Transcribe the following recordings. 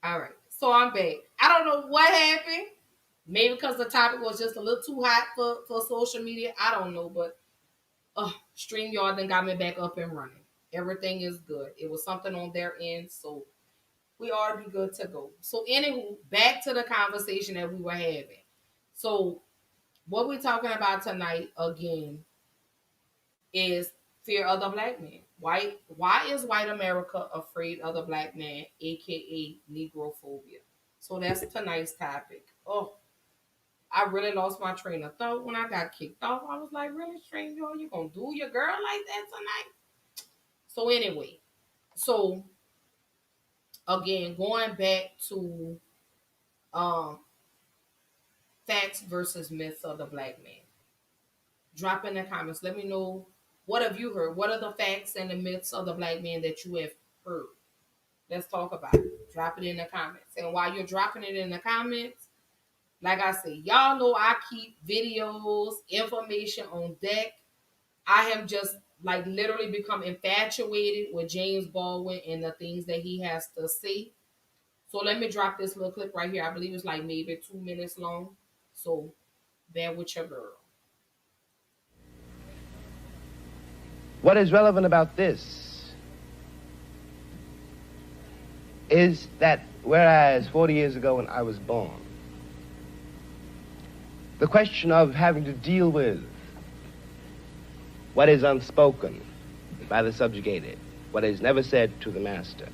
All right. So I'm back. I don't know what happened. Maybe because the topic was just a little too hot for social media. I don't know. But StreamYard then got me back up and running. Everything is good. It was something on their end. So we ought to be good to go. So anywho, back to the conversation that we were having. So what we're talking about tonight again is fear of the black man. Why is white America afraid of the black man, aka Negrophobia? So that's tonight's topic. Oh, I really lost my train of thought when I got kicked off. I was like, really, stranger, you gonna do your girl like that tonight? So anyway, so again, going back to um facts versus myths of the black man. Drop in the comments. Let me know, what have you heard? What are the facts and the myths of the black man that you have heard? Let's talk about it. Drop it in the comments. And while you're dropping it in the comments, like I said, y'all know I keep videos, information on deck. I have just like literally become infatuated with James Baldwin and the things that he has to say. So let me drop this little clip right here. I believe it's like maybe 2 minutes long. So bear with your girl. What is relevant about this is that whereas 40 years ago when I was born, the question of having to deal with what is unspoken by the subjugated, what is never said to the master,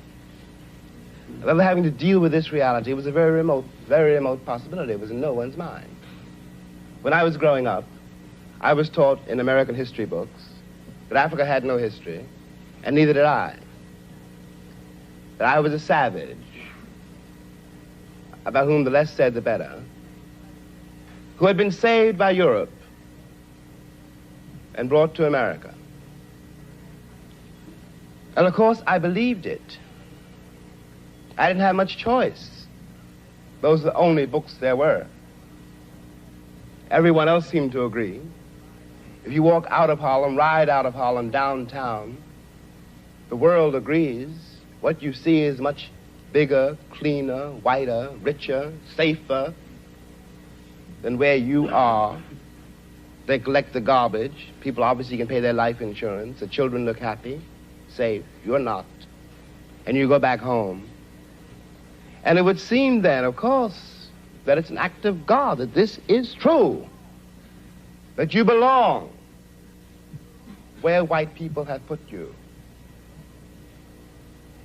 of ever having to deal with this reality was a very remote possibility. It was in no one's mind. When I was growing up, I was taught in American history books that Africa had no history, and neither did I. That I was a savage, about whom the less said the better, who had been saved by Europe and brought to America. And of course, I believed it. I didn't have much choice. Those are the only books there were. Everyone else seemed to agree. If you walk out of Harlem, ride out of Harlem downtown, the world agrees. What you see is much bigger, cleaner, whiter, richer, safer than where you are. They collect the garbage. People obviously can pay their life insurance. The children look happy, safe. You're not. And you go back home. And it would seem then, of course, that it's an act of God, that this is true, that you belong where white people have put you.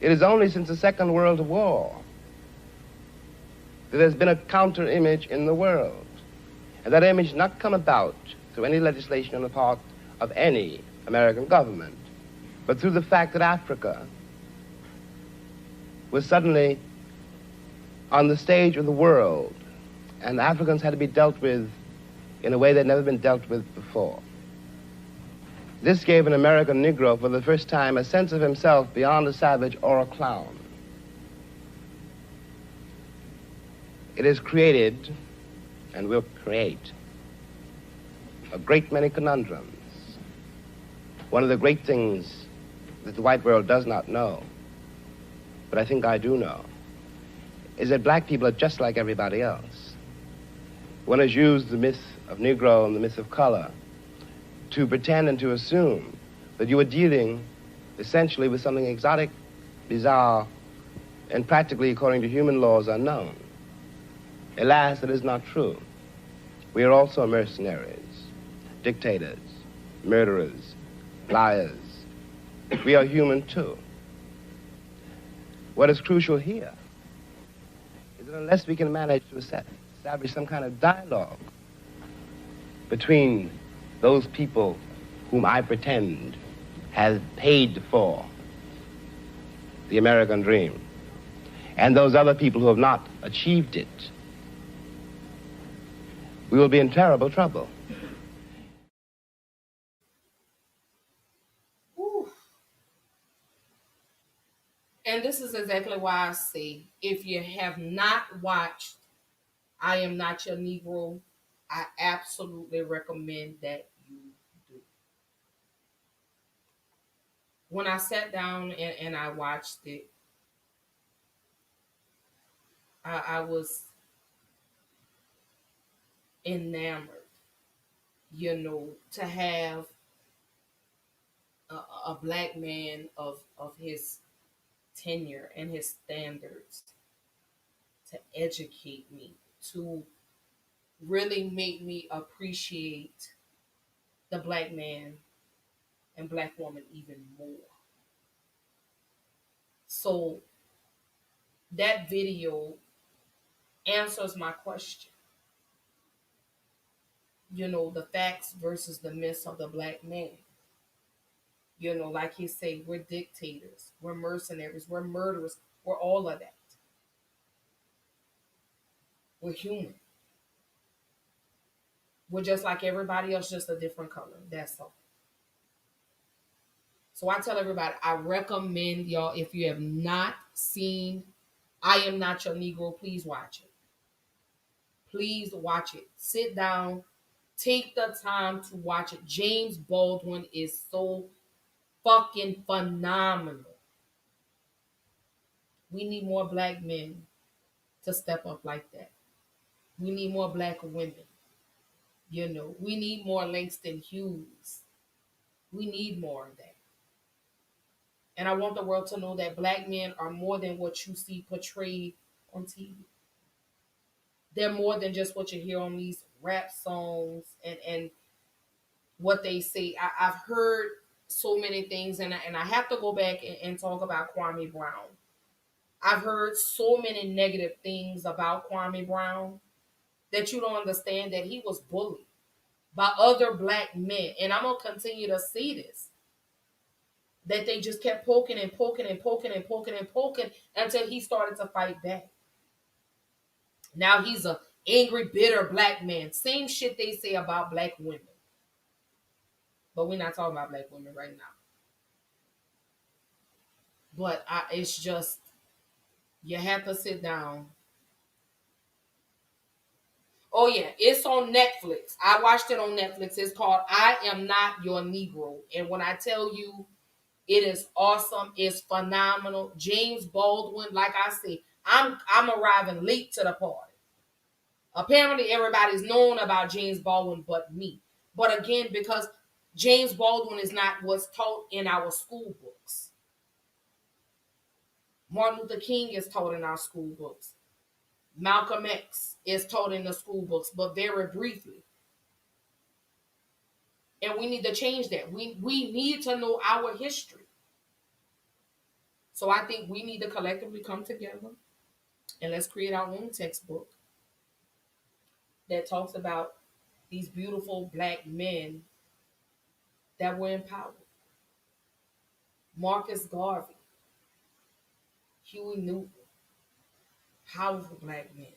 It is only since the Second World War that there's been a counter-image in the world. And that image not come about through any legislation on the part of any American government, but through the fact that Africa was suddenly on the stage of the world, and the Africans had to be dealt with in a way that had never been dealt with before. This gave an American Negro for the first time a sense of himself beyond a savage or a clown. It has created, and will create, a great many conundrums. One of the great things that the white world does not know, but I think I do know, is that black people are just like everybody else. One has used the myth of Negro and the myth of color to pretend and to assume that you are dealing essentially with something exotic, bizarre, and practically, according to human laws, unknown. Alas, that is not true. We are also mercenaries, dictators, murderers, liars. We are human too. What is crucial here is that unless we can manage to establish some kind of dialogue between those people whom I pretend have paid for the American dream and those other people who have not achieved it, we will be in terrible trouble. Whew. And this is exactly why I say, if you have not watched I Am Not Your Negro, I absolutely recommend that you do. When I sat down and I watched it, I was enamored, to have a black man of his tenure and his standards to educate me, to really make me appreciate the black man and black woman even more. So that video answers my question. The facts versus the myths of the black man. Like he say, we're dictators, we're mercenaries, we're murderers, we're all of that. We're human. We're just like everybody else, just a different color. That's all. So I tell everybody, I recommend y'all, if you have not seen I Am Not Your Negro, please watch it. Please watch it. Sit down. Take the time to watch it. James Baldwin is so fucking phenomenal. We need more black men to step up like that. We need more black women. We need more Langston Hughes. We need more of that. And I want the world to know that black men are more than what you see portrayed on TV. They're more than just what you hear on these rap songs and what they say. I've heard so many things, and I have to go back and talk about Kwame Brown. I've heard so many negative things about Kwame Brown that you don't understand that he was bullied by other black men. And I'm going to continue to see this. That they just kept poking and poking and poking and poking and poking until he started to fight back. Now he's a angry, bitter black man. Same shit they say about black women. But we're not talking about black women right now. But it's just, you have to sit down. Oh yeah, it's on Netflix. I watched it on Netflix. It's called I Am Not Your Negro. And when I tell you, it is awesome. It's phenomenal. James Baldwin, like I said, I'm arriving late to the party. Apparently, everybody's known about James Baldwin but me. But again, because James Baldwin is not what's taught in our school books. Martin Luther King is taught in our school books. Malcolm X is taught in the school books, but very briefly. And we need to change that. We need to know our history. So I think we need to collectively come together and let's create our own textbook that talks about these beautiful black men that were empowered. Marcus Garvey, Huey Newton, powerful black men.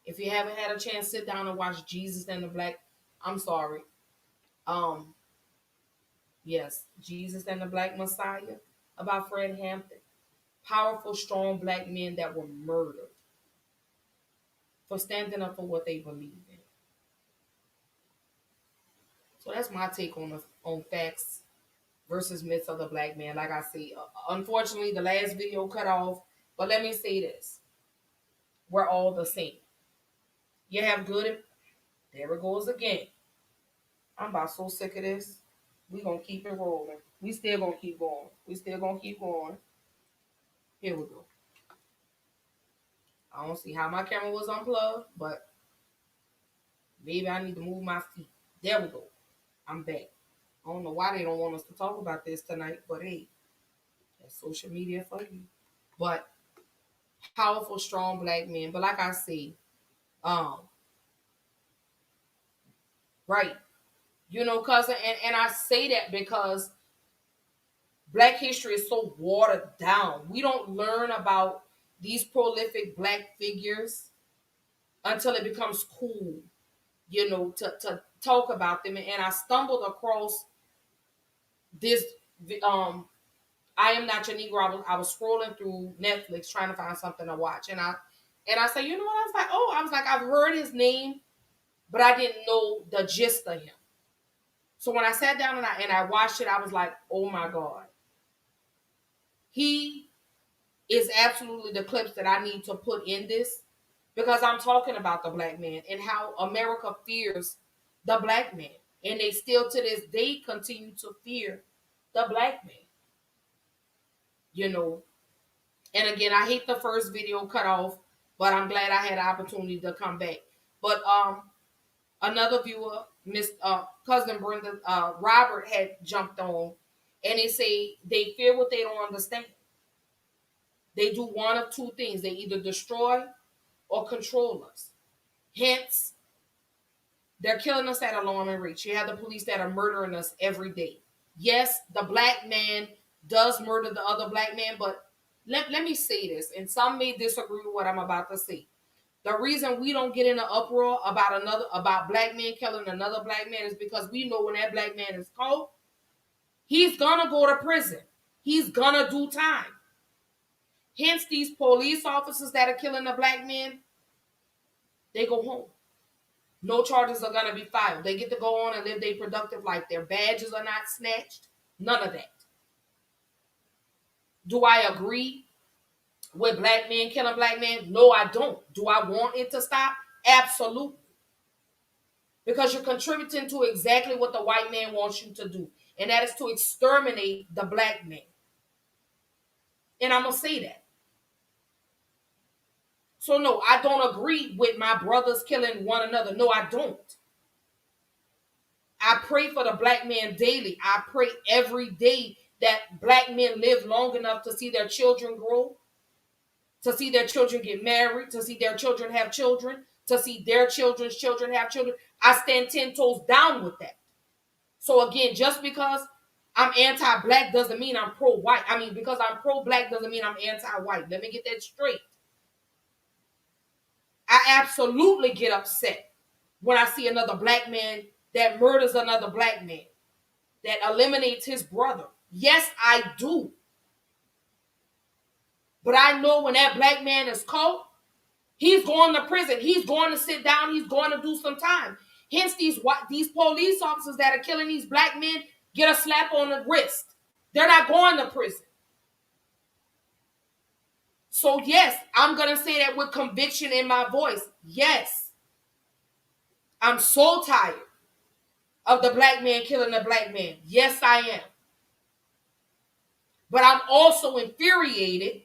If you haven't had a chance, sit down and watch Jesus and the Black. I'm sorry. Yes, Jesus and the Black Messiah about Fred Hampton. Powerful, strong black men that were murdered for standing up for what they believe in. So that's my take on facts versus myths of the black man. Like I say, unfortunately, the last video cut off. But let me say this: we're all the same. You have good. There it goes again. I'm about so sick of this. We gonna keep it rolling. We still gonna keep going. We still gonna keep going. Here we go. I don't see how my camera was unplugged, but maybe I need to move my feet. There we go. I'm back. I don't know why they don't want us to talk about this tonight, but hey, that's social media for you. But powerful, strong black men. But like I say, um, right, cousin, and I say that because Black history is so watered down. We don't learn about these prolific black figures until it becomes cool, to talk about them. And I stumbled across this I Am Not Your Negro. I was scrolling through Netflix trying to find something to watch. And I say, you know what? I was like, I've heard his name, but I didn't know the gist of him. So when I sat down and I watched it, I was like, oh my God. He is absolutely the clips that I need to put in this, because I'm talking about the black man and how America fears the black man. And they still to this day continue to fear the black man. You know. And again, I hate the first video cut off, but I'm glad I had the opportunity to come back. But another viewer, Miss cousin Brenda Robert had jumped on, and they say they fear what they don't understand. They do one of two things: they either destroy or control us. Hence, they're killing us at alarming rates. You have the police that are murdering us every day. Yes, the black man does murder the other black man, but let me say this, and some may disagree with what I'm about to say. The reason we don't get in an uproar about black men killing another black man is because we know when that black man is caught, he's gonna go to prison. He's gonna do time. Hence, these police officers that are killing the black men, they go home. No charges are gonna be filed. They get to go on and live their productive life. Their badges are not snatched. None of that. Do I agree with black men killing black men? No, I don't. Do I want it to stop? Absolutely. Because you're contributing to exactly what the white man wants you to do, and that is to exterminate the black man. And I'm going to say that. So, no, I don't agree with my brothers killing one another. No, I don't. I pray for the black man daily. I pray every day that black men live long enough to see their children grow, to see their children get married, to see their children have children, to see their children's children have children. I stand 10 toes down with that. So again, just because I'm anti-black doesn't mean I'm pro-white. I mean, because I'm pro-black doesn't mean I'm anti-white. Let me get that straight. I absolutely get upset when I see another black man that murders another black man, that eliminates his brother. Yes, I do. But I know when that black man is caught, he's going to prison. He's going to sit down. He's going to do some time. Hence, these police officers that are killing these black men get a slap on the wrist. They're not going to prison. So, yes, I'm going to say that with conviction in my voice. Yes. I'm so tired of the black man killing the black man. Yes, I am. But I'm also infuriated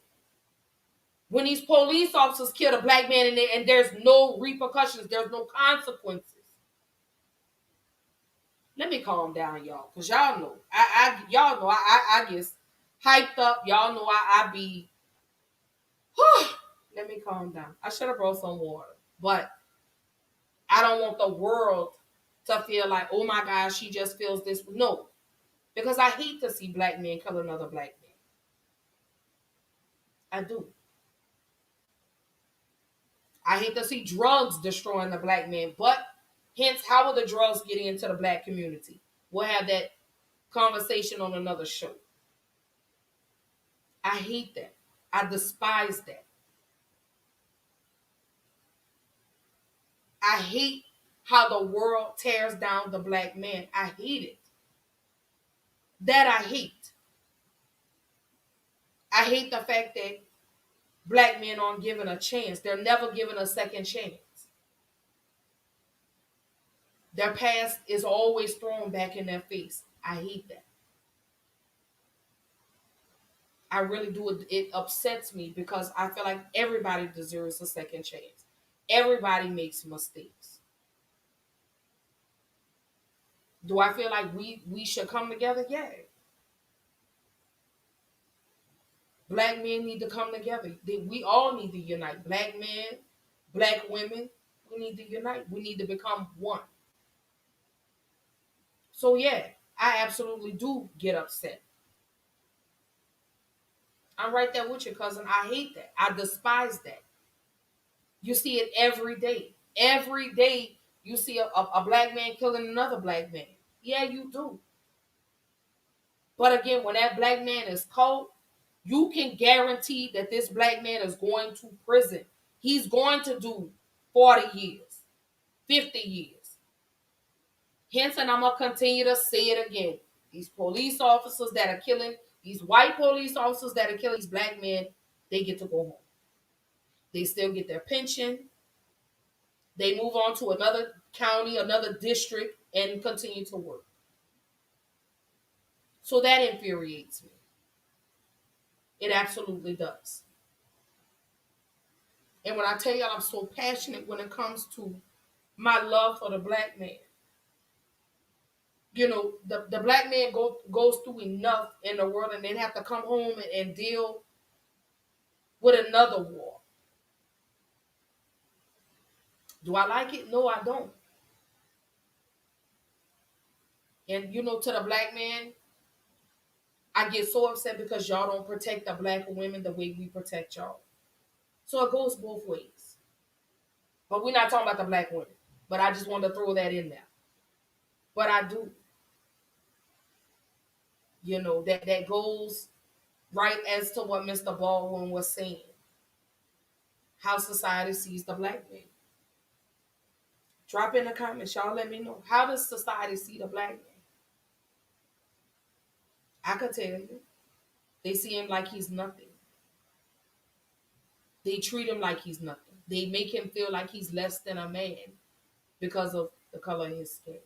when these police officers kill a black man and there's no repercussions, there's no consequences. Let me calm down, y'all, because y'all know. I get hyped up. Y'all know I be. Let me calm down. I should have brought some water, but I don't want the world to feel like, oh my gosh, she just feels this. No, because I hate to see black men kill another black man. I do. I hate to see drugs destroying the black man, but hence, how are the drugs getting into the black community? We'll have that conversation on another show. I hate that. I despise that. I hate how the world tears down the black man. I hate it. That I hate. I hate the fact that black men aren't given a chance. They're never given a second chance. Their past is always thrown back in their face. I hate that. I really do. It upsets me because I feel like everybody deserves a second chance. Everybody makes mistakes. Do I feel like we should come together? Yeah. Black men need to come together. We all need to unite. Black men, black women, we need to unite. We need to become one. So yeah, I absolutely do get upset. I'm right there with you, cousin. I hate that. I despise that. You see it every day. Every day you see a black man killing another black man. Yeah, you do. But again, when that black man is caught, you can guarantee that this black man is going to prison. He's going to do 40 years, 50 years. Hence, and I'm going to continue to say it again. These police officers that are killing, these white police officers that are killing these black men, they get to go home. They still get their pension. They move on to another county, another district, and continue to work. So that infuriates me. It absolutely does. And when I tell y'all I'm so passionate when it comes to my love for the black man, you know, the black man goes through enough in the world and then have to come home and deal with another war. Do I like it? No, I don't. And you know, to the black man, I get so upset because y'all don't protect the black women the way we protect y'all. So it goes both ways. But we're not talking about the black women. But I just wanted to throw that in there. But I do. You know, that goes right as to what Mr. Baldwin was saying. How society sees the black man. Drop in the comments, y'all. Let me know. How does society see the black man? I could tell you. They see him like he's nothing. They treat him like he's nothing. They make him feel like he's less than a man because of the color of his skin.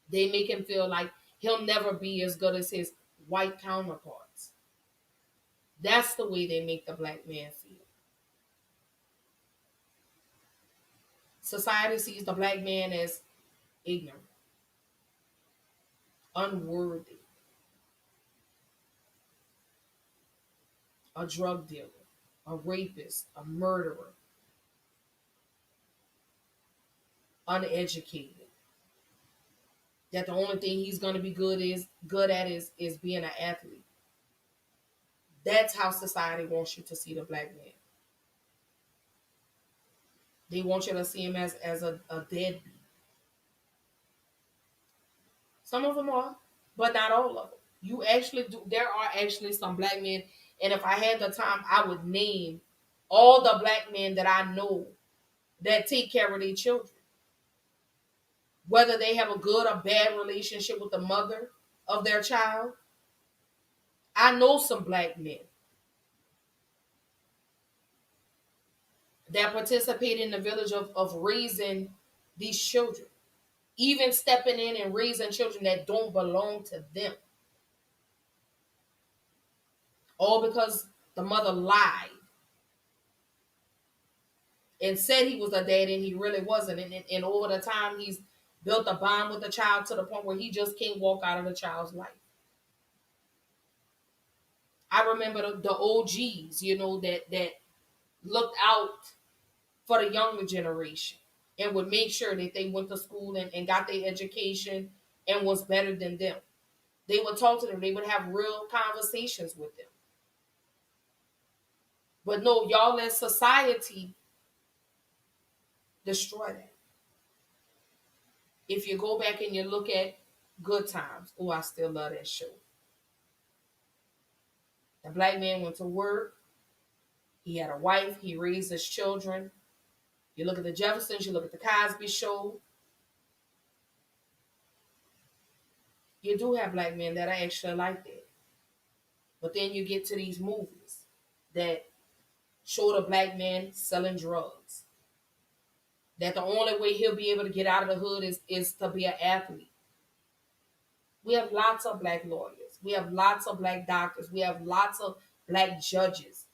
They make him feel like he'll never be as good as his white counterparts. That's the way they make the black man feel. Society sees the black man as ignorant, unworthy, a drug dealer, a rapist, a murderer, uneducated. That the only thing he's gonna be good at is being an athlete. That's how society wants you to see the black man. They want you to see him as a deadbeat. Some of them are, but not all of them. You actually do. There are actually some black men, and if I had the time, I would name all the black men that I know that take care of their children. Whether they have a good or bad relationship with the mother of their child. I know some black men that participate in the village of raising these children, even stepping in and raising children that don't belong to them. All because the mother lied and said he was a dad and he really wasn't. And over the time, he's built a bond with the child to the point where he just can't walk out of the child's life. I remember the OGs, you know, that looked out for the younger generation and would make sure that they went to school and got their education and was better than them. They would talk to them. They would have real conversations with them. But no, y'all let society destroy that. If you go back and you look at Good Times, oh, I still love that show. The black man went to work. He had a wife. He raised his children. You look at the Jeffersons. You look at the Cosby Show. You do have black men that are actually like that. But then you get to these movies that show the black man selling drugs. That the only way he'll be able to get out of the hood is to be an athlete. We have lots of black lawyers. We have lots of black doctors. We have lots of black judges.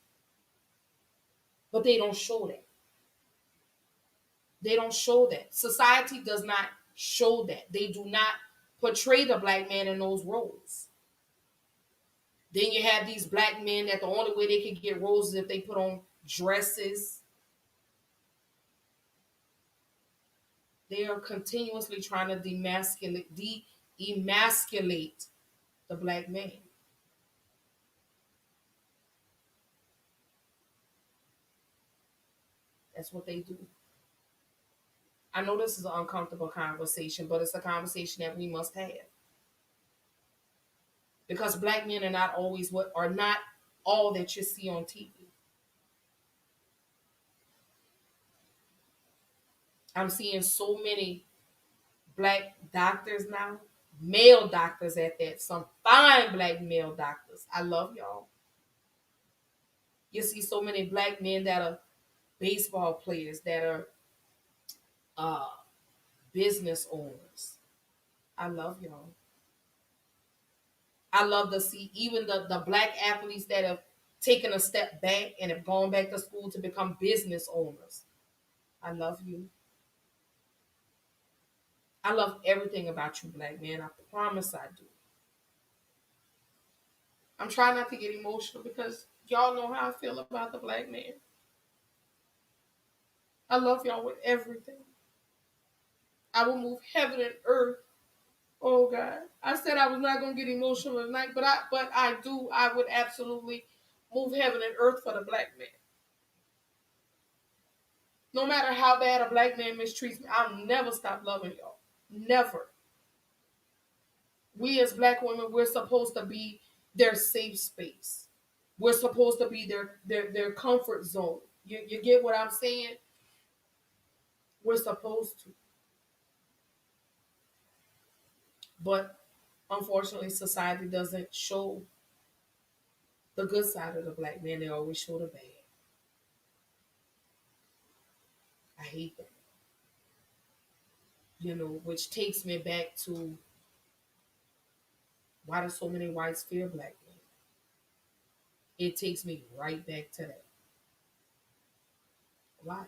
But they don't show that. They don't show that. Society does not show that. They do not portray the black man in those roles. Then you have these black men that the only way they can get roles is if they put on dresses. They are continuously trying to emasculate the black man. That's what they do. I know this is an uncomfortable conversation, but it's a conversation that we must have. Because black men are not always what are not all that you see on TV. I'm seeing so many black doctors now, male doctors at that, some fine black male doctors. I love y'all. You see so many black men that are baseball players, that are uh, business owners. I love y'all. I love to see even the black athletes that have taken a step back and have gone back to school to become business owners. I love you. I love everything about you, black man. I promise I do. I'm trying not to get emotional because y'all know how I feel about the black man. I love y'all with everything. I will move heaven and earth. Oh God. I said I was not gonna get emotional tonight, but I do. I would absolutely move heaven and earth for the black man. No matter how bad a black man mistreats me, I'll never stop loving y'all. Never. We as black women, we're supposed to be their safe space. We're supposed to be their comfort zone. You get what I'm saying? We're supposed to. But unfortunately, society doesn't show the good side of the black man. They always show the bad. I hate that. Which takes me back to why do so many whites fear black men? It takes me right back to that. Why?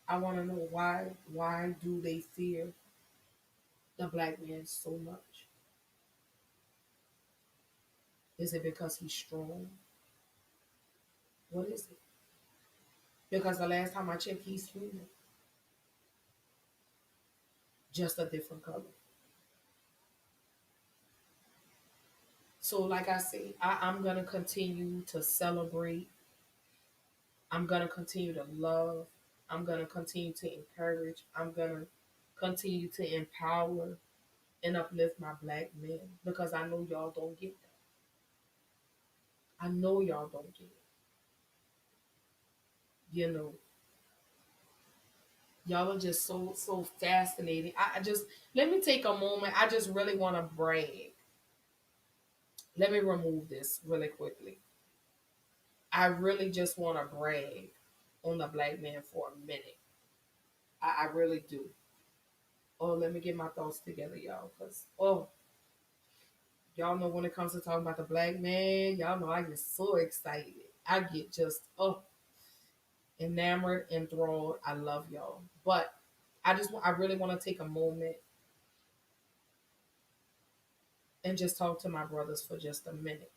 I want to know why. Why do they fear the black man so much? Is it because he's strong? What is it? Because the last time I checked, he's human, just a different color. So, like I say, I'm gonna continue to celebrate. I'm gonna continue to love. I'm gonna continue to encourage. I'm gonna continue to empower and uplift my black men because I know y'all don't get that. I know y'all don't get it. You know, y'all are just so fascinating. I just let me take a moment. I just really want to brag. Let me remove this really quickly. I really just want to brag on the black man for a minute. I really do. Oh, let me get my thoughts together, y'all. Because, y'all know when it comes to talking about the black man, y'all know I get so excited. I get just, enamored, enthralled. I love y'all. But I really want to take a moment and just talk to my brothers for just a minute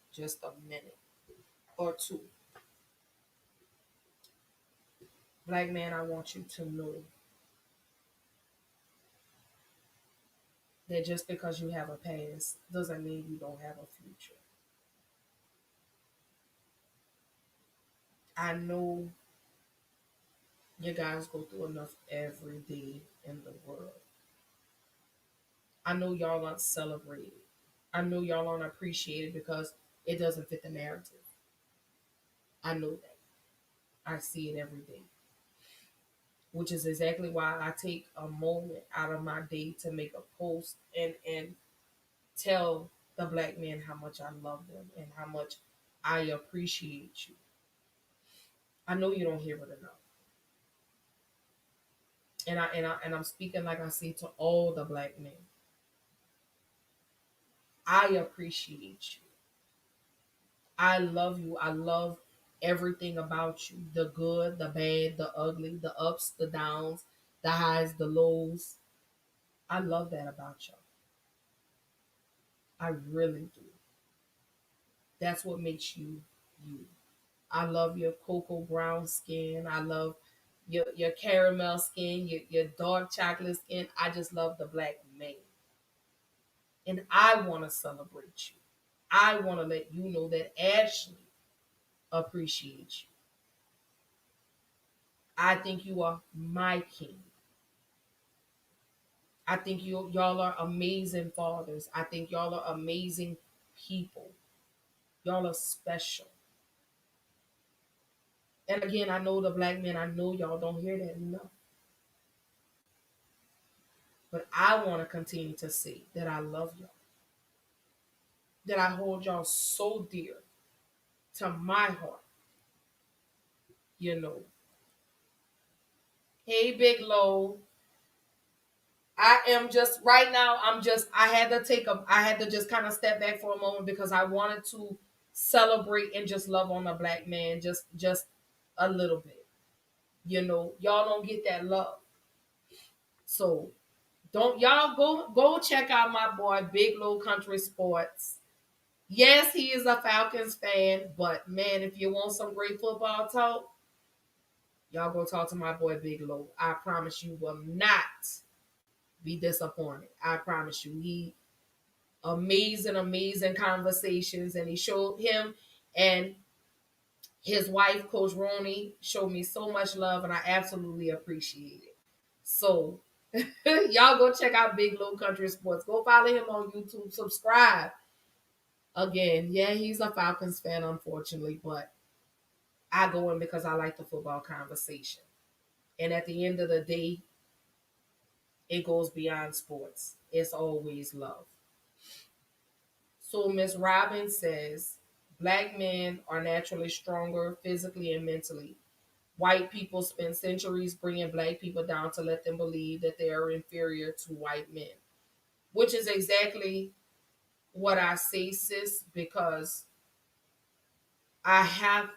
or two. Black man, I want you to know that just because you have a past doesn't mean you don't have a future. I know you guys go through enough every day in the world. I know y'all aren't celebrated. I know y'all aren't appreciated because it doesn't fit the narrative. I know that. I see it every day. Which is exactly why I take a moment out of my day to make a post and tell the black men how much I love them and how much I appreciate you. I know you don't hear it enough. And I'm speaking like I say to all the black men. I appreciate you. I love you. I love everything about you. The good, the bad, the ugly, the ups, the downs, the highs, the lows. I love that about y'all. I really do. That's what makes you you. I love your cocoa brown skin. I love your caramel skin, your dark chocolate skin. I just love the black man. And I want to celebrate you. I want to let you know that Ashley appreciates you. I think you are my king. I think y'all are amazing fathers. I think y'all are amazing people. Y'all are special. And again, I know the black men, I know y'all don't hear that enough. But I want to continue to say that I love y'all, that I hold y'all so dear to my heart. you know. Hey, Big Low. I am just right now. I had to just kind of step back for a moment because I wanted to celebrate and just love on a black man, just a little bit. Y'all don't get that love, so don't y'all go check out my boy Big Low Country Sports. Yes, he is a Falcons fan, but man, if you want some great football talk, y'all go talk to my boy Big Low. I promise you will not be disappointed. I promise you. He amazing conversations, and he showed him and his wife, Coach Roney, showed me so much love, and I absolutely appreciate it. So y'all go check out Big Low Country Sports. Go follow him on YouTube. Subscribe. Again, yeah, he's a Falcons fan, unfortunately, but I go in because I like the football conversation. And at the end of the day, it goes beyond sports. It's always love. So Miss Robbins says, black men are naturally stronger physically and mentally. White people spend centuries bringing black people down to let them believe that they are inferior to white men, which is exactly what I say, sis, because I have,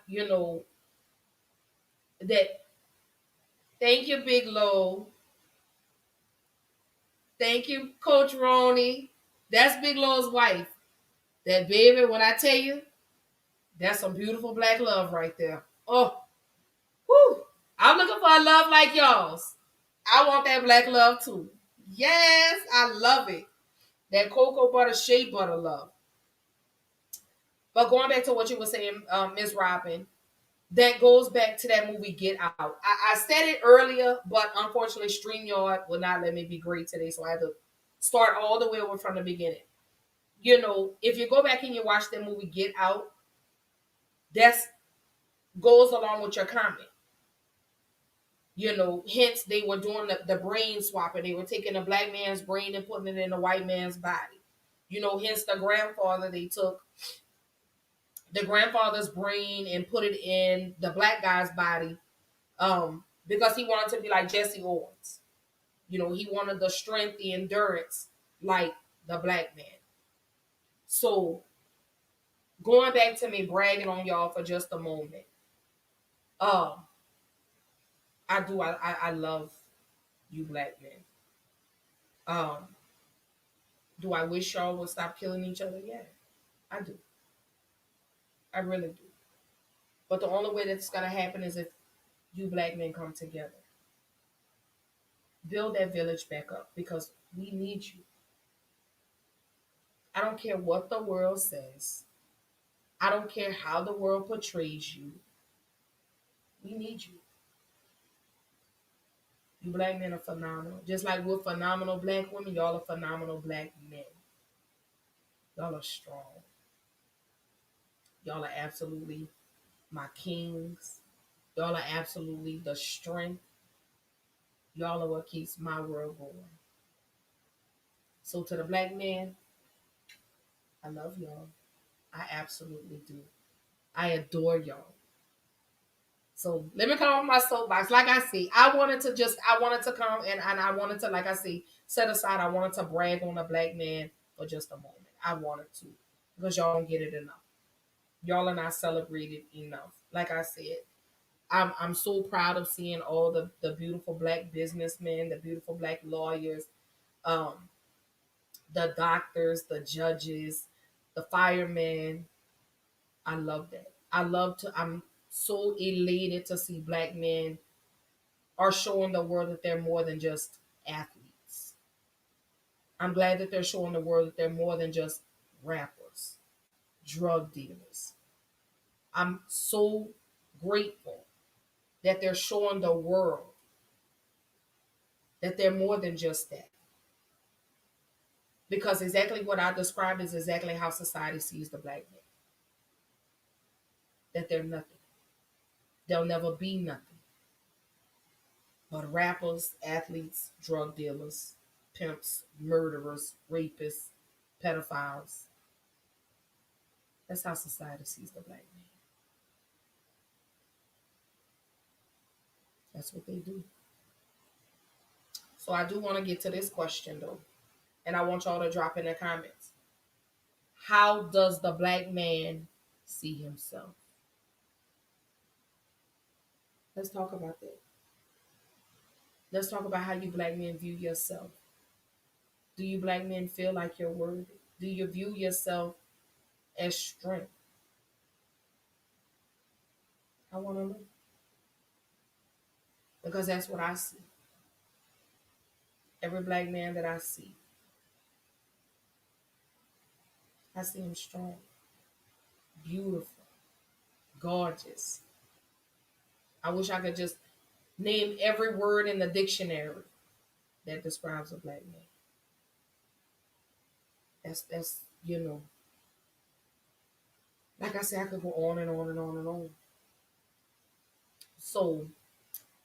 that. Thank you, Big Low. Thank you, Coach Roney. That's Big Low's wife. That baby, when I tell you, that's some beautiful black love right there. Oh, whew. I'm looking for a love like y'all's. I want that black love too. Yes, I love it. That cocoa butter, shea butter love. But going back to what you were saying, Miss Robin, that goes back to that movie Get Out. I said it earlier, but unfortunately, StreamYard will not let me be great today, so I had to start all the way over from the beginning. If you go back and you watch that movie Get Out, that's goes along with your comment. Hence they were doing the brain swapping. They were taking the black man's brain and putting it in the white man's body. Hence they took the grandfather's brain and put it in the black guy's body, because he wanted to be like Jesse Owens. He wanted the strength, the endurance, like the black man. So going back to me bragging on y'all for just a moment, um, I love you black men. Um, do I wish y'all would stop killing each other? Yeah, I do. I really do. But the only way that's gonna happen is if you black men come together. Build that village back up because we need you. I don't care what the world says. I don't care how the world portrays you. We need you. You black men are phenomenal. Just like we're phenomenal black women, y'all are phenomenal black men. Y'all are strong. Y'all are absolutely my kings. Y'all are absolutely the strength. Y'all are what keeps my world going. So to the black man, I love y'all. I absolutely do. I adore y'all. So let me come on my soapbox. Like I say, I wanted to come and I wanted to, like I say, set aside, I wanted to brag on a black man for just a moment. I wanted to. Because y'all don't get it enough. Y'all are not celebrated enough. Like I said, I'm so proud of seeing all the beautiful black businessmen, the beautiful black lawyers, um, the doctors, the judges, the firemen. I love that. I'm so elated to see black men are showing the world that they're more than just athletes. I'm glad that they're showing the world that they're more than just rappers, drug dealers. I'm so grateful that they're showing the world that they're more than just that. Because exactly what I described is exactly how society sees the black man. That they're nothing. They'll never be nothing. But rappers, athletes, drug dealers, pimps, murderers, rapists, pedophiles. That's how society sees the black man. That's what they do. So I do want to get to this question though. And I want y'all to drop in the comments. How does the black man see himself? Let's talk about that. Let's talk about how you black men view yourself. Do you black men feel like you're worthy? Do you view yourself as strength? I want to know. Because that's what I see. Every black man that I see him strong, beautiful, gorgeous. I wish I could just name every word in the dictionary that describes a black man. That's like I said, I could go on and on and on and on. So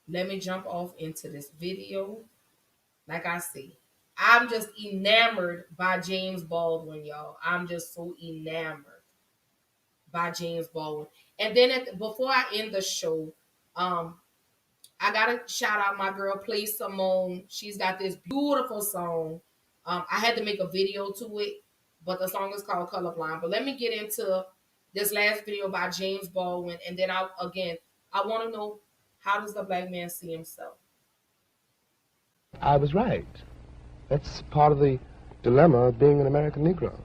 let me jump off into this video. Like I say, I'm just enamored by James Baldwin, y'all. I'm just so enamored by James Baldwin. And then before I end the show, I gotta shout out my girl Play Simone. She's got this beautiful song. I had to make a video to it, but the song is called Colorblind. But let me get into this last video by James Baldwin, and then I want to know, how does the black man see himself? I was right. That's part of the dilemma of being an American Negro.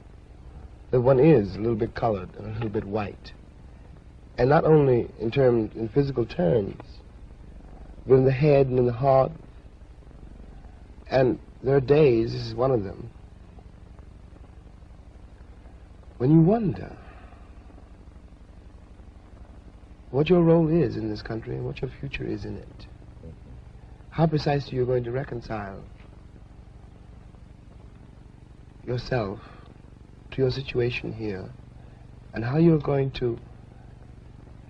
That one is a little bit colored and a little bit white. And not only in physical terms, but in the head and in the heart. And there are days, this is one of them, when you wonder what your role is in this country and what your future is in it. How precisely you're going to reconcile yourself to your situation here, and how you're going to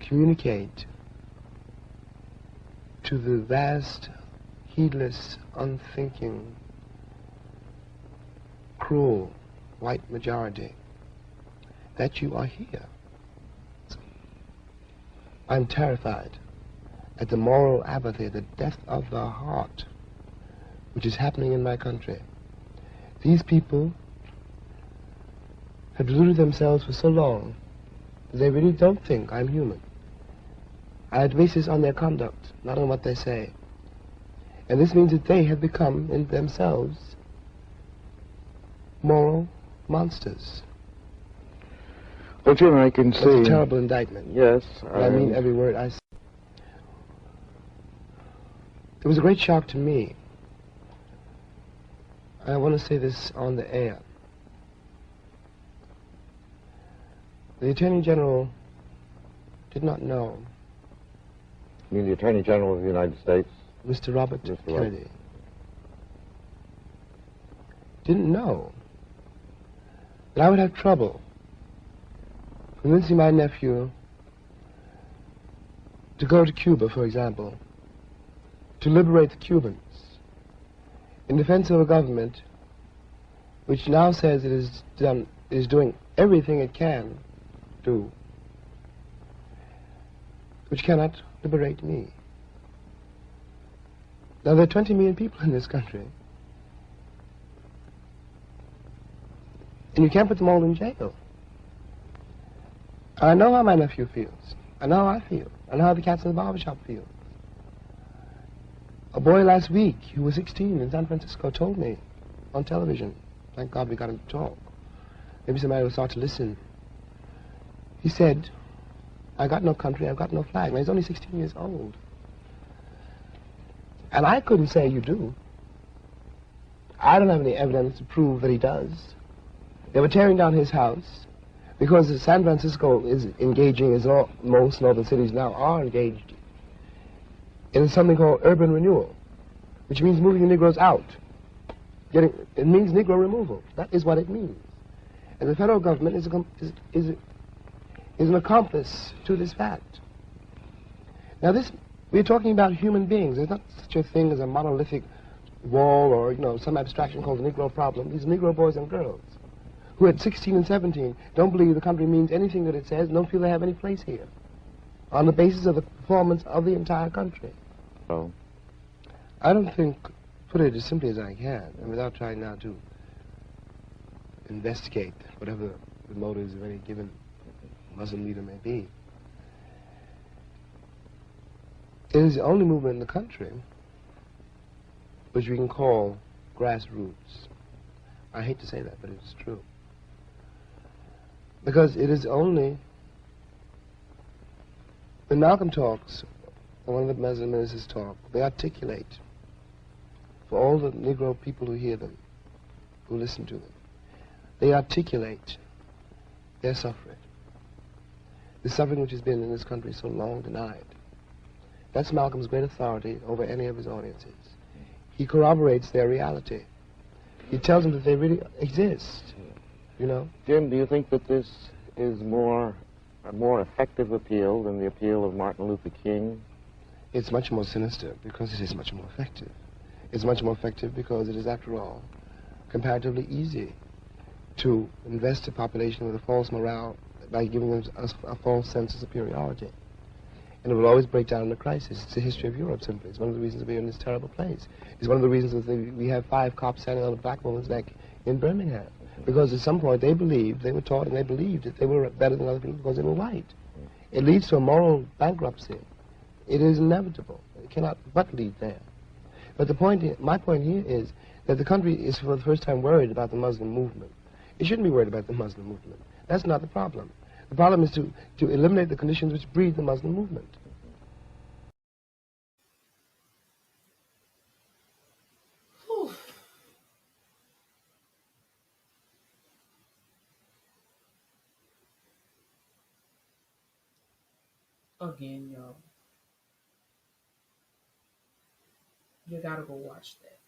communicate to the vast, heedless, unthinking, cruel white majority that you are here. I'm terrified at the moral apathy, the death of the heart, which is happening in my country. These people have deluded themselves for so long that they really don't think I'm human. I base this on their conduct, not on what they say. And this means that they have become, in themselves, moral monsters. Well, Jim, I can see... It's a terrible indictment. Yes. I mean every word I say. It was a great shock to me. I want to say this on the air. The Attorney General did not know. You mean the Attorney General of the United States? Mr. Robert Kennedy. Didn't know that I would have trouble convincing my nephew to go to Cuba, for example, to liberate the Cubans in defense of a government which now says it is doing everything it can do, which cannot liberate me. Now, there are 20 million people in this country, and you can't put them all in jail. I know how my nephew feels. I know how I feel. I know how the cats in the barbershop feel. A boy last week, who was 16 in San Francisco, told me on television, thank God we got him to talk, maybe somebody will start to listen. He said, I got no country, I've got no flag. Now, he's only 16 years old. And I couldn't say you do. I don't have any evidence to prove that he does. They were tearing down his house because San Francisco is engaging, as most northern cities now are engaged, in something called urban renewal, which means moving the Negroes out. It means Negro removal. That is what it means. And the federal government is an accomplice to this fact. Now, we're talking about human beings. There's not such a thing as a monolithic wall or, some abstraction called the Negro problem. These Negro boys and girls who at 16 and 17 don't believe the country means anything that it says, don't feel they have any place here on the basis of the performance of the entire country. so? I don't think, put it as simply as I can, and without trying now to investigate whatever the motives of any given Muslim leader may be. It is the only movement in the country which we can call grassroots. I hate to say that, but it's true. Because it is only, when Malcolm talks, or one of the Muslim ministers talk, they articulate for all the Negro people who hear them, who listen to them, they articulate their suffering. The suffering which has been in this country so long denied. That's Malcolm's great authority over any of his audiences. He corroborates their reality. He tells them that they really exist, you know? Jim, do you think that this is a more effective appeal than the appeal of Martin Luther King? It's much more sinister because it is much more effective. It's much more effective because it is, after all, comparatively easy to invest a population with a false morale by giving them a false sense of superiority. And it will always break down in a crisis. It's the history of Europe, simply. It's one of the reasons we're in this terrible place. It's one of the reasons that we have 5 cops standing on a black woman's neck in Birmingham. Because at some point they believed, they were taught and they believed that they were better than other people because they were white. It leads to a moral bankruptcy. It is inevitable. It cannot but lead there. But my point here is that the country is for the first time worried about the Muslim movement. It shouldn't be worried about the Muslim movement. That's not the problem. The problem is to eliminate the conditions which breed the Muslim movement. Whew. Again, y'all. You gotta go watch that.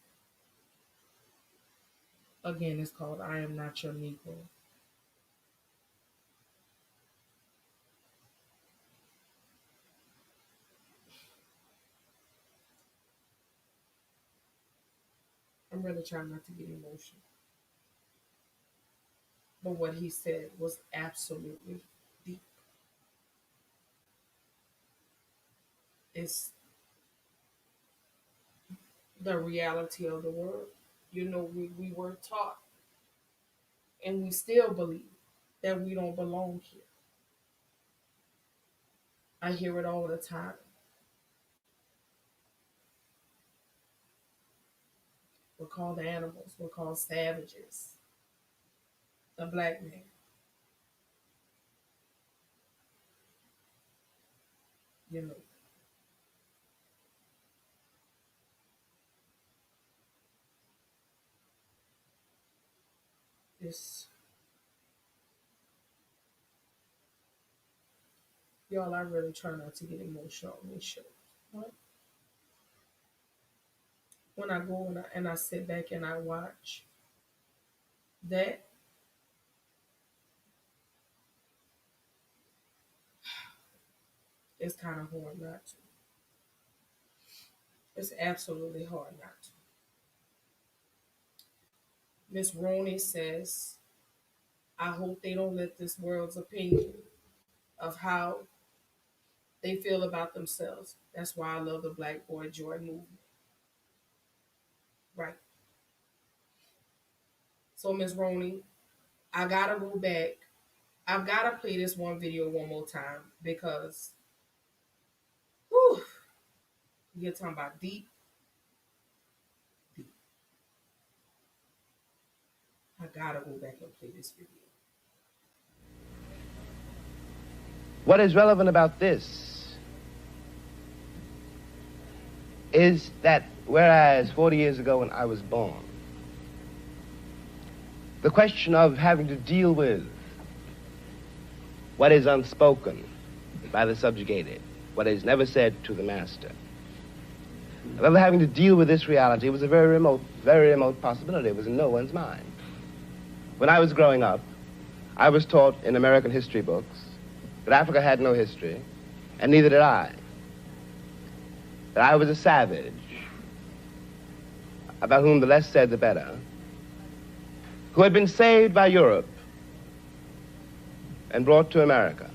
Again, it's called I Am Not Your Negro. I'm really trying not to get emotional. But what he said was absolutely deep. It's the reality of the world. You know, we were taught and we still believe that we don't belong here. I hear it all the time. We're called animals. We're called savages. The black man. You know. This. Y'all, I really try not to get emotional on these shows. What? When I go and I sit back and I watch that, it's kind of hard not to. It's absolutely hard not to. Miss Roney says, I hope they don't let this world's opinion of how they feel about themselves. That's why I love the Black Boy Joy movement. Right. So, Miss Roney, I gotta go back. I've gotta play this one video one more time because whew, you're talking about deep. I gotta go back and play this video. What is relevant about this is that whereas 40 years ago when I was born, the question of having to deal with what is unspoken by the subjugated, what is never said to the master, of ever having to deal with this reality was a very remote possibility. It was in no one's mind. When I was growing up, I was taught in American history books that Africa had no history, and neither did I. That I was a savage, about whom the less said the better, who had been saved by Europe and brought to America.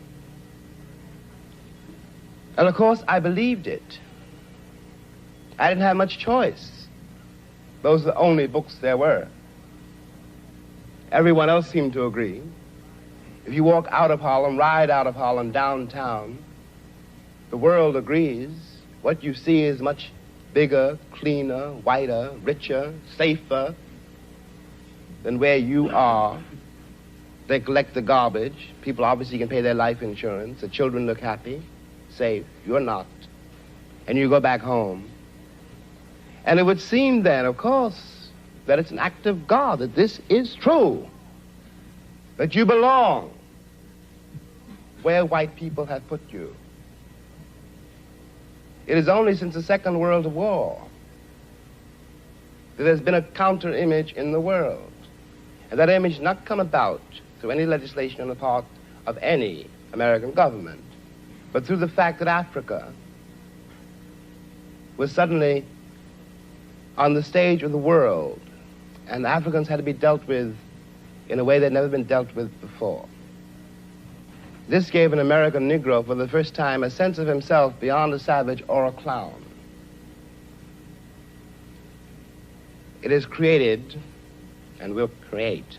And of course, I believed it. I didn't have much choice. Those are the only books there were. Everyone else seemed to agree. If you walk out of Harlem, ride out of Harlem downtown, the world agrees. What you see is much bigger, cleaner, whiter, richer, safer than where you are. They collect the garbage. People obviously can pay their life insurance. The children look happy, safe. You're not. And you go back home. And it would seem then, of course, that it's an act of God, that this is true, that you belong where white people have put you. It is only since the Second World War that there's been a counter-image in the world. And that image not come about through any legislation on the part of any American government, but through the fact that Africa was suddenly on the stage of the world, and Africans had to be dealt with in a way that had never been dealt with before. This gave an American Negro for the first time a sense of himself beyond a savage or a clown. It has created, and will create,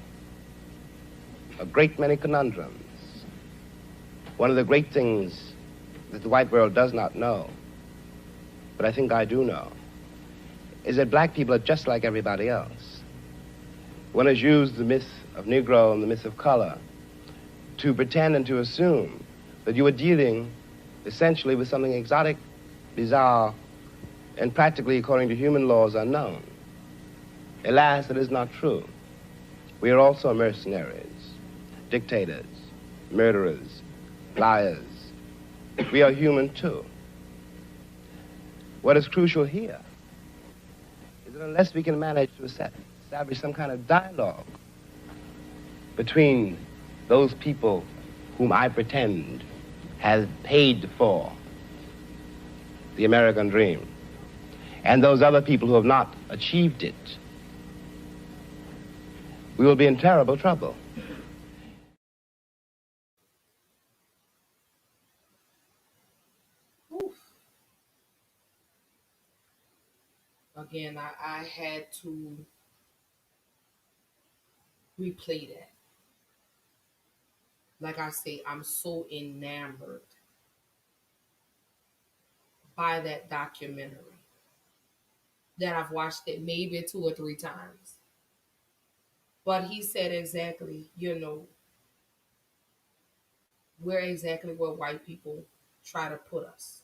a great many conundrums. One of the great things that the white world does not know, but I think I do know, is that black people are just like everybody else. One has used the myth of Negro and the myth of color to pretend and to assume that you are dealing essentially with something exotic, bizarre, and practically, according to human laws, unknown. Alas, that is not true. We are also mercenaries, dictators, murderers, liars. We are human too. What is crucial here is that unless we can manage to establish some kind of dialogue between those people whom I pretend have paid for the American dream and those other people who have not achieved it, we will be in terrible trouble. Oof. Again, I had to replay that. Like I say, I'm so enamored by that documentary that I've watched it maybe 2 or 3 times. But he said exactly, we're exactly where white people try to put us.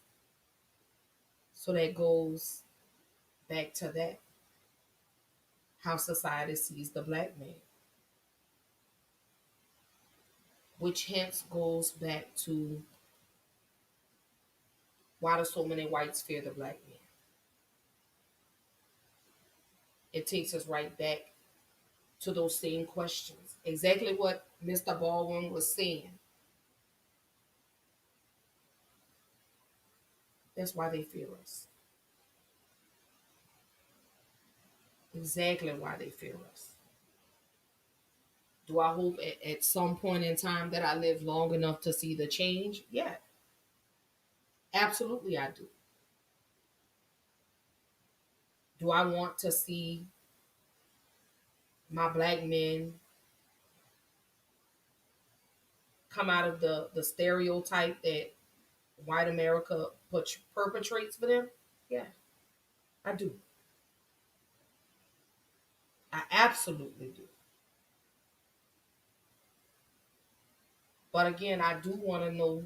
So that goes back to that, how society sees the black man, which hence goes back to why do so many whites fear the black man? It takes us right back to those same questions. Exactly what Mr. Baldwin was saying. That's why they fear us. Exactly why they fear us. Do I hope at some point in time that I live long enough to see the change? Yeah, absolutely I do. Do I want to see my black men come out of the stereotype that white America perpetrates for them? Yeah, I do. I absolutely do. But again, I do want to know,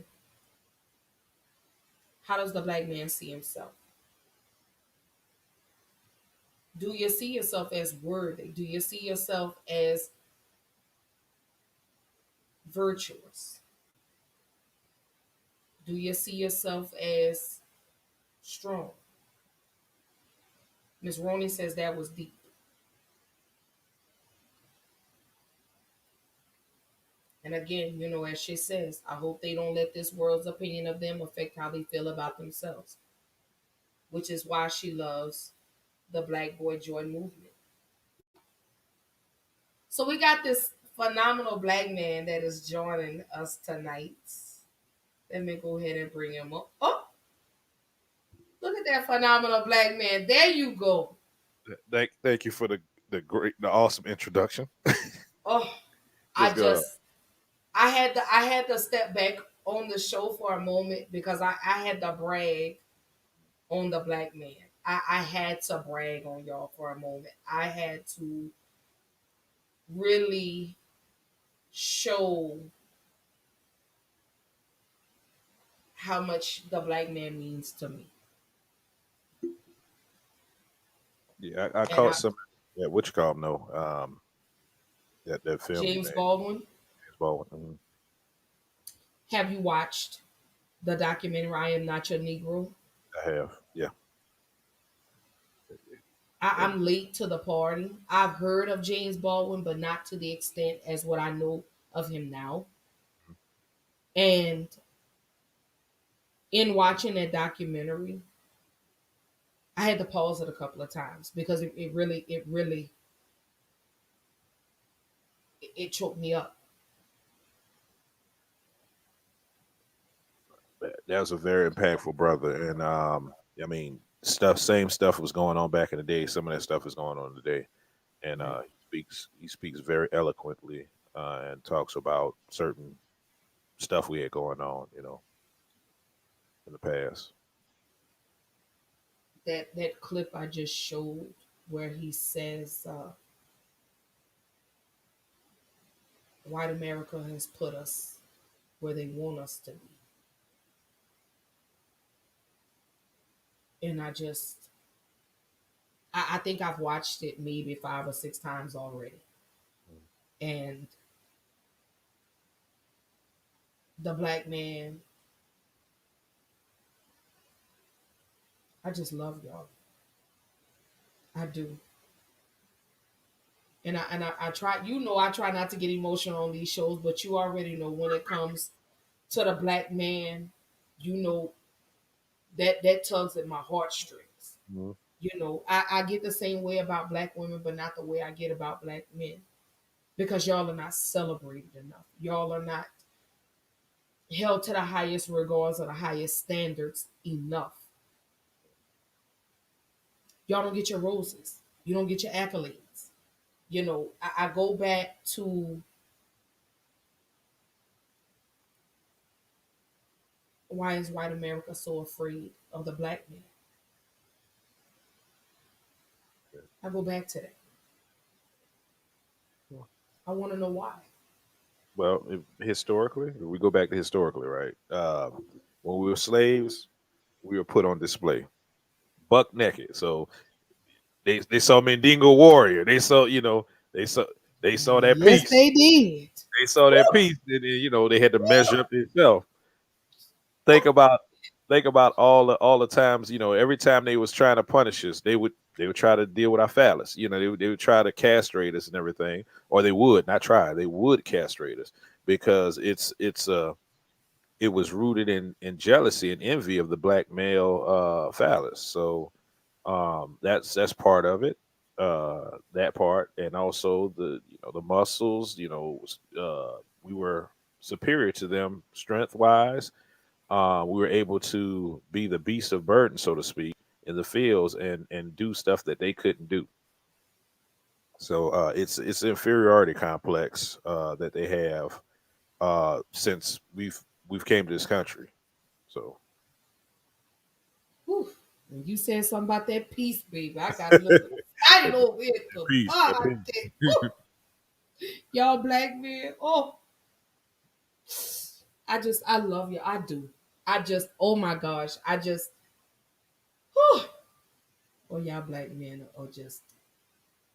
how does the black man see himself? Do you see yourself as worthy? Do you see yourself as virtuous? Do you see yourself as strong? Miss Roney says that was deep. And again, as she says, I hope they don't let this world's opinion of them affect how they feel about themselves, which is why she loves the Black Boy Joy movement. So we got this phenomenal black man that is joining us tonight. Let me go ahead and bring him up. Oh, look at that phenomenal black man. There you go. Thank you for the awesome introduction. Oh, I Just go. just I had to step back on the show for a moment because I had to brag on the black man. I had to brag on y'all for a moment. I had to really show how much the black man means to me. Yeah, I And caught some. Yeah, what you call them? No, that film you James made, Baldwin, James Baldwin. Mhm. have you watched the documentary I Am Not Your Negro? I have. Yeah, and I'm late to the party. I've heard of James Baldwin, but not to the extent as what I know of him now. And in watching that documentary, I had to pause it a couple of times because it choked me up. that was a very impactful brother. And I mean, same stuff was going on back in the day. Some of that stuff is going on today. And Right. he speaks very eloquently and talks about certain stuff we had going on, in the past. That clip I just showed where he says white America has put us where they want us to be. And I think I've watched it maybe 5 or 6 times already. And the black man, I just love y'all. I do. I try, I try not to get emotional on these shows, but you already know when it comes to the black man, you know that tugs at my heartstrings. Mhm. I get the same way about black women, but not the way I get about black men. Because y'all are not celebrated enough. Y'all are not held to the highest regards or the highest standards enough. Y'all don't get your roses. You don't get your accolades. I go back to why is white America so afraid of the black man? I go back to that. I want to know why. Well, historically, we go back to historically, right? When we were slaves, we were put on display, buck naked. So they saw Mandingo warrior. They saw they saw that Yes, piece. they did. They saw that piece, and then, they had to measure up themselves. Think about all the times, every time they was trying to punish us, they would try to deal with our phallus. They would try to castrate us and everything, or they would not try. They would castrate us because it was rooted in jealousy and envy of the black male phallus. So that's part of it. That part, and also the muscles. We were superior to them strength wise. We were able to be the beast of burden, so to speak, in the fields and do stuff that they couldn't do. So it's an inferiority complex that they have since we've came to this country. So Whew. When you said something about that peace, baby, I got a little excited over it. 'Cause, peace, oh, that I peace. tell you, y'all black men. Oh, I love you. I do. Oh my gosh. Whew. Oh, y'all black men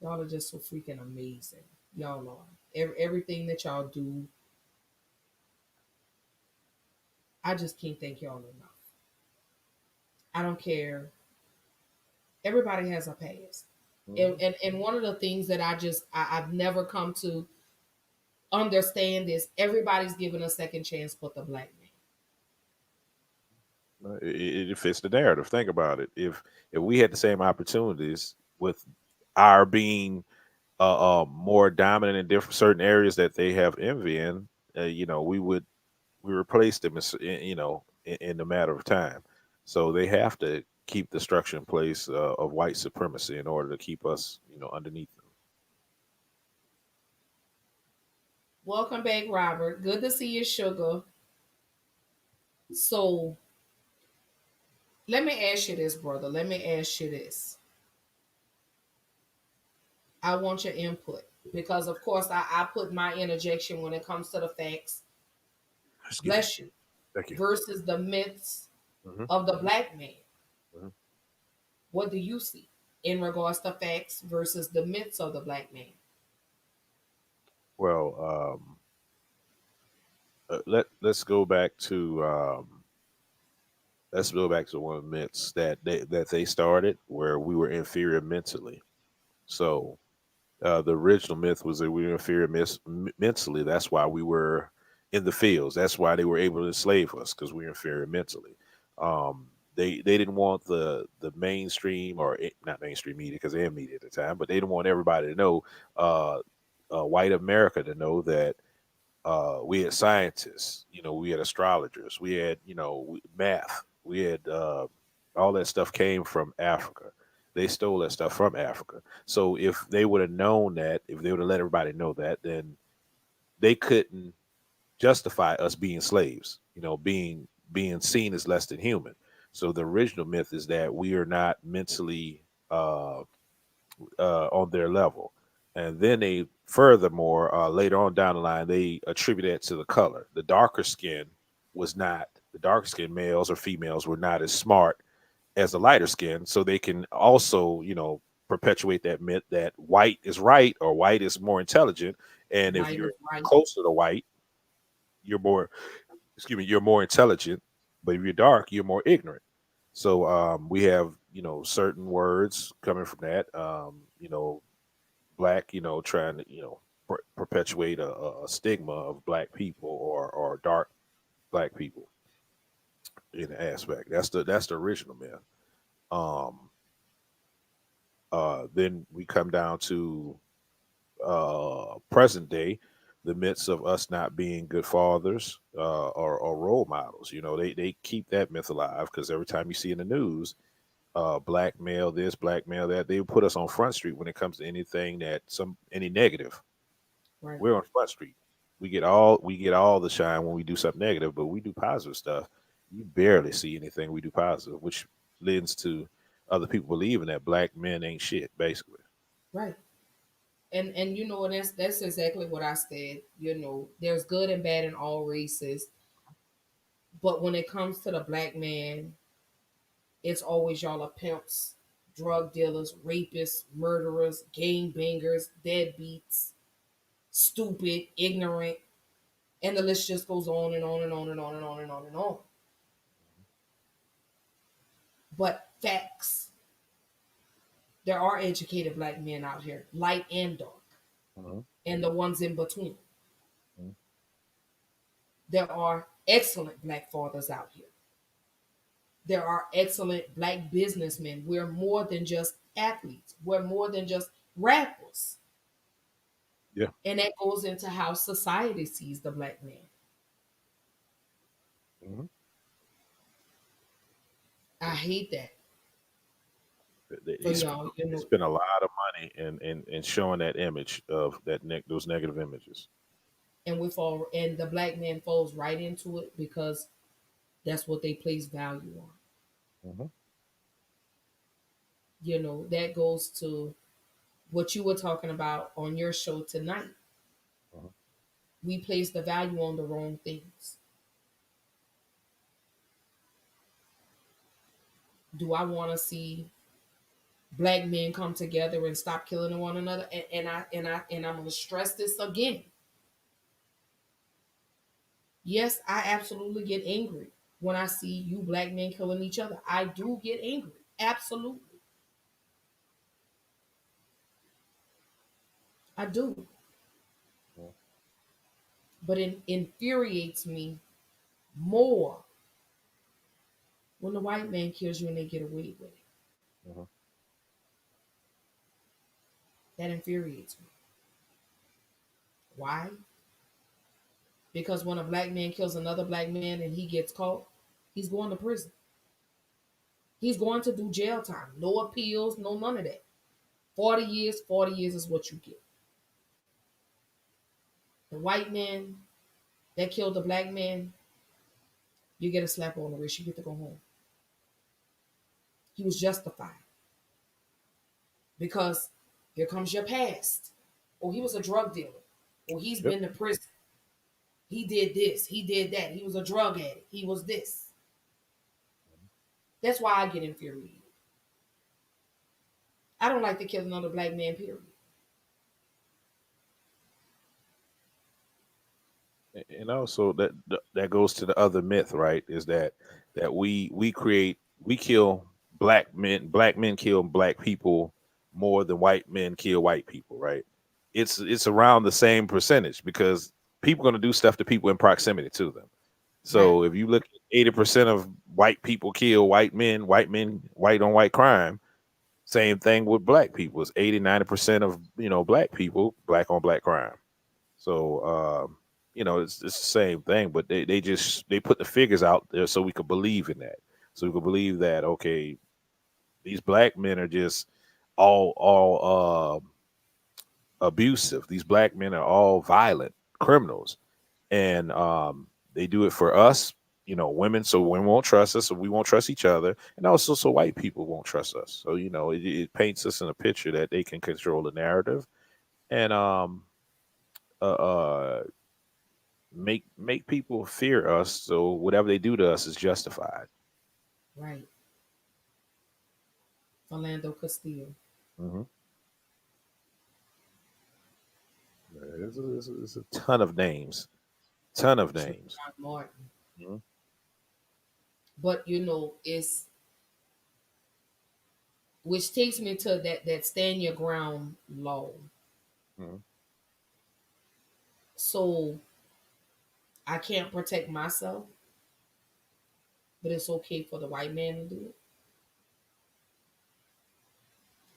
y'all are just so freaking amazing. Y'all are. Everything that y'all do, I just can't thank y'all enough. I don't care. Everybody has a past. Mhm. And one of the things that I've never come to understand is everybody's given a second chance but the black man. It fits the narrative. Think about it. If we had the same opportunities with our being more dominant in different certain areas that they have envy in, we replace them, in the matter of time. So they have to keep the structure in place of white supremacy in order to keep us, underneath them. Welcome back, Robert. Good to see you, Sugar. So let me ask you this, brother. Let me ask you this. I want your input because, of course, I put my interjection when it comes to the facts. Excuse me. Bless you. Thank you. Versus the myths Hmm. of the black man. Hmm. What do you see in regards to facts versus the myths of the black man? Well, let's go back to one of the myths that they started where we were inferior mentally. So the original myth was that we were inferior mentally. That's why we were in the fields. That's why they were able to enslave us because we were inferior mentally. They didn't want the mainstream or not mainstream media because they had media at the time, but they didn't want everybody to know, uh, white America to know that we had scientists, we had astrologers, we had math, we had all that stuff came from Africa. They stole that stuff from Africa. So if they would have known that, if they would have let everybody know that, then they couldn't justify us being slaves. Being seen as less than human. So the original myth is that we are not mentally on their level. And then they furthermore later on down the line they attribute that to the color. The darker skinned males or females were not as smart as the lighter skin, so they can also perpetuate that myth that white is right or white is more intelligent, and if White you're is right. closer to white, you're more you're more intelligent, but if you're dark, you're more ignorant. So we have certain words coming from that. Black, trying to perpetuate a stigma of black people or dark black people in the aspect. That's the original myth. Um, then we come down to present day, the myths of us not being good fathers or role models. They keep that myth alive because every time you see in the news, black male this, black male that, they put us on Front Street when it comes to anything any negative. Right. We're on Front Street. We get all the shine when we do something negative, but we do positive stuff. You barely see anything we do positive, which lends to other people believing that black men ain't shit, basically. Right. And that's exactly what I said. There's good and bad in all races, but when it comes to the black man, it's always y'all are pimps, drug dealers, rapists, murderers, gang bangers, deadbeats, stupid, ignorant, and the list just goes on and on and on and on and on and on and on. But facts, there are educated black men out here, light and dark, Mhm. and the ones in between. Mhm. There are excellent black fathers out here. There are excellent black businessmen. We're more than just athletes. We're more than just rappers. Yeah. And that goes into how society sees the black man. Hmm. I hate that for They spend, y'all. they spend a lot of money in showing that image of those negative images. And the black man falls right into it because that's what they place value on. Hmm. That goes to what you were talking about on your show tonight. Hmm. We place the value on the wrong things. Do I want to see black men come together and stop killing one another? And I'm gonna stress this again. Yes, I absolutely get angry when I see you black men killing each other. I do get angry. Absolutely. I do. But it infuriates me more when the white man kills you and they get away with it. Hmm. That infuriates me. Why? Because when a black man kills another black man and he gets caught, he's going to prison. He's going to do jail time. No appeals, no none of that. 40 years is what you get. The white man that killed the black man, you get a slap on the wrist. You get to go home. He was justified because here comes your past. Oh, he was a drug dealer. Oh, he's Yep. been to prison. He did this. He did that. He was a drug addict. He was this. That's why I get infuriated. I don't like to kill another black man, period. And also that goes to the other myth, right? Is that we kill black men kill black people more than white men kill white people, right? It's around the same percentage because people are going to do stuff to people in proximity to them. Right. So if you look at 80% of white people kill white on white crime. Same thing with black people. It's 80-90% of black people, black on black crime. So it's the same thing, but they put the figures out there so we could believe in that. So we could believe that okay, these black men are just all abusive. These black men are all violent criminals, and they do it for us, women. So women won't trust us, so we won't trust each other, and also so white people won't trust us. So it paints us in a picture that they can control the narrative and uh, uh make people fear us, so whatever they do to us is justified. Right. Orlando Castillo. Hmm. There's a ton of names. Trayvon Martin. Hmm. But it's which takes me to that stand your ground law. Hmm. So I can't protect myself, but it's okay for the white man to do it.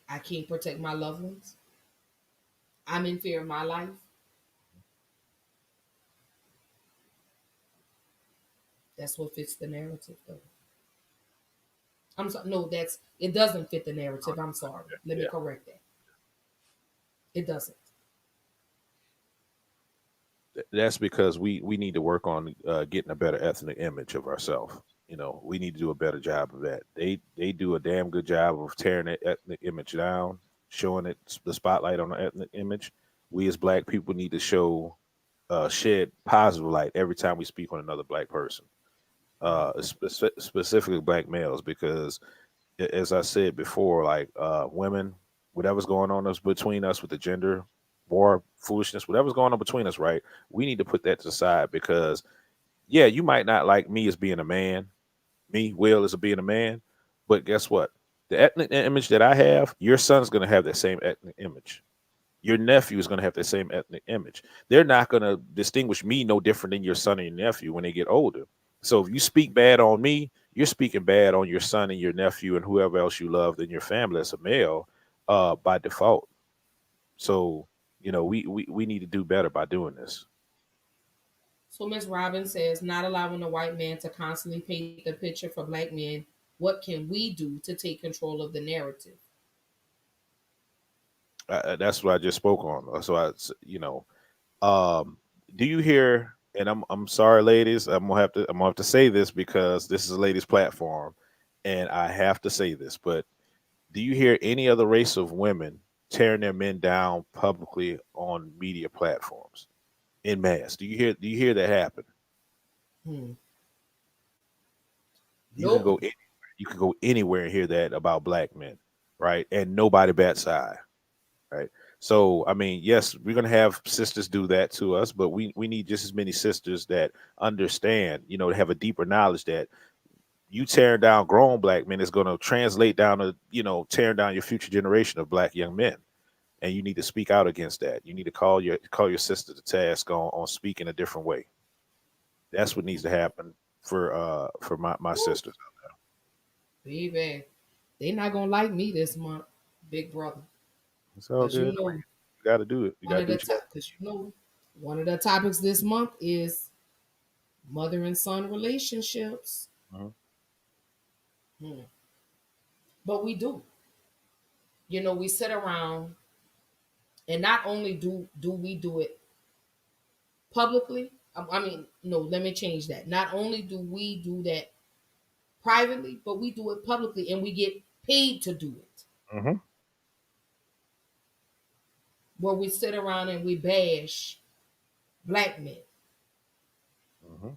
I can't protect my loved ones. I'm in fear of my life. That's what fits the narrative, though. I'm sorry. No, it doesn't fit the narrative. I'm sorry. Let me Yeah, correct that. It doesn't. that's because we need to work on getting a better ethnic image of ourselves. We need to do a better job of that. They do a damn good job of tearing that ethnic image down, showing it the spotlight on the ethnic image. We as black people need to shed positive light every time we speak on another black person, Right. specifically black males, because as I said before, like women, whatever's going on between us with the gender war foolishness, whatever's going on between us, right? We need to put that to the side because yeah, you might not like me as being a man, me, Will, as being a man, but guess what? The ethnic image that I have, your son's gonna have that same ethnic image. Your nephew is going to have the same ethnic image. They're not going to distinguish me no different than your son and your nephew when they get older. So if you speak bad on me, you're speaking bad on your son and your nephew and whoever else you loved in your family as a male by default. So, we need to do better by doing this. So Miss Robin says, not allowing the white man to constantly paint the picture for black men. What can we do to take control of the narrative? That's what I just spoke on. So um, do you hear? And I'm sorry, ladies. I'm gonna have to say this because this is a ladies' platform, and I have to say this. But do you hear any other race of women tearing their men down publicly on media platforms in mass? Do you hear that happen? Hmm. You can go Nope. anywhere. You can go anywhere and hear that about black men, right? And nobody bats an eye, right? So I mean, yes, we're gonna have sisters do that to us, but we need just as many sisters that understand, to have a deeper knowledge that you tearing down grown black men is gonna translate down to, tearing down your future generation of black young men. And you need to speak out against that. You need to call your sister to task on speaking a different way. That's what needs to happen for my Woo. sisters. Baby, they not gonna like me this month, big brother. It's all Cause good. You got to do it. You got to do what you got. one of the topics this month is mother and son relationships. Mhm. Hmm. But we do. We sit around, and not only do we do it publicly. I mean, no, let me change that. Not only do we do that privately, but we do it publicly, and we get paid to do it. Hmm. Where we sit around and we bash black men. Hmm.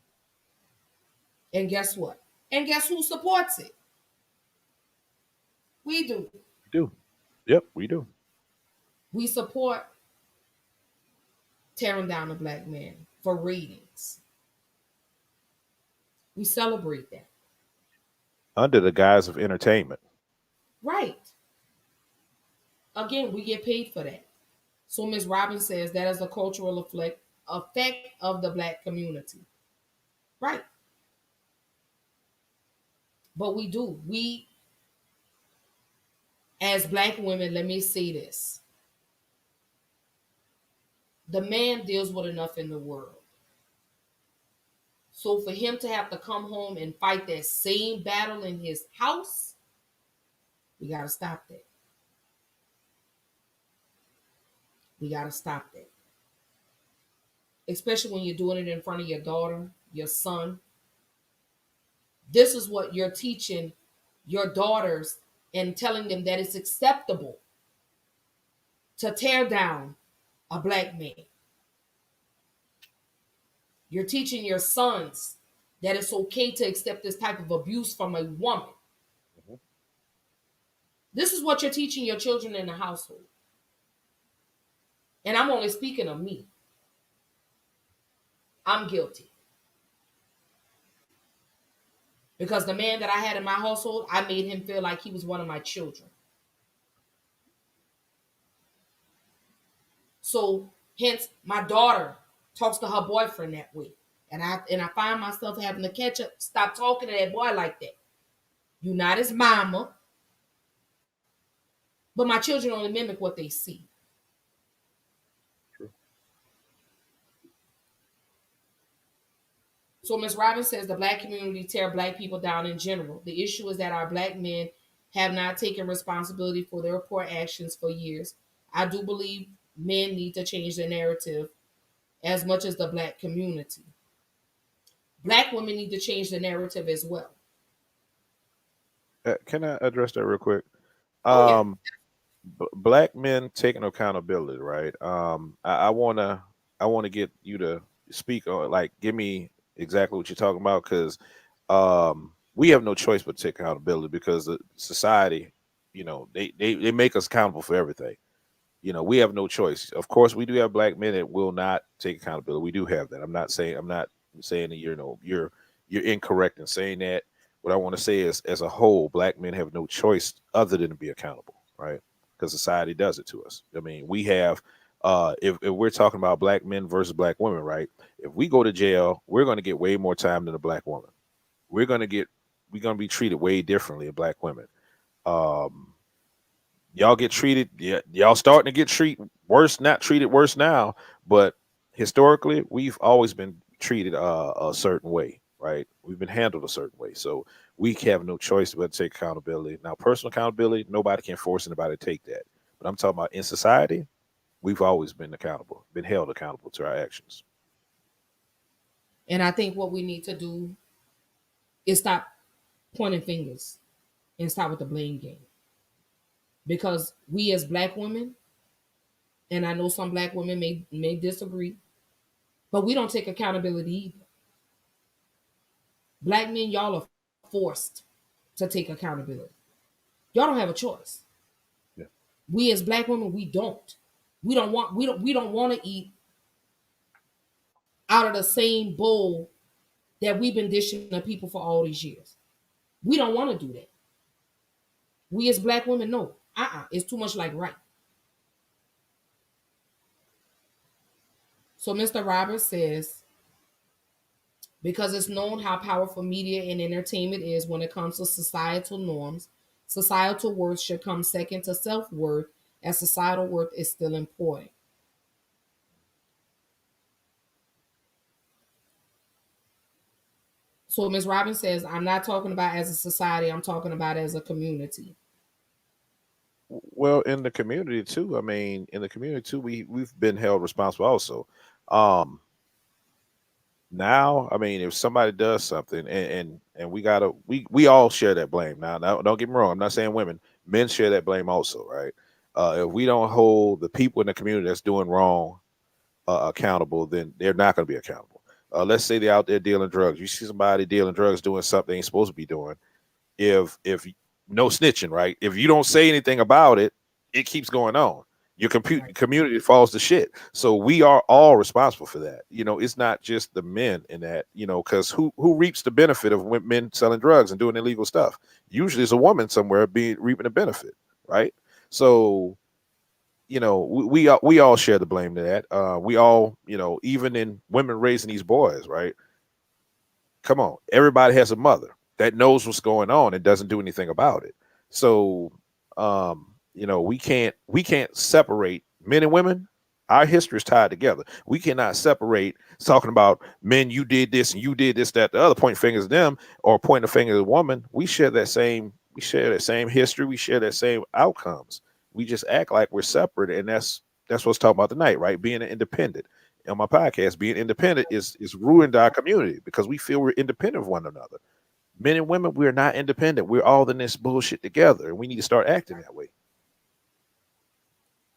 And guess what? And guess who supports it? We do. We do. Yep, we do. We support tearing down a black man for ratings. We celebrate that. Under the guise of entertainment. Right. Again, we get paid for that. So Ms. Robbins says that is a cultural effect of the black community. Right. But we do. We, as black women, let me say this. The man deals with enough in the world. So for him to have to come home and fight that same battle in his house, we got to stop that. We got to stop that. Especially when you're doing it in front of your daughter, your son. This is what you're teaching your daughters and telling them that it's acceptable to tear down a black man. You're teaching your sons that it's okay to accept this type of abuse from a woman. Mhm. This is what you're teaching your children in the household. And I'm only speaking of me. I'm guilty. Because the man that I had in my household, I made him feel like he was one of my children. So hence my daughter talks to her boyfriend that way. And I find myself having to catch up, stop talking to that boy like that. You're not his mama. But my children only mimic what they see. True. So Ms. Robbins says the black community tear black people down in general. The issue is that our black men have not taken responsibility for their poor actions for years. I do believe men need to change their narrative as much as the black community. Black women need to change the narrative as well. Can I address that real quick? Oh yeah. Um, Black men taking accountability, right? I wanna get you to speak on, like, give me exactly what you're talking about, because we have no choice but to take accountability, because the society, they make us accountable for everything. We have no choice. Of course, we do have black men that will not take accountability. We do have that. I'm not saying that you're incorrect in saying that. What I want to say is, as a whole, black men have no choice other than to be accountable, right? Because society does it to us. I mean, we have if we're talking about black men versus black women, right? If we go to jail, we're going to get way more time than a black woman. We're going to get we're going to be treated way differently than black women. Um, y'all get treated, yeah, y'all starting to get not treated worse now, but historically we've always been treated a certain way, right? We've been handled a certain way, so we have no choice but to take accountability. Now, personal accountability, nobody can force anybody to take that, but I'm talking about in society, we've always been held accountable to our actions. And I think what we need to do is stop pointing fingers and stop with the blame game. Because we as black women, and I know some black women may disagree, but we don't take accountability either. Black men, y'all are forced to take accountability. Y'all don't have a choice. Yeah. We as black women, we don't. We don't want to eat out of the same bowl that we've been dishing to people for all these years. We don't want to do that. We as black women know. It's too much like right. So Mr. Roberts says, because it's known how powerful media and entertainment is when it comes to societal norms, societal worth should come second to self worth, as societal worth is still important. So Ms. Robbins says, I'm not talking about as a society, I'm talking about as a community. Well, in the community too. I mean, in the community too, we've been held responsible also. Um, Now, I mean, if somebody does something and we all share that blame. Now, don't get me wrong. I'm not saying women, men share that blame also, right? If we don't hold the people in the community that's doing wrong accountable, then they're not going to be accountable. Let's say they're out there dealing drugs. You see somebody dealing drugs, doing something they ain't supposed to be doing. If no snitching, right? If you don't say anything about it, it keeps going on. Your community falls to shit. So we are all responsible for that. It's not just the men in that. Because who reaps the benefit of when men selling drugs and doing illegal stuff? Usually, it's a woman somewhere being reaping the benefit, right? So we all share the blame to that. We all, even in women raising these boys, right? Come on, everybody has a mother that knows what's going on and doesn't do anything about it. So we can't separate men and women. Our history is tied together. We cannot separate talking about men, you did this and you did this, that, the other, point fingers at them or point the finger at the woman. We share that same history, we share that same outcomes. We just act like we're separate, and that's what's talking about tonight, right? Being an independent. On my podcast, being independent is ruined our community because we feel we're independent of one another. Men and women, we're not independent. We're all in this bullshit together, and we need to start acting that way.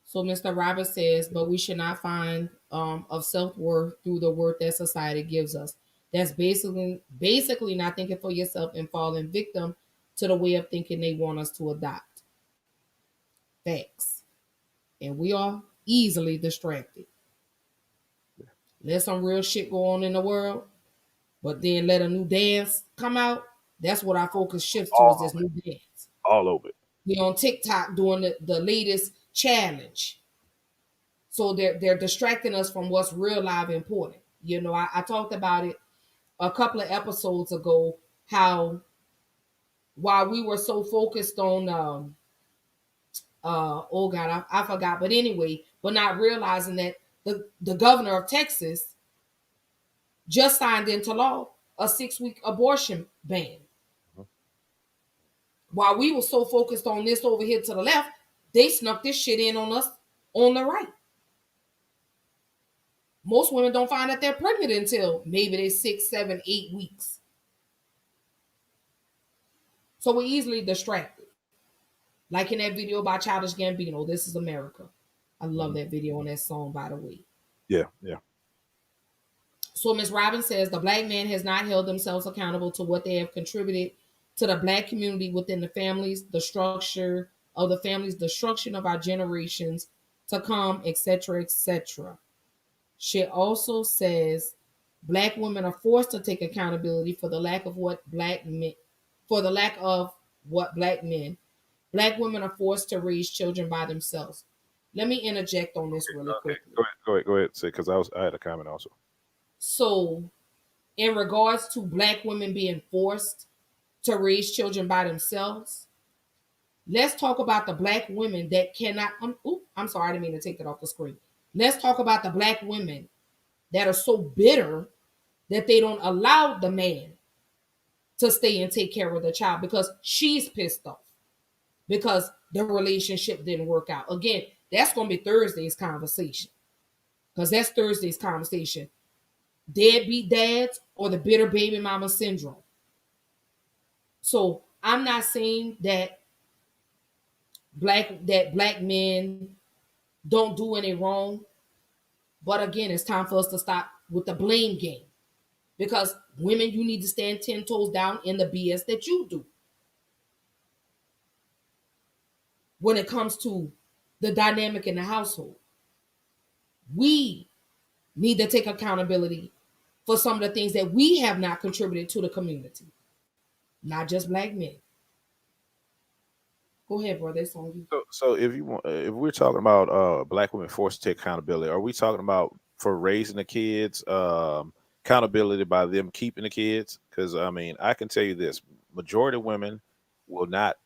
So Mr. Roberts says, but we should not find of self-worth through the worth that society gives us. That's basically not thinking for yourself and falling victim to the way of thinking they want us to adopt. Facts. And we are easily distracted. Let some real shit go on in the world, but then let a new dance come out. That's what our focus shifts to, is All this new dance. all over it. We on TikTok doing the latest challenge. So they're distracting us from what's real live important. I talked about it a couple of episodes ago, how while we were so focused on oh god, I forgot, but anyway, but not realizing that the governor of Texas just signed into law a 6-week abortion ban. While we were so focused on this over here to the left, they snuck this shit in on us on the right. Most women don't find that they're pregnant until maybe they're 6, 7, 8 weeks. So we're easily distracted. Like in that video by Childish Gambino, This Is America. I love that video and that song, by the way. Yeah, yeah. So Ms. Robbins says the black man has not held themselves accountable to what they have contributed to the black community within the families, the structure of the families, the destruction of our generations to come, etc., etc. She also says black women are forced to take accountability for the lack of what black men, for the lack of what black men. Black women are forced to raise children by themselves. Let me interject on this really Okay, quickly. go ahead. Say, because I had a comment also. So, in regards to black women being forced to raise children by themselves, let's talk about the black women that cannot. I'm sorry, I didn't mean to take that off the screen. Let's talk about the black women that are so bitter that they don't allow the man to stay and take care of the child because she's pissed off because the relationship didn't work out. Again, that's going to be Thursday's conversation, because that's Thursday's conversation. Deadbeat dads or the bitter baby mama syndrome. So I'm not saying that black men don't do any wrong, but again, it's time for us to stop with the blame game. Because women, you need to stand 10 toes down in the BS that you do when it comes to the dynamic in the household. We need to take accountability for some of the things that we have not contributed to the community, not just black men. Go ahead, brother. It's on you. So if we're talking about black women forced to take accountability, are we talking about for raising the kids, accountability by them keeping the kids? Because I mean, I can tell you this: majority of women will not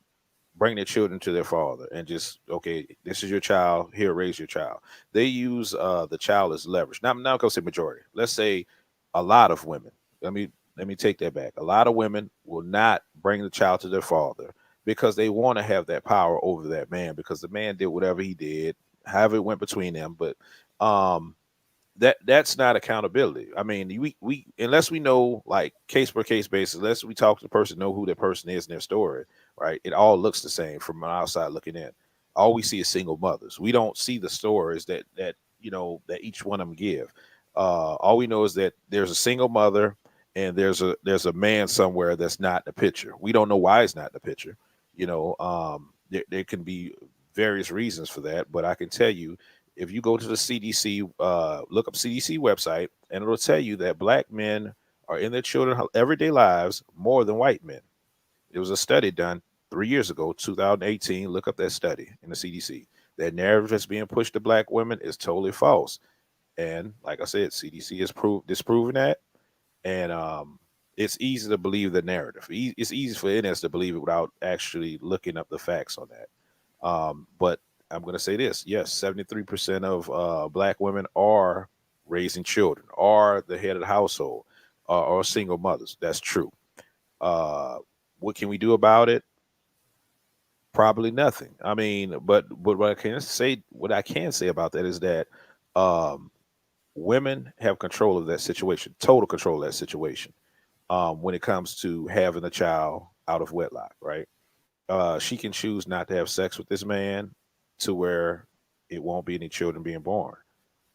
bring their children to their father and just, okay, this is your child, here, raise your child. They use the child as leverage. Now I'm not gonna say majority. Let's say a lot of women. Let me take that back. A lot of women will not bring the child to their father because they want to have that power over that man, because the man did whatever he did, however it went between them. But um, that's not accountability. I mean, we unless we know, like, case per case basis, unless we talk to the person, know who that person is in their story, right? It all looks the same from an outside looking in. All we see is single mothers. We don't see the stories that that each one of them give. All we know is that there's a single mother and there's a man somewhere that's not in the picture. We don't know why he's not in the picture. There can be various reasons for that, but I can tell you, if you go to the CDC, look up CDC website, and it'll tell you that black men are in their children everyday lives more than white men. There was a study done 3 years ago, 2018. Look up that study in the CDC. That narrative that's being pushed to black women is totally false. And like I said, CDC has disproven that. And it's easy to believe the narrative. It's easy for NS to believe it without actually looking up the facts on that. But I'm going to say this: yes, 73% of black women are raising children, are the head of the household, or single mothers. That's true. Uh, what can we do about it? Probably nothing. I mean, but what I can say about that is that um, women have control of that situation, total control of that situation. When it comes to having a child out of wedlock, right? She can choose not to have sex with this man to where it won't be any children being born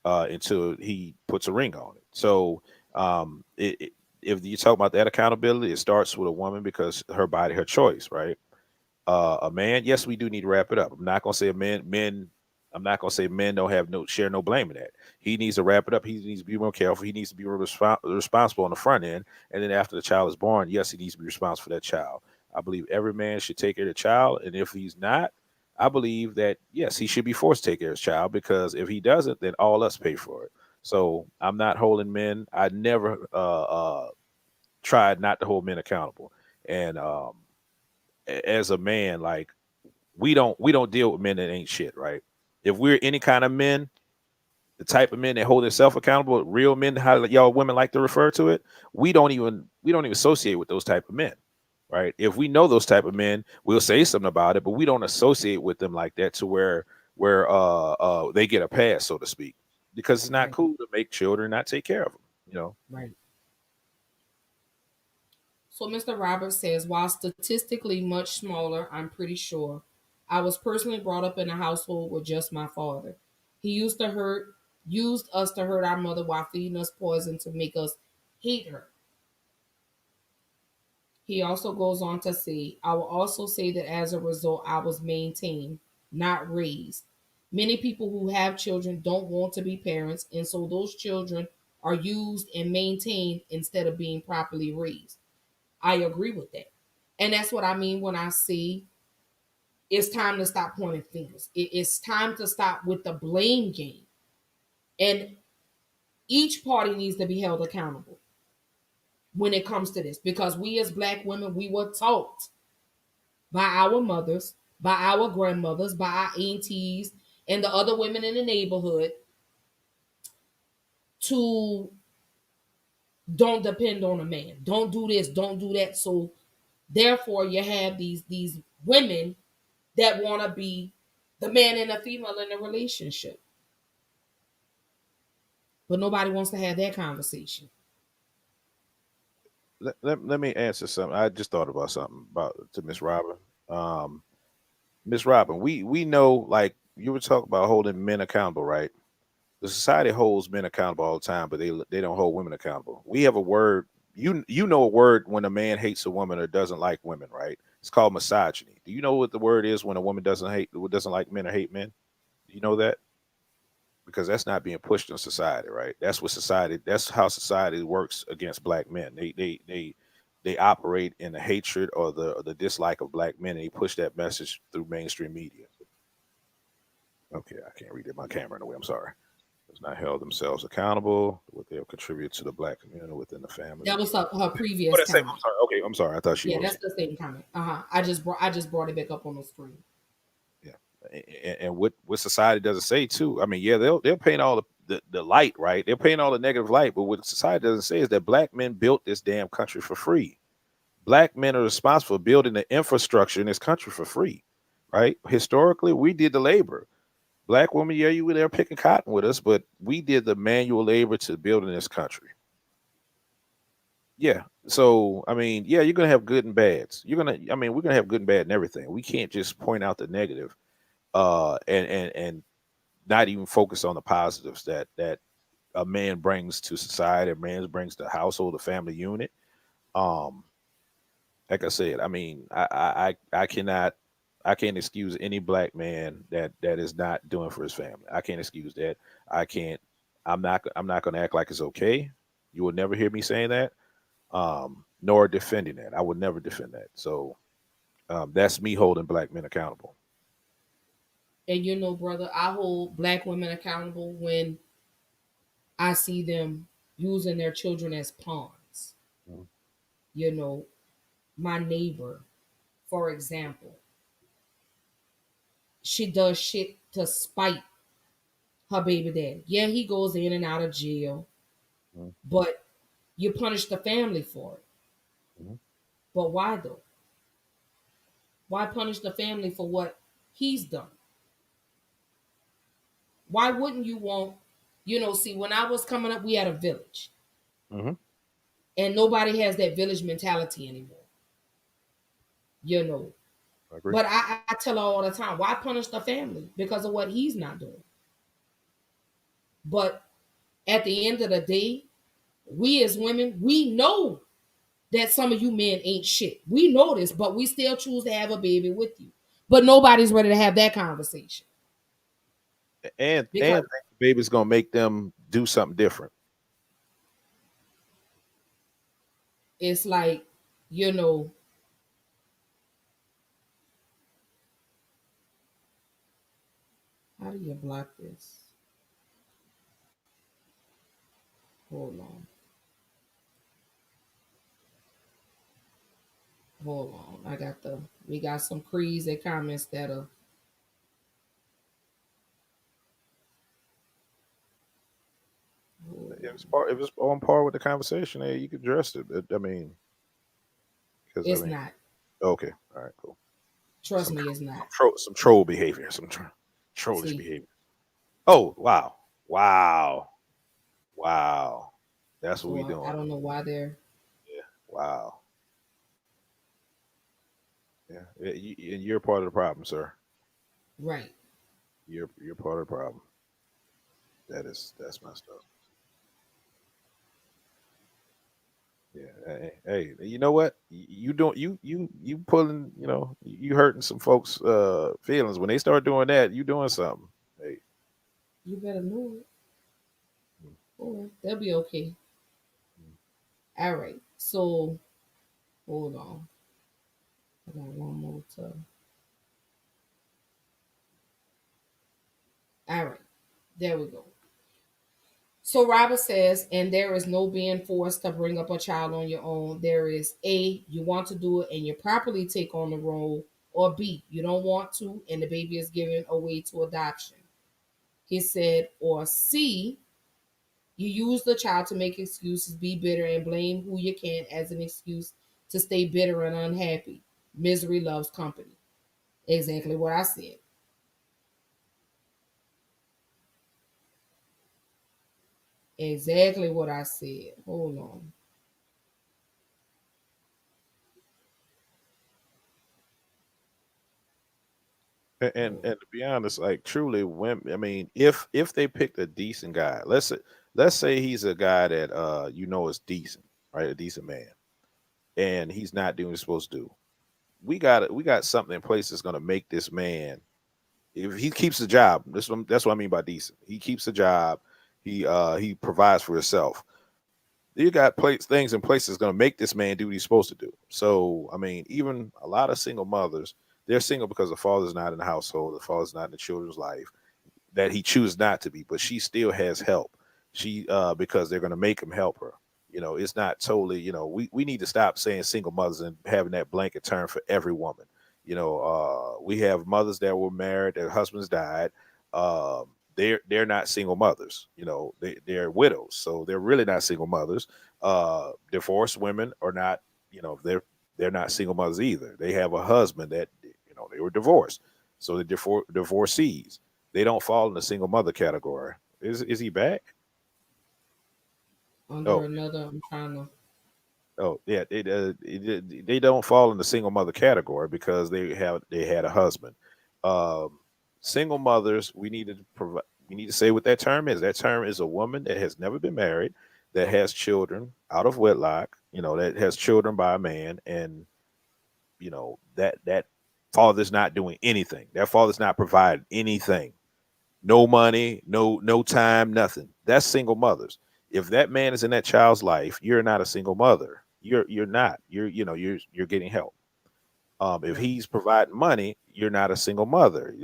until he puts a ring on it. So, if you talk about that accountability, it starts with a woman because her body, her choice, right? A man, yes, we do need to wrap it up. I'm not gonna say I'm not gonna say men don't have no share no blame in that. He needs to wrap it up. He needs to be more careful. He needs to be responsible on the front end, and then after the child is born, yes, he needs to be responsible for that child. I believe every man should take care of the child, and if he's not, I believe that yes, he should be forced to take care of his child, because if he doesn't, then all us pay for it. So I'm not holding men. I never tried not to hold men accountable, and as a man, like, we don't deal with men that ain't shit, right? If we're any kind of men, the type of men that hold themselves accountable, real men, how y'all women like to refer to it, we don't even associate with those type of men, right? If we know those type of men, we'll say something about it, but we don't associate with them like that to where they get a pass, so to speak, because it's not Right. cool to make children and not take care of them, Right. So Mr. Roberts says, while statistically much smaller, I'm pretty sure. I was personally brought up in a household with just my father. He used us to hurt our mother while feeding us poison to make us hate her. He also goes on to say, I will also say that as a result, I was maintained, not raised. Many people who have children don't want to be parents, and so those children are used and maintained instead of being properly raised. I agree with that. And that's what I mean when I say it's time to stop pointing fingers. It's time to stop with the blame game. And each party needs to be held accountable when it comes to this, because we as black women, we were taught by our mothers, by our grandmothers, by our aunties, and the other women in the neighborhood to don't depend on a man. Don't do this, don't do that. So therefore you have these women that want to be the man and the female in a relationship. But nobody wants to have that conversation. Let me answer something. I just thought about something about to Miss Robin. Um, Miss Robin, we know, like, you were talking about holding men accountable, right? The society holds men accountable all the time, but they don't hold women accountable. We have a word. You know a word when a man hates a woman or doesn't like women, right? It's called misogyny. Do you know what the word is when a woman doesn't like men or hate men? Do you know that? Because that's not being pushed in society, right? That's how society works against black men. They operate in the hatred or the dislike of black men, and they push that message through mainstream media. Okay, I can't read it. My camera in the way. I'm sorry. Does not held themselves accountable what they have contributed to the black community within the family. That was her What previous I say? I'm comment. sorry. Okay, I'm sorry. I thought she Yeah, was. that's the same comment. I just brought it back up on the screen. Yeah, and what society doesn't say too. I mean, yeah, they'll paint all the light, right? They're painting all the negative light, but what society doesn't say is that black men built this damn country for free. Black men are responsible for building the infrastructure in this country for free, right? Historically, we did the labor. Black women, yeah, you were there picking cotton with us, but we did the manual labor to build in this country. Yeah. So, I mean, yeah, you're gonna have good and bads. I mean, we're gonna have good and bad and everything. We can't just point out the negative, and not even focus on the positives that a man brings to society, a man brings to the household, the family unit. Um, like I said, I mean, I can't excuse any black man that is not doing for his family. I can't excuse that. I can't. I'm not going to act like it's okay. You will never hear me saying that, nor defending that. I would never defend that. So that's me holding black men accountable. And you know, brother, I hold black women accountable when I see them using their children as pawns. Mhm. You know, my neighbor, for example, she does shit to spite her baby daddy. Yeah, he goes in and out of jail, Mhm. but you punish the family for it. Mhm. But why though? Why punish the family for what he's done? Why wouldn't you want, see, when I was coming up, we had a village, Mhm. and nobody has that village mentality anymore, you know. I agree. But I tell her all the time, why punish the family because of what he's not doing? But at the end of the day, we as women, we know that some of you men ain't shit. We know this, but we still choose to have a baby with you. But nobody's ready to have that conversation And because think the baby's gonna make them do something different. it's like, you know, how do you block this? Hold on. Hold on. We got some crazy comments that are, hold on. If it's on par with the conversation, hey, you can address it. I mean, because I It's mean, not. okay, all right, cool. Trust me, it's not. Some troll behavior, trollish See, behavior. Oh wow, wow, wow. That's what so we I doing. don't know why they're Yeah, wow. Yeah, and you're part of the problem, sir. right. You're part of the problem. That's messed up. Yeah. Hey, you know what? You don't you pulling, you hurting some folks feelings. When they start doing that, you doing something. Hey. You better know it. Mm, Oh, they'll be okay. All right. So hold on. I got one more to. All right. There we go. So Robert says, and there is no being forced to bring up a child on your own. There is A, you want to do it and you properly take on the role, or B, you don't want to and the baby is given away to adoption. He said, or C, you use the child to make excuses, be bitter, and blame who you can as an excuse to stay bitter and unhappy. Misery loves company. Exactly what I said. Exactly what I said. Hold on. And to be honest, like truly, women. I mean, if they picked a decent guy, let's say he's a guy that is decent, right? A decent man, and he's not doing what he's supposed to do. We got something in place that's going to make this man, if he keeps the job, that's what I mean by decent. He keeps the job. He provides for himself. You got things in place that's going to make this man do what he's supposed to do. So I mean, even a lot of single mothers, they're single because the father's not in the household, the father's not in the children's life, that he chooses not to be, but she still has help. She because they're going to make him help her. It's not totally. We need to stop saying single mothers and having that blanket term for every woman. We have mothers that were married, their husbands died. They're not single mothers. They're widows, so they're really not single mothers. Divorced women are not. They're they're not single mothers either. They have a husband that they were divorced, so they're divorcees. They don't fall in the single mother category. Is he back? Under Oh, another, I'm trying to. oh yeah. They don't fall in the single mother category because they had a husband. Um, Single mothers, we need to provide. We need to say what that term is. That term is a woman that has never been married, that has children out of wedlock. That has children by a man, and that father's not doing anything. That father's not providing anything. No money, no time, nothing. That's single mothers. If that man is in that child's life, you're not a single mother. You're not. You're getting help. If Right. he's providing money, you're not a single mother.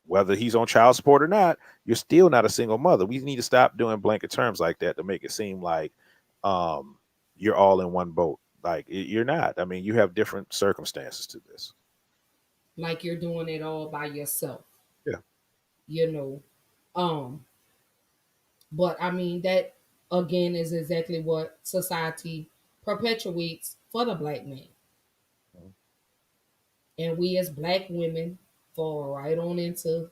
Whether he's on child support or not, you're still not a single mother. We need to stop doing blanket terms like that to make it seem like um, you're all in one boat. Like you're not. I mean, you have different circumstances to this. Like you're doing it all by yourself, Yeah. you know. Um, but I mean that again is exactly what society perpetuates for the black man. And we as black women fall right on into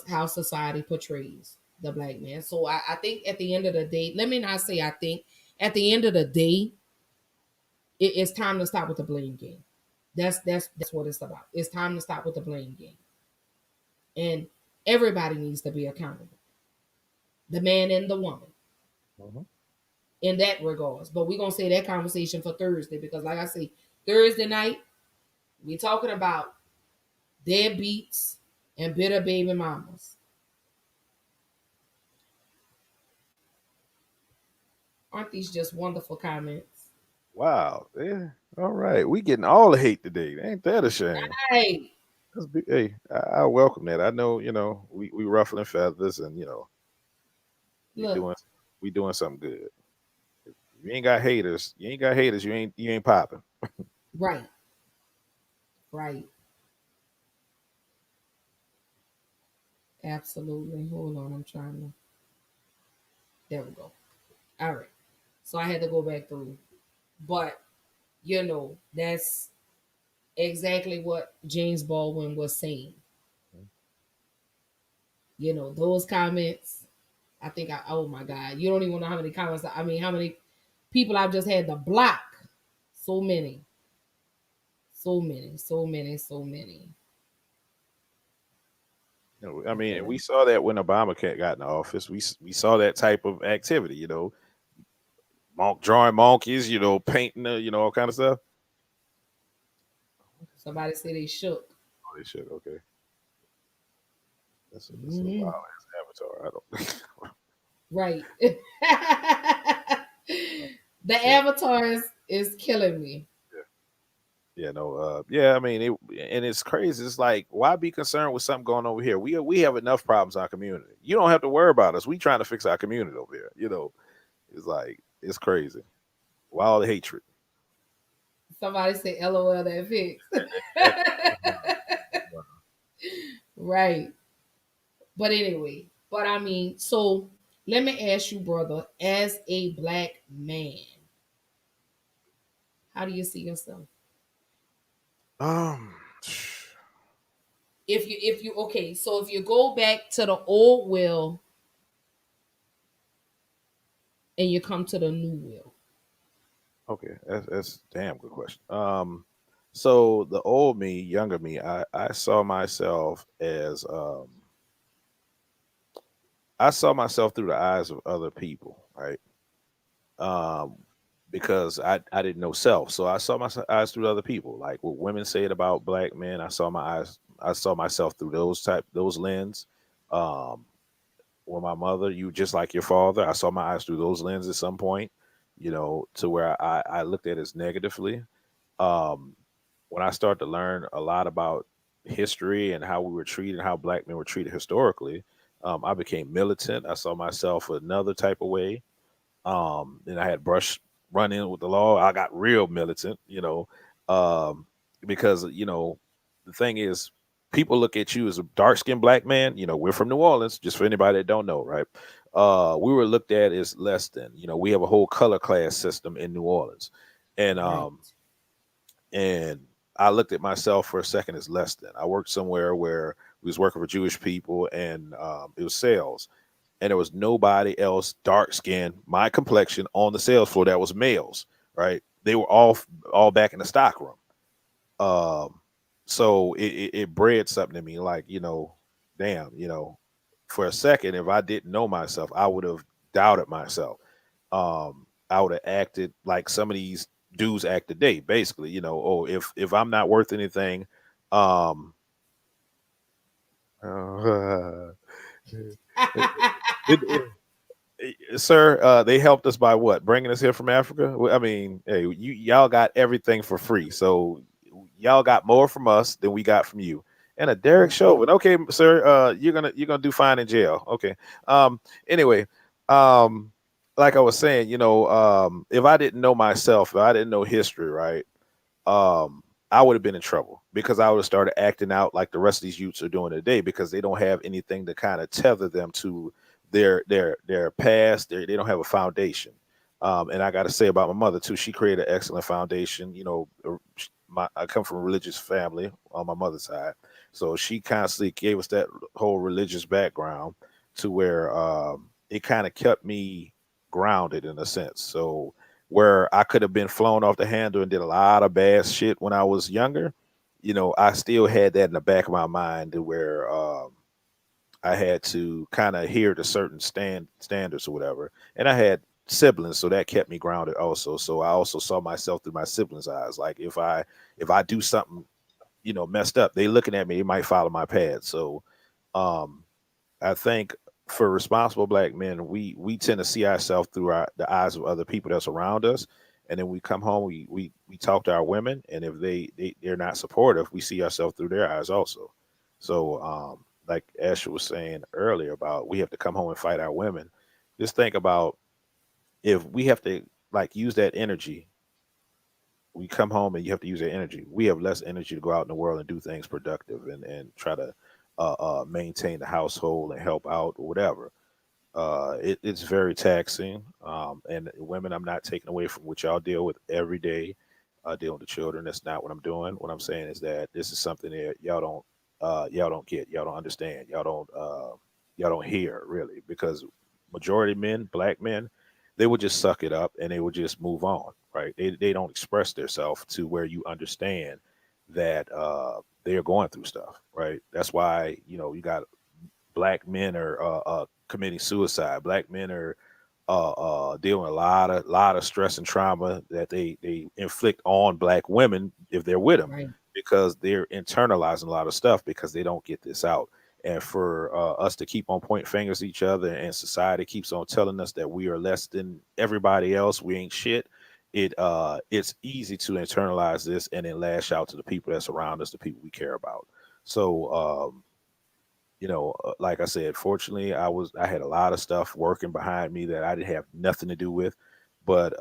how society portrays the black man. So I think at the end of the day, let me not say I think, at the end of the day, it's time to stop with the blame game. That's what it's about. It's time to stop with the blame game. And everybody needs to be accountable. The man and the woman Mhm. in that regards. But we're gonna say that conversation for Thursday because like I say, Thursday night, we talking about deadbeats and bitter baby mamas. Aren't these just wonderful comments? Wow. Yeah. All right. We getting all the hate today. Ain't that a shame? Hey, Hey, I welcome that. I know, we ruffling feathers and we look, doing we doing something good. You ain't got haters. You ain't got haters. You ain't popping. right, right, absolutely. Hold on, I'm trying to. There we go. All right. So I had to go back through, but that's exactly what James Baldwin was saying. Those comments. I think oh my God, you don't even know how many comments. I mean, how many people I've just had to block. So many, so many, so many, so many. I mean, Okay. we saw that when Obama got in office. We saw that type of activity. Drawing monkeys. Painting. All kind of stuff. Somebody say they shook. Oh, they should. Okay, that's a Hmm. wild ass avatar. I don't. Right. The Yeah. avatar is killing me. Yeah, no, yeah, I mean, and it's crazy. It's like, why be concerned with something going over here? We have enough problems in our community. You don't have to worry about us. We trying to fix our community over here. It's like it's crazy. Why all the hatred? Somebody say LOL that fix. That- Right. But anyway, but I mean, so let me ask you, brother, as a black man, how do you see yourself? um, If you okay, so if you go back to the old will and you come to the new will. okay, that's a damn good question. So the old me, younger me, I saw myself as I saw myself through the eyes of other people, right? um, because I didn't know self. So I saw my eyes through other people, like what women said about black men. I saw myself through those lens. Um, when my mother, you just like your father, I saw my eyes through those lenses at some point. To where I looked at it as negatively. Um, when I started to learn a lot about history and how we were treated, how black men were treated historically, I became militant. I saw myself another type of way. And I had brush run in with the law. I got real militant, um, because the thing is, people look at you as a dark skinned black man. We're from New Orleans, just for anybody that don't know, right? We were looked at as less than. We have a whole color class system in New Orleans. And Right. and I looked at myself for a second as less than. I worked somewhere where we was working for Jewish people, and it was sales, and there was nobody else dark skinned my complexion on the sales floor that was males. Right? They were all back in the stock room. Um, so it bred something in me, like, damn, for a second, if I didn't know myself, I would have doubted myself. I would have acted like some of these dudes act today, basically, oh, if I'm not worth anything, um, it, it, sir, they helped us by what? Bringing us here from Africa. I mean, hey, y'all got everything for free, so y'all got more from us than we got from you. And a Derek Right. Chauvin. Okay, sir, you're gonna do fine in jail. Okay. Anyway, um, like I was saying, if I didn't know myself, if I didn't know history, right? I would have been in trouble because I would have started acting out like the rest of these youths are doing today because they don't have anything to kind of tether them to their past. They don't have a foundation. And I got to say about my mother too. She created an excellent foundation. I come from a religious family on my mother's side, so she constantly gave us that whole religious background to where it kind of kept me grounded in a sense. So where I could have been flown off the handle and did a lot of bad shit when I was younger, I still had that in the back of my mind to where I had to kind of adhere to certain standards or whatever. And I had siblings, so that kept me grounded also. So I also saw myself through my siblings' eyes. Like if I do something, messed up, they looking at me, they might follow my path. So um I think for responsible black men, we tend to see ourselves through the eyes of other people that's around us, and then we come home, we talk to our women, and if they're not supportive, we see ourselves through their eyes also. So, like Asher was saying earlier about we have to come home and fight our women. Just think about if we have to like use that energy. We come home and you have to use that energy. We have less energy to go out in the world and do things productive and try to maintain the household and help out or whatever. It's very taxing. And women, I'm not taking away from what y'all deal with every day, dealing with children. That's not what I'm doing. What I'm saying is that this is something that y'all don't get, y'all don't understand, y'all don't hear really, because majority men, black men, they would just suck it up and they would just move on, right? They don't express themselves to where you understand that they're going through stuff, right? That's why you got black men are committing suicide. Black men are dealing with a lot of stress and trauma that they inflict on black women if they're with them Right. because they're internalizing a lot of stuff because they don't get this out. And for us to keep on pointing fingers at each other, and society keeps on telling us that we are less than everybody else, we ain't shit. It's easy to internalize this and then lash out to the people that's around us, the people we care about. So like I said, fortunately, I had a lot of stuff working behind me that I didn't have nothing to do with, but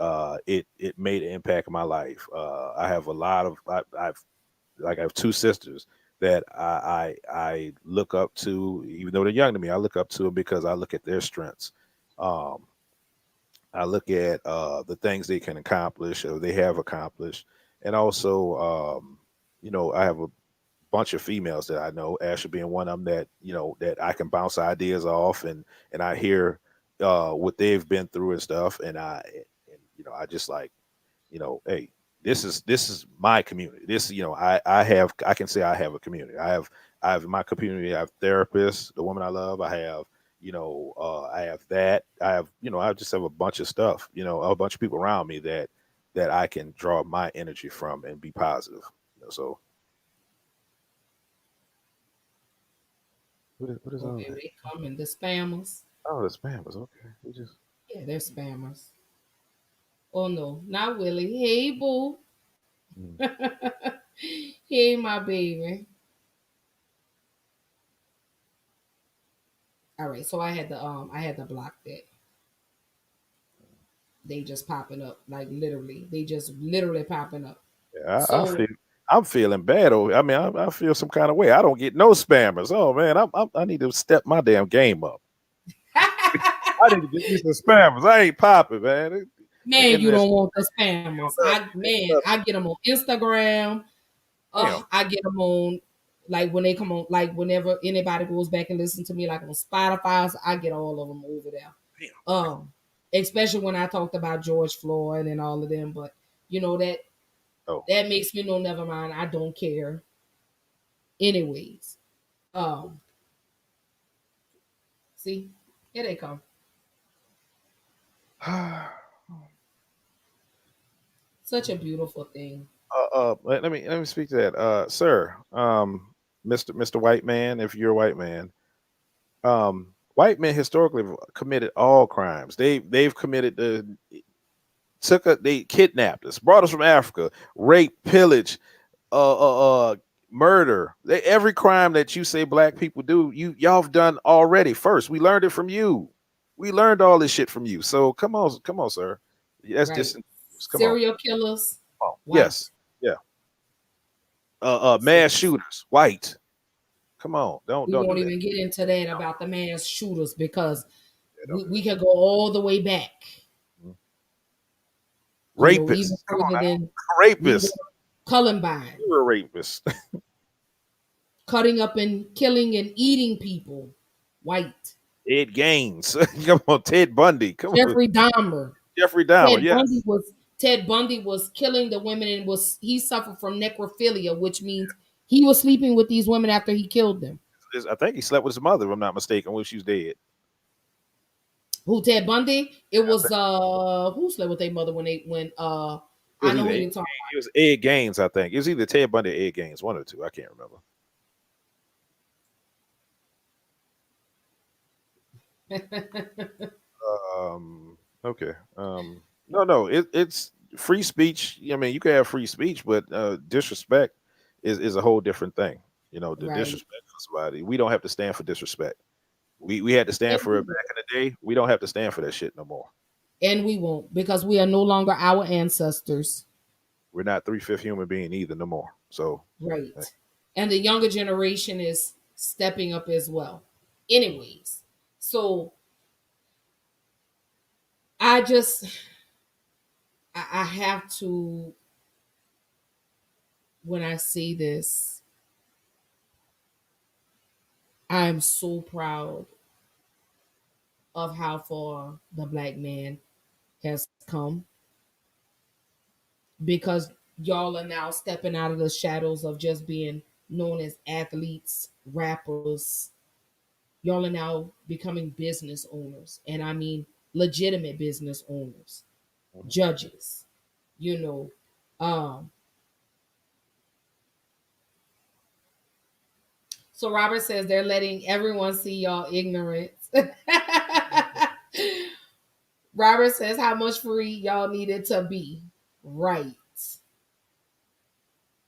it made an impact in my life. I have a lot of I have two sisters that I look up to, even though they're young to me. I look up to them because I look at their strengths. Um, I look at the things they can accomplish or they have accomplished, and also I have a bunch of females that I know, Asher being one of them, that that I can bounce ideas off, and I hear what they've been through and stuff, and I just like, hey, this is my community. This, I can say I have a community. I have in my community, I have therapists, the woman I love. I have I have that. I just have a bunch of stuff, a bunch of people around me that I can draw my energy from and be positive. So what is Oh, all baby, that? they coming. The spammers. Oh, the spam was okay. We just Yeah, they're spammers. Oh no, not Willie. Hey, boo. mm. Hey, my baby. All right, so I had to block that. They just popping up like literally. They just literally popping up. Yeah, So I'm feeling bad. I mean, I feel some kind of way. I don't get no spammers. Oh man, I need to step my damn game up. I need to get me some spammers. I ain't popping, man. Man, and you this don't want the spammers. I get them on Instagram. damn. I get them on like when they come on, like whenever anybody goes back and listen to me, like on Spotify, so I get all of them over there. Um, Especially when I talked about George Floyd and all of them, but you know Oh, that makes me know. Never mind, I don't care. Anyways, um, see, here they come. Such a beautiful thing, let me speak to that, sir. Mr. White Man, if you're a white man, white men historically have committed all crimes. They've committed they kidnapped us, brought us from Africa, rape, pillage, murder. Every crime that you say black people do, y'all have done already. First, we learned it from you. We learned all this shit from you. So come on, sir. That's right? just come on, Serial killers, come on. white. Yes, yeah. So Mass shooters, white. Come on, we don't do won't that. even get into that about the mass shooters because Yeah, don't do we that. can go all the way back. Mhm. Even Rapists. Come on further than now, we can go rapists. Columbine, You're a rapist. cutting up and killing and eating people, white. Ed Gaines. Come on, Ted Bundy. Come on, Jeffrey Dahmer. Jeffrey Dahmer. Yes. Ted Bundy was killing the women and he suffered from necrophilia, which means he was sleeping with these women after he killed them. I think he slept with his mother, if I'm not mistaken, when she was dead. Who Ted Bundy? It I was think who slept with their mother it I was know either who Ed, you're talking it was Ed Gaines, I think. It was either Ted Bundy or Ed Gaines, one or two. I can't remember. about. Okay. No, no, it's free speech. I mean, you can have free speech, but disrespect is a whole different thing. You know, the Right. disrespect for somebody. We don't have to stand for disrespect. We had to stand And for we it back in the day. We don't have to stand for that shit no more. won't because we are no longer our ancestors. We're not three-fifth human being either no more. So eh, Right. And the younger generation is stepping up as well. Anyways, so I just I have to when I say this, I am so proud of how far the black man has come because y'all are now stepping out of the shadows of just being known as athletes, rappers. Y'all are now becoming business owners, and I mean legitimate business owners, mhm. judges, you know. Um, so Robert says they're letting everyone see y'all ignorance. Robert says how much free y'all needed to be. Right.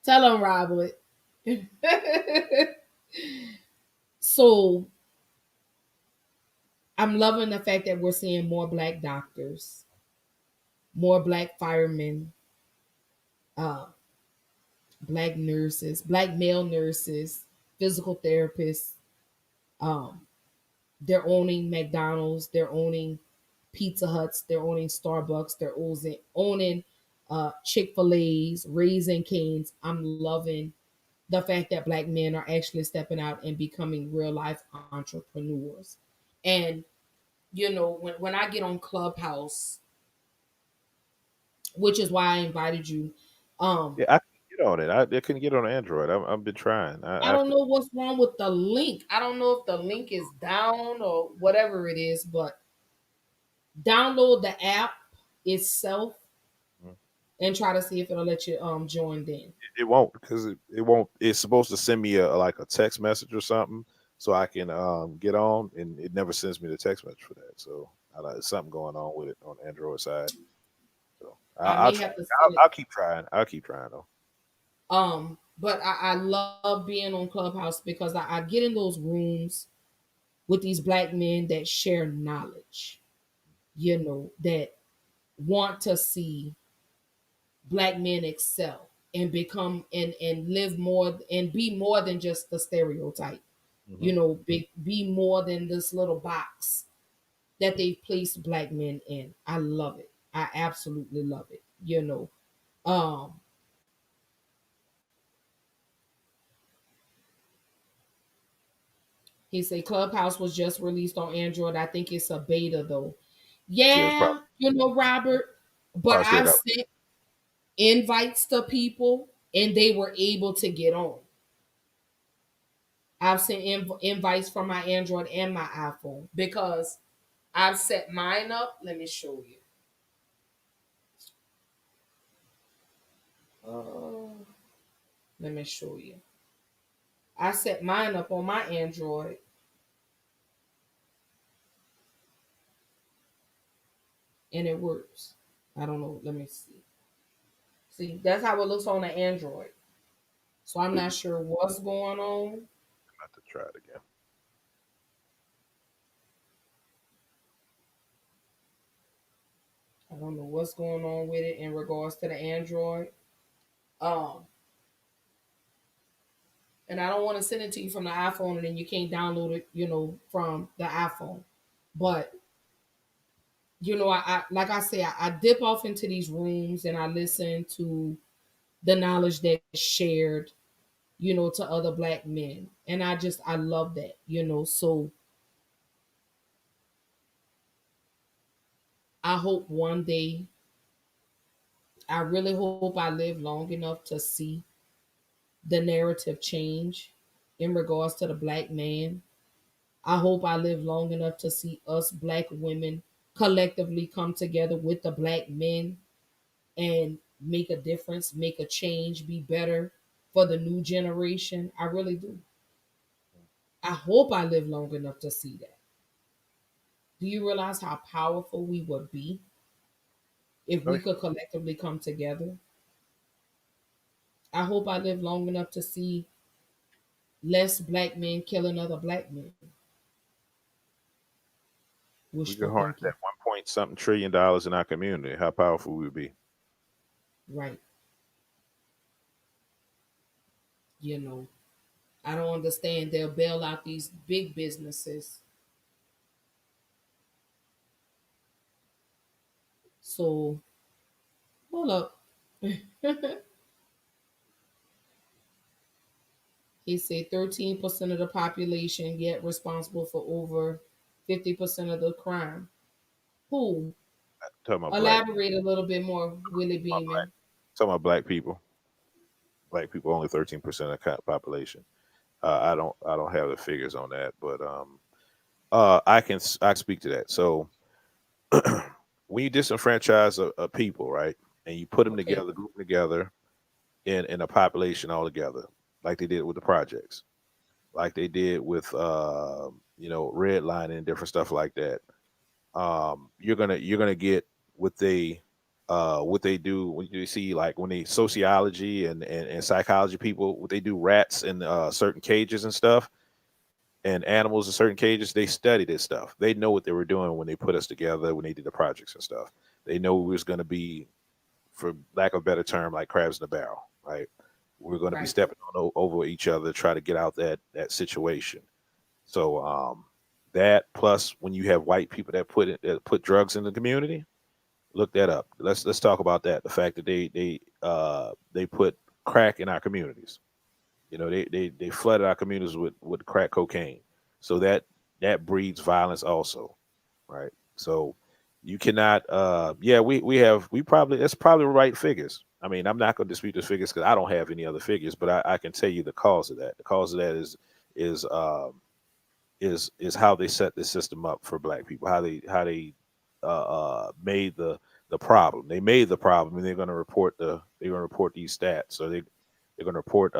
Tell him, Robert. So I'm loving the fact that we're seeing more black doctors, more black firemen, uh, black nurses, black male nurses, physical therapists. Um, they're owning McDonald's, they're owning Pizza Huts, they're owning Starbucks, they're owning Chick-fil-A's, Raising Cane's. I'm loving the fact that black men are actually stepping out and becoming real life entrepreneurs. And when I get on Clubhouse, which is why I invited you, um, Yeah, I couldn't get on it. I couldn't get on Android. I've been trying. I I don't know what's wrong with the link. I don't know if the link is down or whatever it is, but download the app itself and try to see if it'll let you join in. it won't because it won't. It's supposed to send me like a text message or something so I can get on, and it never sends me the text message for that. So there's something going on with it on the Android side. So I I'll may try. have to send it. I'll keep trying. I'll keep trying though. But I love being on Clubhouse because I get in those rooms with these black men that share knowledge, that want to see black men excel and become and live more and be more than just the stereotype, Hmm. be more than this little box that they've placed black men in. I love it. I absolutely love it. Um, he said Clubhouse was just released on Android. I think it's a beta though. Yeah, it's Yeah, Robert. But probably straight I've up. sent invites to people and they were able to get on. I've sent invites from my Android and my iPhone because I've set mine up. Let me show you. Uh, Let me show you. I set mine up on my Android and it works. I don't know. Let me see. See, that's how it looks on the Android. So I'm not sure what's going on. I have to try it again. I don't know what's going on with it in regards to the Android. Um, and I don't want to send it to you from the iPhone and then you can't download it, from the iPhone. But I like I say, I dip off into these rooms and I listen to the knowledge that's shared, to other black men. And I love that. So I hope one day, I really hope I live long enough to see the narrative change in regards to the black man. I hope I live long enough to see us black women collectively come together with the black men and make a difference, make a change, be better for the new generation. I really do. I hope I live long enough to see that. Do you realize how powerful we would be if Oh, we yeah. could collectively come together? I hope I live long enough to see less black men killing other black men. We could Wishful harness thinking. that 1 point something trillion in our community. How powerful we would be. Right. You know, I don't understand. They'll bail out these big businesses. So, hold up. He said 13% of the population yet responsible for over 50% of the crime. Who? Talking about black, Elaborate a little bit more, Willie about black, Beeman. talking about black people. Black people only 13% of the population. I don't have the figures on that, but I speak to that. So when you disenfranchise a people, right, and you put them Okay. together, group them together in a population all together, like they did with the projects, like they did with redlining and different stuff like that. You're gonna get what they do when you see, like, when they sociology and psychology people, what they do, rats in certain cages and stuff, and animals in certain cages. They study this stuff. They know what they were doing when they put us together, when they did the projects and stuff. They know we was going to be, for lack of a better term, like crabs in a barrel, right? We're going to be Right. stepping on over each other, try to get out that situation. So that, plus when you have white people that put drugs in the community, look that up. Let's talk about that. The fact that they put crack in our communities. They flooded our communities with crack cocaine. So that breeds violence also, right? So you cannot. Yeah, we probably, that's probably the right figures. I mean, I'm not going to dispute the figures because I don't have any other figures, but I can tell you the cause of that. The cause of that is is how they set the system up for black people, how they made the problem. They made the problem, and they're going to report these stats. So they're going to report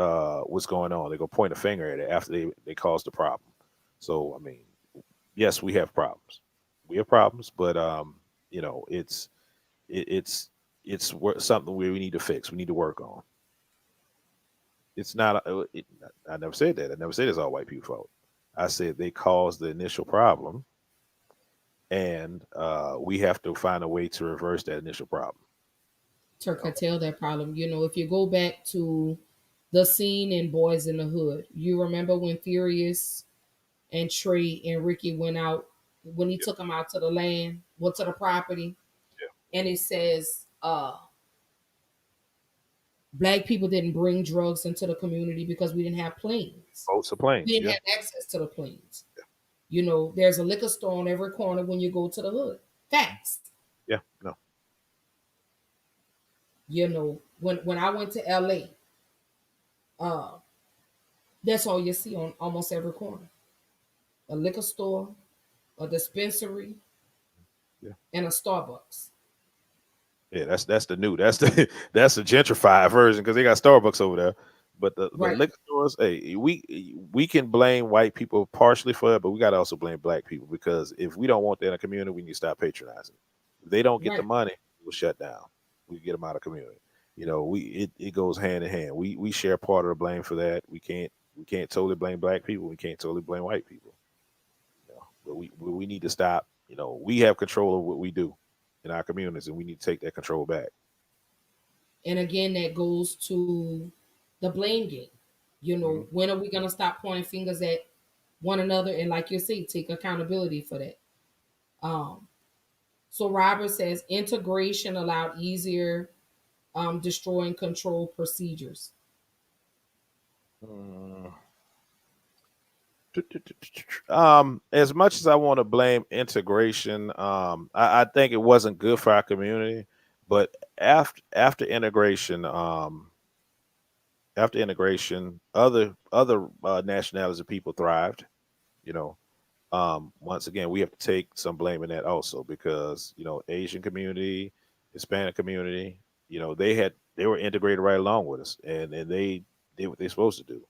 what's going on. They're going to point a finger at it after they caused the problem. So I mean, yes, we have problems. We have problems, but it's something we need to fix. We need to work on. It's not. I never said that. I never said it's all white people's fault. I said they caused the initial problem, and we have to find a way to reverse that initial problem. To You know, curtail that problem. If you go back to the scene in Boys in the Hood, you remember when Furious and Trey and Ricky went out, when he yeah, took them out to the land, went to the property, and it says black people didn't bring drugs into the community because we didn't have planes. Boats or We planes. didn't Yeah. have access to the planes. You know, there's a liquor store on every corner when you go to the hood. Facts. Yeah. No. You know, when I went to LA, uh, that's all you see on almost every corner. A liquor store, a dispensary, Yeah. and a Starbucks. Yeah. That's the new. That's the that's the gentrified version because they got Starbucks over there. But Right, liquor stores, hey, we can blame white people partially for it, but we got to also blame black people because if we don't want that in a community, we need to stop patronizing. If they don't get the right. money, we'll shut down. We get them out of community. You know, it goes hand in hand. We share part of the blame for that. We can't totally blame black people. We can't totally blame white people. You know, but we need to stop. You know, we have control of what we do in our communities, and we need to take that control back. And again, that goes to the blame game. You Hmm. know, when are we gonna stop pointing fingers at one another and, like you say, take accountability for that? Um, so Robert says integration allowed easier destroy and control procedures. Mm. As much as I want to blame integration, I think it wasn't good for our community. But after integration, other nationalities of people thrived. You know, once again, we have to take some blame in that also because Asian community, Hispanic community, they were integrated right along with us, and they did what they're supposed to do.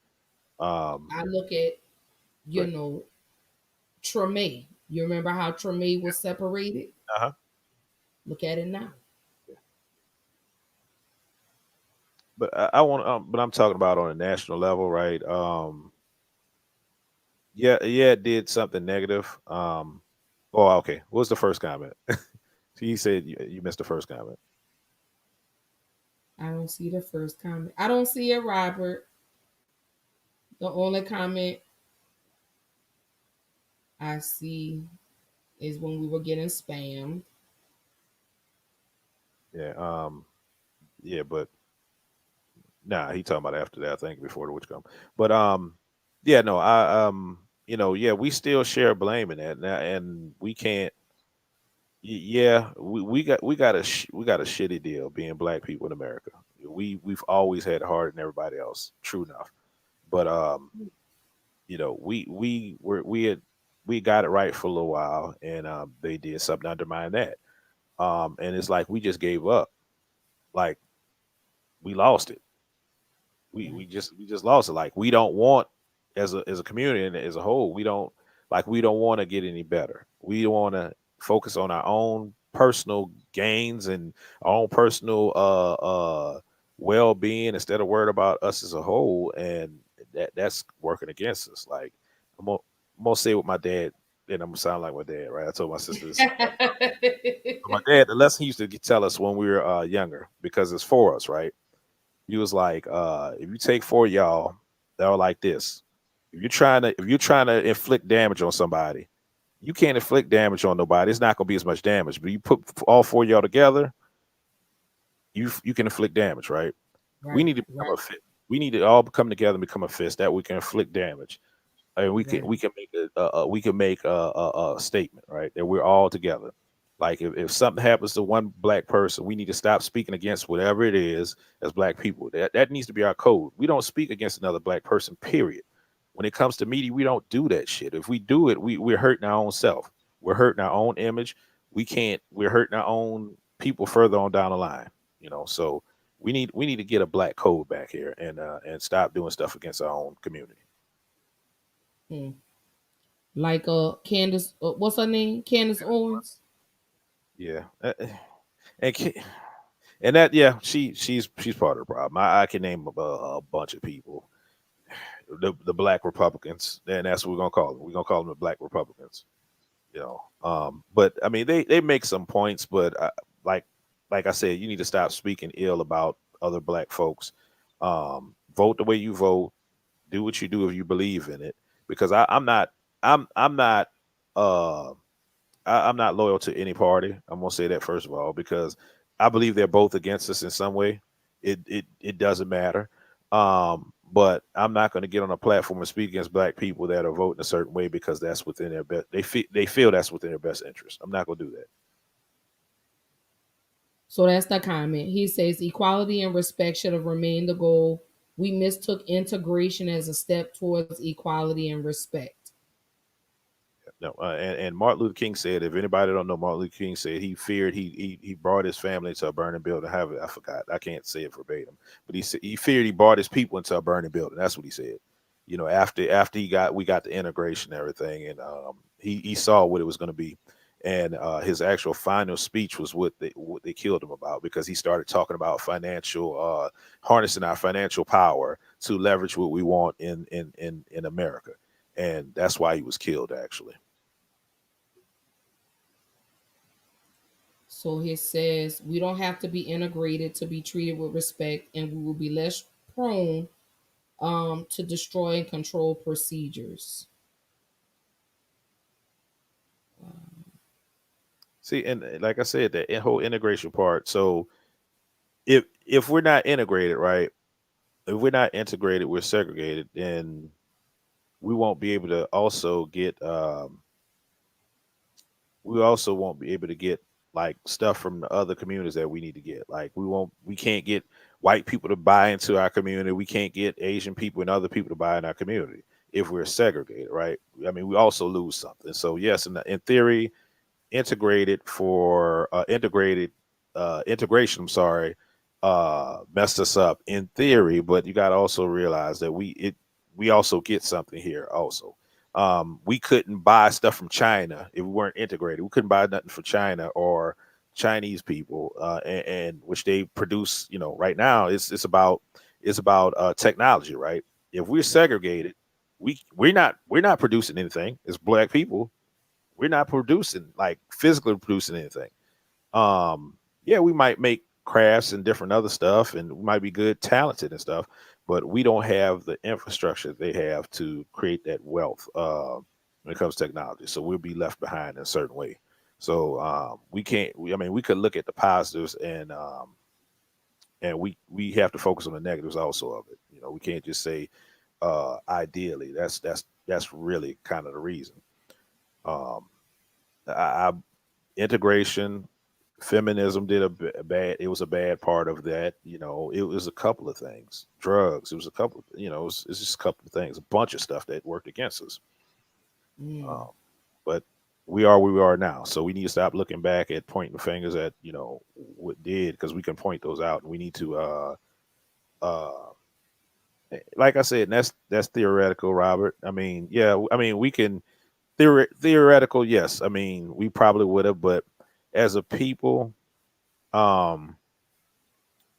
Um, I look at, you but know, Treme. You remember how Treme was separated? uh-huh. Look at it now. But I want, but I'm talking about on a national level, right? Yeah, yeah, it did something negative. Oh, okay. What was the first comment? He said you missed the first comment. I don't see the first comment. I don't see it, Robert. The only comment I see is when we were getting spammed. Yeah, yeah, but nah, he talking about after that. I think before the witch come. But yeah, no, yeah, we still share blame in that now, and we can't. Yeah, we got a shitty deal being black people in America. We've always had it harder than everybody else. True enough, but we got it right for a little while, and they did something to undermine that. And it's like we just gave up. Like we lost it. Right. We just lost it. Like we don't want as a community and as a whole, we don't want to get any better. We want to focus on our own personal gains and our own personal well being instead of worried about us as a whole, and that's working against us. Like I'm gonna say what my dad, and I'm gonna sound like my dad, right? I told my sister this. My dad, the lesson he used to tell us when we were younger, because it's for us, right? He was like, if you take four of y'all, they're like this. If you're trying to inflict damage on somebody, you can't inflict damage on nobody. It's not gonna be as much damage. But you put all four of y'all together, you can inflict damage, right? We Right, need to become right, a fit. We need to all come together and become a fist that we can inflict damage. And we can right. we can make a statement, right? That we're all together. Like if something happens to one black person, we need to stop speaking against whatever it is as black people. That needs to be our code. We don't speak against another black person, period. When it comes to media, we don't do that shit. If we do it, we're hurting our own self. We're hurting our own image. We're hurting our own people further on down the line. So we need to get a black code back here and stop doing stuff against our own community. Hmm. Like Candace, what's her name? Candace Owens. Yeah. And and that, yeah, she's part of the problem. I can name a bunch of people, the black Republicans, and that's what we're gonna call them. We're gonna call them the black Republicans. But I mean, they make some points, but like like I said, you need to stop speaking ill about other black folks. Vote the way you vote. Do what you do if you believe in it. Because I'm not. I'm not. Uh, I'm not loyal to any party. I'm gonna say that first of all because I believe they're both against us in some way. It doesn't matter. But I'm not going to get on a platform and speak against black people that are voting a certain way because that's within their best. They feel that's within their best interest. I'm not going to do that. So that's the comment. He says equality and respect should have remained the goal. We mistook integration as a step towards equality and respect. No, and Martin Luther King said, if anybody don't know, Martin Luther King said he feared he brought his family into a burning building. Have it? I forgot. I can't say it verbatim, but he said he feared he brought his people into a burning building. That's what he said. After we got the integration and everything, and he saw what it was going to be, and his actual final speech was what they killed him about because he started talking about financial harnessing our financial power to leverage what we want in America, and that's why he was killed actually. So he says we don't have to be integrated to be treated with respect, and we will be less prone to destroy and control procedures. See, and like I said, the whole integration part. So if we're not integrated, right? If we're not integrated, we're segregated, then we won't be able to also get. We also won't be able to get like stuff from the other communities that we need to get. Like we can't get white people to buy into our community. We can't get Asian people and other people to buy in our community if we're segregated, right? I mean, we also lose something. So yes, in theory, integrated integration, I'm sorry, messed us up in theory, but you got to also realize that we also get something here also. We couldn't buy stuff from China if we weren't integrated. We couldn't buy nothing from China or Chinese people, and which they produce. Right now it's about technology, right? If we're segregated, we're not producing anything as black people. We're not producing like physically producing anything. Yeah, we might make crafts and different other stuff, and we might be good, talented and stuff, but we don't have the infrastructure they have to create that wealth when it comes to technology. So we'll be left behind in a certain way. So we can't. I mean, we could look at the positives and we have to focus on the negatives also of it. We can't just say ideally. That's really kind of the reason. Um, I integration feminism did a bad it was a bad part of that. It was a couple of things. Drugs, it was a couple of, it's just a couple of things, a bunch of stuff that worked against us. Mm. um, but we are where we are now, so we need to stop looking back at pointing fingers at what did, because we can point those out, and we need to uh like I said, and that's theoretical, Robert. I mean, yeah, I mean, we can theoretical, yes. I mean, we probably would have, but as a people, um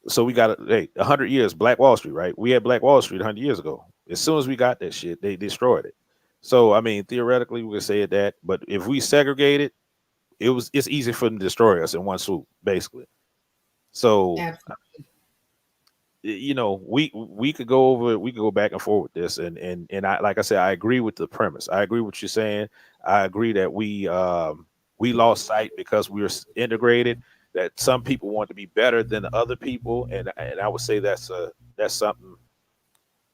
so we got 100 years Black Wall Street, right? We had Black Wall Street 100 years ago. As soon as we got that shit, they destroyed it. So I mean, theoretically, we could say it that, but if we segregated, it's easy for them to destroy us in one swoop, basically. So Absolutely. we could go over, we could go back and forth with this, and I, like I said, I agree with the premise. I agree with what you're saying. I agree that we lost sight because we were integrated. That some people want to be better than the other people, and I would say that's something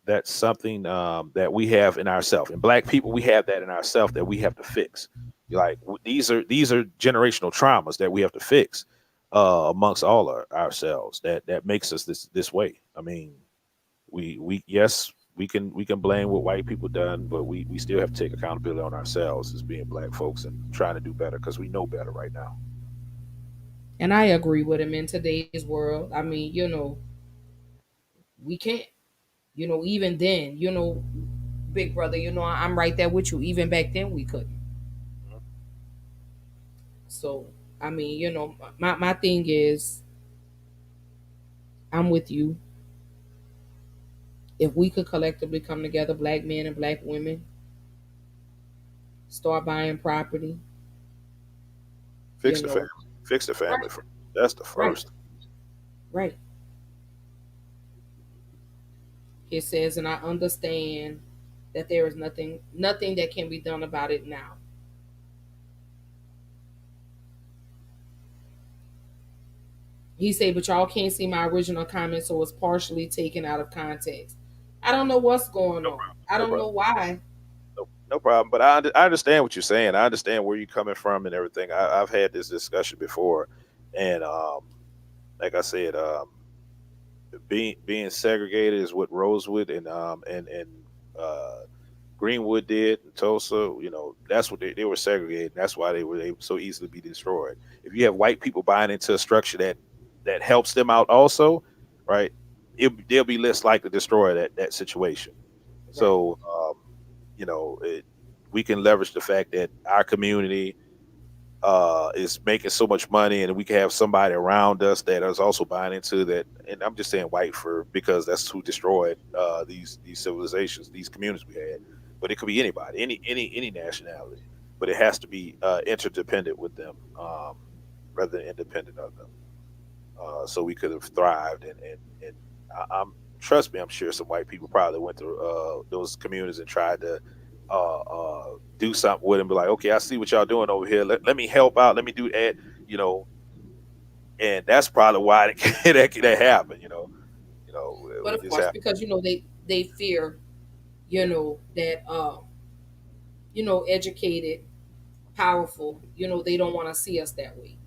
that we have in ourselves. And black people, we have that in ourselves that we have to fix. Like these are generational traumas that we have to fix amongst all ourselves. That makes us this way. I mean, we yes, we can blame what white people done, but we still have to take accountability on ourselves as being black folks and trying to do better because we know better right now. And I agree with him in today's world. I mean, we can't, even then, big brother, I'm right there with you. Even back then, we couldn't. So, I mean, my thing is, I'm with you. If we could collectively come together, black men and black women, start buying property, you Fix the family. know, Fix the right, family first. That's the right, first. right. It says, and I understand that there is nothing that can be done about it now. He said, but y'all can't see my original comment, so it's partially taken out of context. I don't know what's going No on. problem. I No don't know problem. why. No problem. But I understand what you're saying. I understand where you're coming from and everything. I've had this discussion before, and like I said, being segregated is what Rosewood and uh, Greenwood did in Tulsa. You know, that's what they were segregated. That's why they were able so easily be destroyed. If you have white people buying into a structure that helps them out, also, right? They'll be less likely to destroy that situation. Right. So, you know, we can leverage the fact that our community is making so much money, and we can have somebody around us that is also buying into that. And I'm just saying white for because that's who destroyed these civilizations, these communities we had. But it could be anybody, any nationality. But it has to be interdependent with them rather than independent of them. So we could have thrived. And I'm trust me, I'm sure some white people probably went to those communities and tried to do something with them. Be like, okay, I see what y'all doing over here. Let me help out. Let me do that. You know, and that's probably why that happened. But We of just course, have because they fear, that educated, powerful, they don't want to see us that way.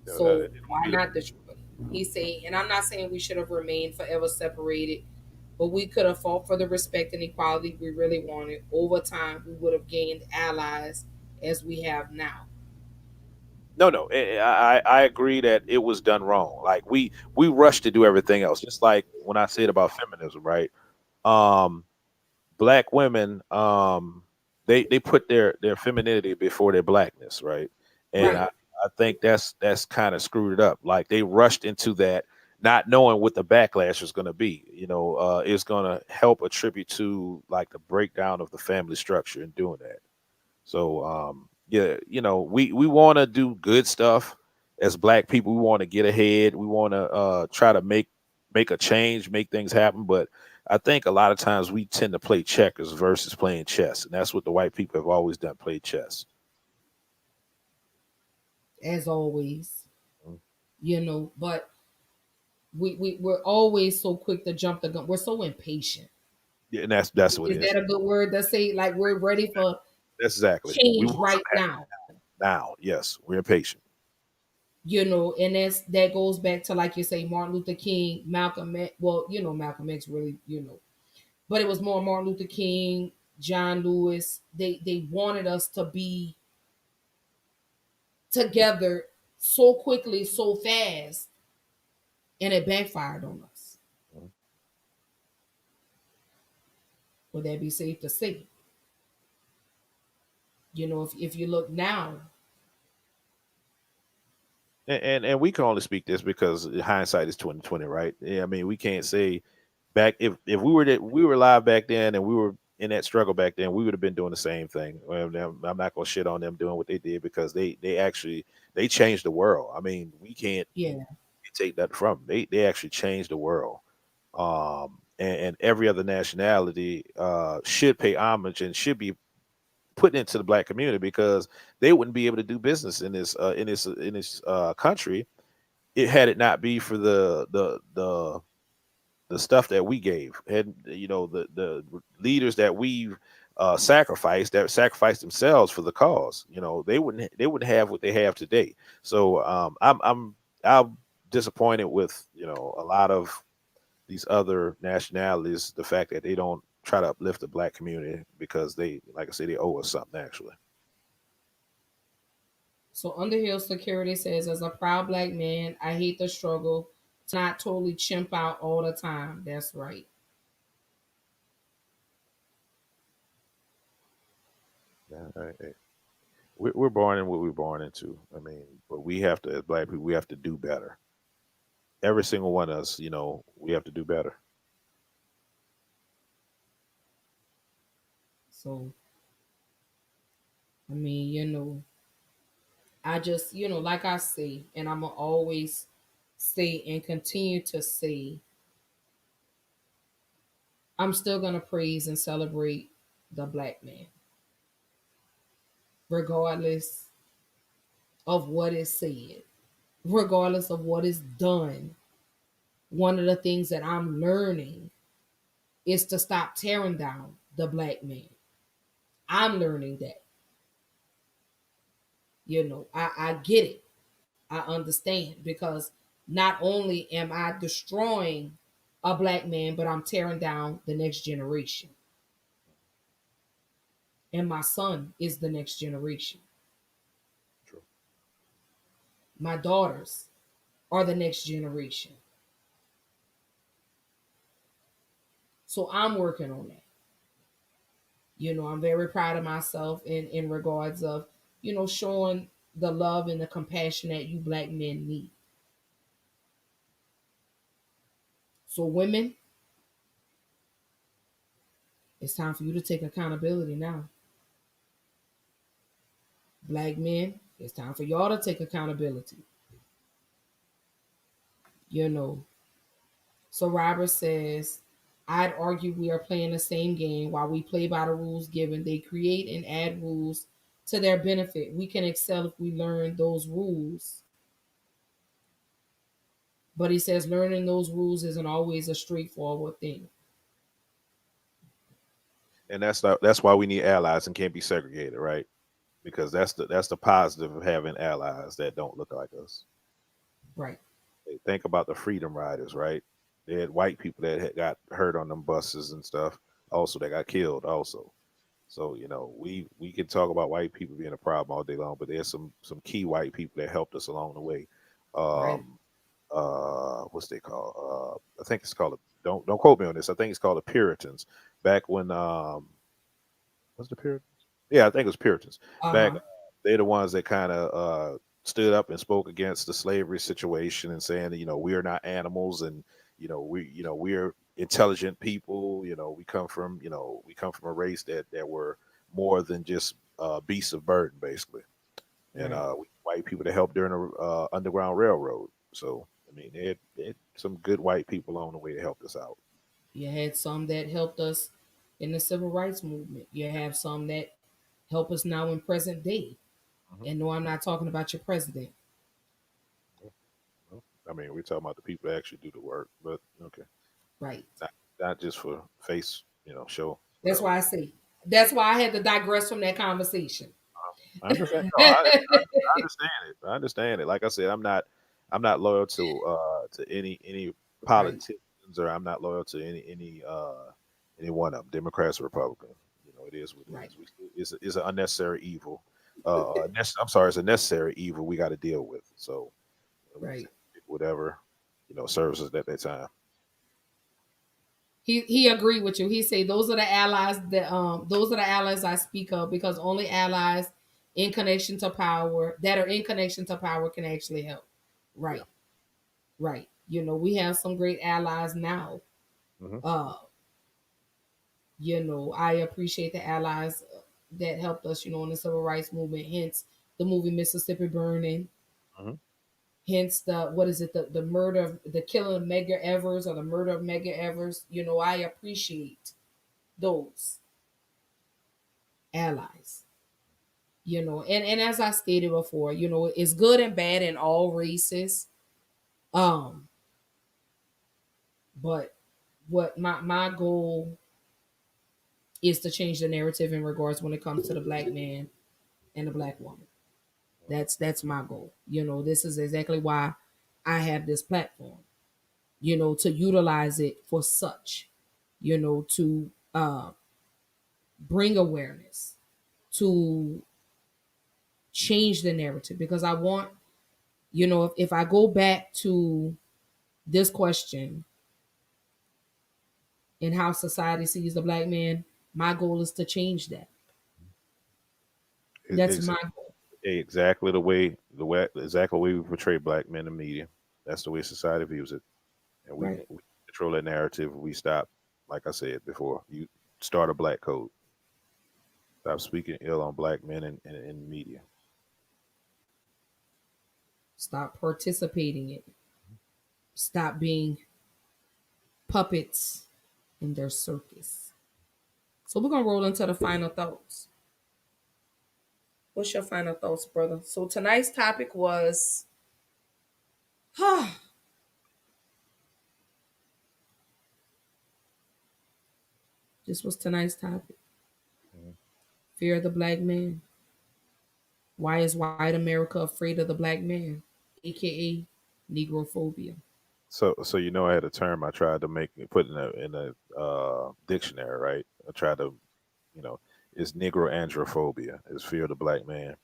So they don't why feel it. not destroy it? He say, and I'm not saying we should have remained forever separated, but we could have fought for the respect and equality we really wanted. Over time, we would have gained allies as we have now. No, no, I agree that it was done wrong. Like we rushed to do everything else, just like when I said about feminism, right? Um, Black women they put their femininity before their blackness, right? And Right. I think that's kind of screwed it up. Like they rushed into that not knowing what the backlash was going to be. It's going to help attribute to like the breakdown of the family structure in doing that. So yeah, we want to do good stuff as black people. We want to get ahead. We want to try to make a change, make things happen. But I think a lot of times we tend to play checkers versus playing chess, and that's what the white people have always done: play chess. As always, Mhm. but we're always so quick to jump the gun. We're so impatient. Yeah, and that's what Is it is. that a good word to say? Like we're ready for That's exactly. We change want right something to happen now. now. Yes, we're impatient. And that goes back to, like you say, Martin Luther King, Malcolm X. Well, Malcolm X really, but it was more Martin Luther King, John Lewis. They wanted us to be together so quickly, so fast, and it backfired on us. Mhm. Would that be safe to say? If you look now, And we can only speak this because hindsight is 2020, right? Yeah, I mean we can't say back if we were live back then and we were in that struggle back then, we would have been doing the same thing. Well, I'm not gonna shit on them doing what they did because they actually they changed the world. I mean, we can't yeah. take that from them. They actually changed the world. And every other nationality should pay homage and should be put into the black community because they wouldn't be able to do business in this country it had it not be for the stuff that we gave, had the leaders that we sacrificed that sacrificed themselves for the cause. They wouldn't have what they have today. So I'm disappointed with a lot of these other nationalities. The fact that they don't try to uplift the black community because they, like I said, they owe us something actually. So Underhill Security says, as a proud black man, I hate the struggle to not totally chimp out all the time. That's right. Yeah, we're born in what we're born into. I mean, but we have to, as black people, we have to do better. Every single one of us, we have to do better. So I mean, I just, like I say, and I'm gonna always say and continue to say, I'm still gonna praise and celebrate the black man, regardless of what is said. regardless of what is done, one of the things that I'm learning is to stop tearing down the black man. I'm learning that. I get it. I understand because not only am I destroying a black man, but I'm tearing down the next generation. And my son is the next generation. True. My daughters are the next generation. So I'm working on that. I'm very proud of myself in regards of, showing the love and the compassion that you black men need. So women, it's time for you to take accountability now. Black men, it's time for y'all to take accountability. You know. So Robert says, I'd argue we are playing the same game while we play by the rules given. They create and add rules to their benefit. We can excel if we learn those rules. But he says learning those rules isn't always a straightforward thing. And that's why we need allies and can't be segregated, right? Because that's the positive of having allies that don't look like us. Right, Hey, think about the Freedom Riders, right? They had white people that had got hurt on them buses and stuff. Also, that got killed. Also, so we can talk about white people being a problem all day long, but there's some key white people that helped us along the way. right. Um, what's they called? I think it's called. Don't quote me on this. I think it's called the Puritans. Back when what's the Puritans? Yeah, I think it was Puritans. Back, Uh-huh. they're the ones that kind of stood up and spoke against the slavery situation and saying that we are not animals, and we're intelligent people. We come from a race that were more than just beasts of burden, basically. And Right. white people that helped during the Underground Railroad. So I mean, they had some good white people along the way to help us out. You had some that helped us in the civil rights movement. You have some that help us now in present day. Mhm. And no, I'm not talking about your president. Well, I mean, we're talking about the people that actually do the work, but okay. Right. Not just for face, show, That's whatever. why I say. That's why I had to digress from that conversation. I understand. No, I understand it. I understand it. Like I said, I'm not loyal to any Right. politicians, or I'm not loyal to any one of them, Democrats or Republican. It is what it Right. is. It's an unnecessary evil. I'm sorry, it's a necessary evil we got to deal with. So we just Right. have to pick whatever serves us at that time. He agreed with you. He said those are the allies I speak of because only allies in connection to power that are in connection to power can actually help. Yeah. Right. Right. We have some great allies now. Hmm. Uh, I appreciate the allies that helped us, in the civil rights movement, hence the movie Mississippi Burning, Hmm. hence the what is it, the murder of the killing of Medgar Evers or the murder of Medgar Evers. I appreciate those allies. And as I stated before, it's good and bad in all races. Um, but what my goal is to change the narrative in regards when it comes to the black man and the black woman. That's my goal. This is exactly why I have this platform. To utilize it for such. To bring awareness, to change the narrative because I want, if I go back to this question and how society sees the black man, my goal is to change that. That's my goal. Exactly exactly the way we portray black men in media. That's the way society views it, and Right. we control that narrative. We stop, like I said before, you start a black code. Stop speaking ill on black men in media. Stop participating in it. Stop being puppets in their circus. So we're gonna roll into the final thoughts. What's your final thoughts, brother? So tonight's topic was This was tonight's topic. Mhm. Fear of the black man. Why is white America afraid of the black man? AKA Negrophobia. So I had a term I tried to put in a dictionary, right? I tried to, you know, it's Negro androphobia, is fear of the black man,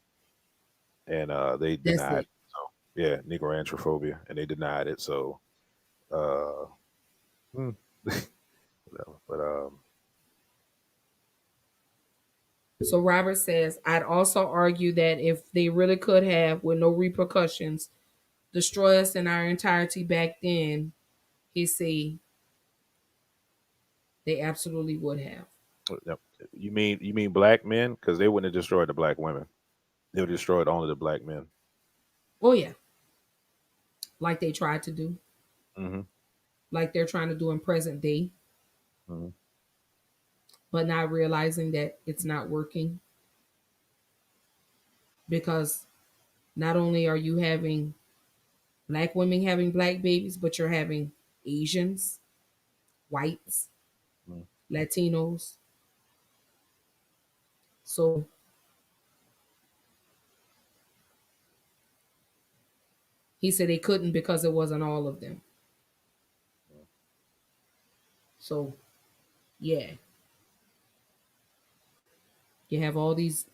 and they That's denied it. it. So yeah, Negro androphobia, and they denied it. So uh, hmm, whatever. But So Robert says, I'd also argue that if they really could have, with no repercussions, destroy us in our entirety back then, he say they absolutely would have. yep. You mean black men? Because they wouldn't have destroyed the black women. They would have destroyed only the black men. Oh yeah, like they tried to do, Hmm. like they're trying to do in present day, Hmm. but not realizing that it's not working because not only are you having black women having black babies, but you're having Asians, whites, Latinos. So he said they couldn't because it wasn't all of them. So yeah, you have all these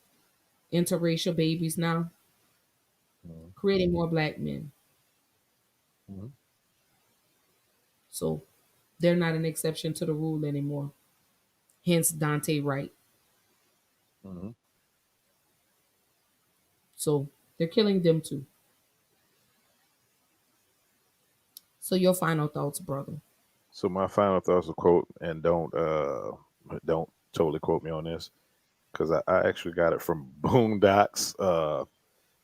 interracial babies now, creating more black men. Hmm. So they're not an exception to the rule anymore. Hence Dante Wright. Hmm. So they're killing them too. So your final thoughts, brother. So my final thoughts, a quote, and don't totally quote me on this, because I actually got it from Boondocks,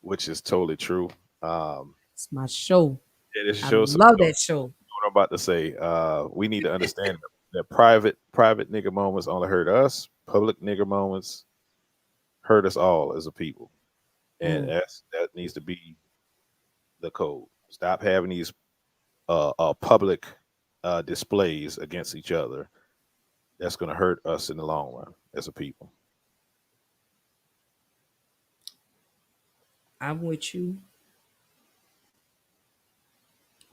which is totally true. Um, It's my show. yeah, this I shows some, love that show. what I'm about to say. We need to understand that private nigga moments only hurt us. Public nigga moments hurt us all as a people, and Mm. that needs to be the code. Stop having these public displays against each other. That's going to hurt us in the long run as a people. I'm with you.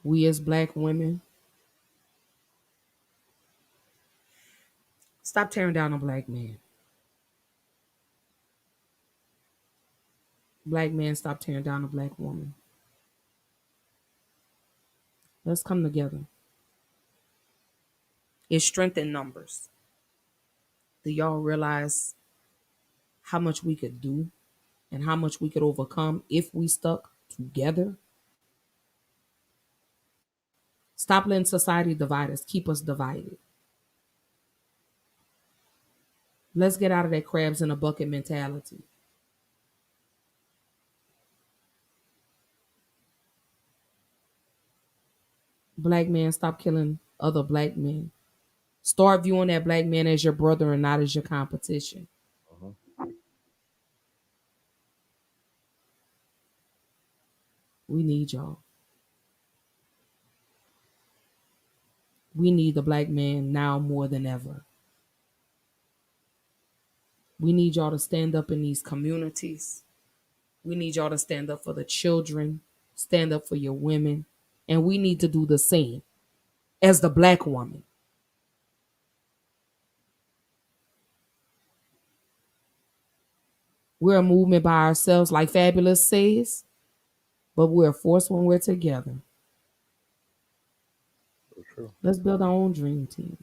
We as black women, stop tearing down a black man. Black man, stop tearing down a black woman. Let's come together. It's strength in numbers. Do y'all realize how much we could do and how much we could overcome if we stuck together? Stop letting society divide us, keep us divided. Let's get out of that crabs in a bucket mentality. Black man, stop killing other black men. Start viewing that black man as your brother and not as your competition. Mhm. We need y'all. We need the black man now more than ever. We need y'all to stand up in these communities. We need y'all to stand up for the children, stand up for your women, and we need to do the same as the black woman. We're a movement by ourselves, like Fabulous says, but we're a force when we're together. So true. Let's build our own dream team.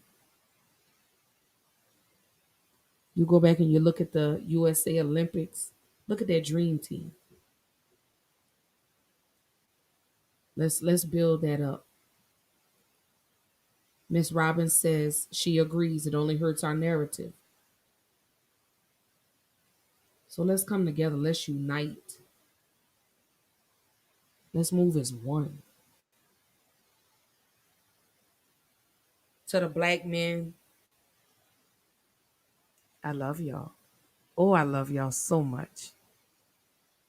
You go back and you look at the USA Olympics, look at that dream team. Let's build that up. Miss Robbins says she agrees it only hurts our narrative. So let's come together, let's unite. Let's move as one. To the black men, I love y'all. Oh, I love y'all so much.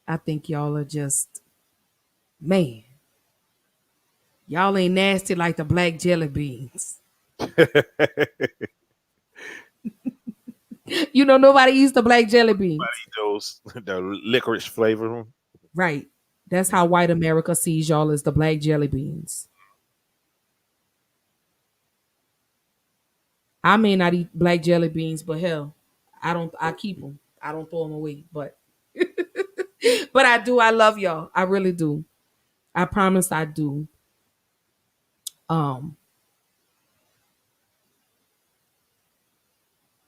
I think y'all are just, man, Y'all ain't nasty like the black jelly beans. You know, nobody eats the black jelly beans. Those the licorice flavor. Right. That's how white America sees y'all as the black jelly beans. I may not eat black jelly beans, but hell, I keep them. I don't throw them away, but I do. I love y'all. I really do. I promise I do. Um,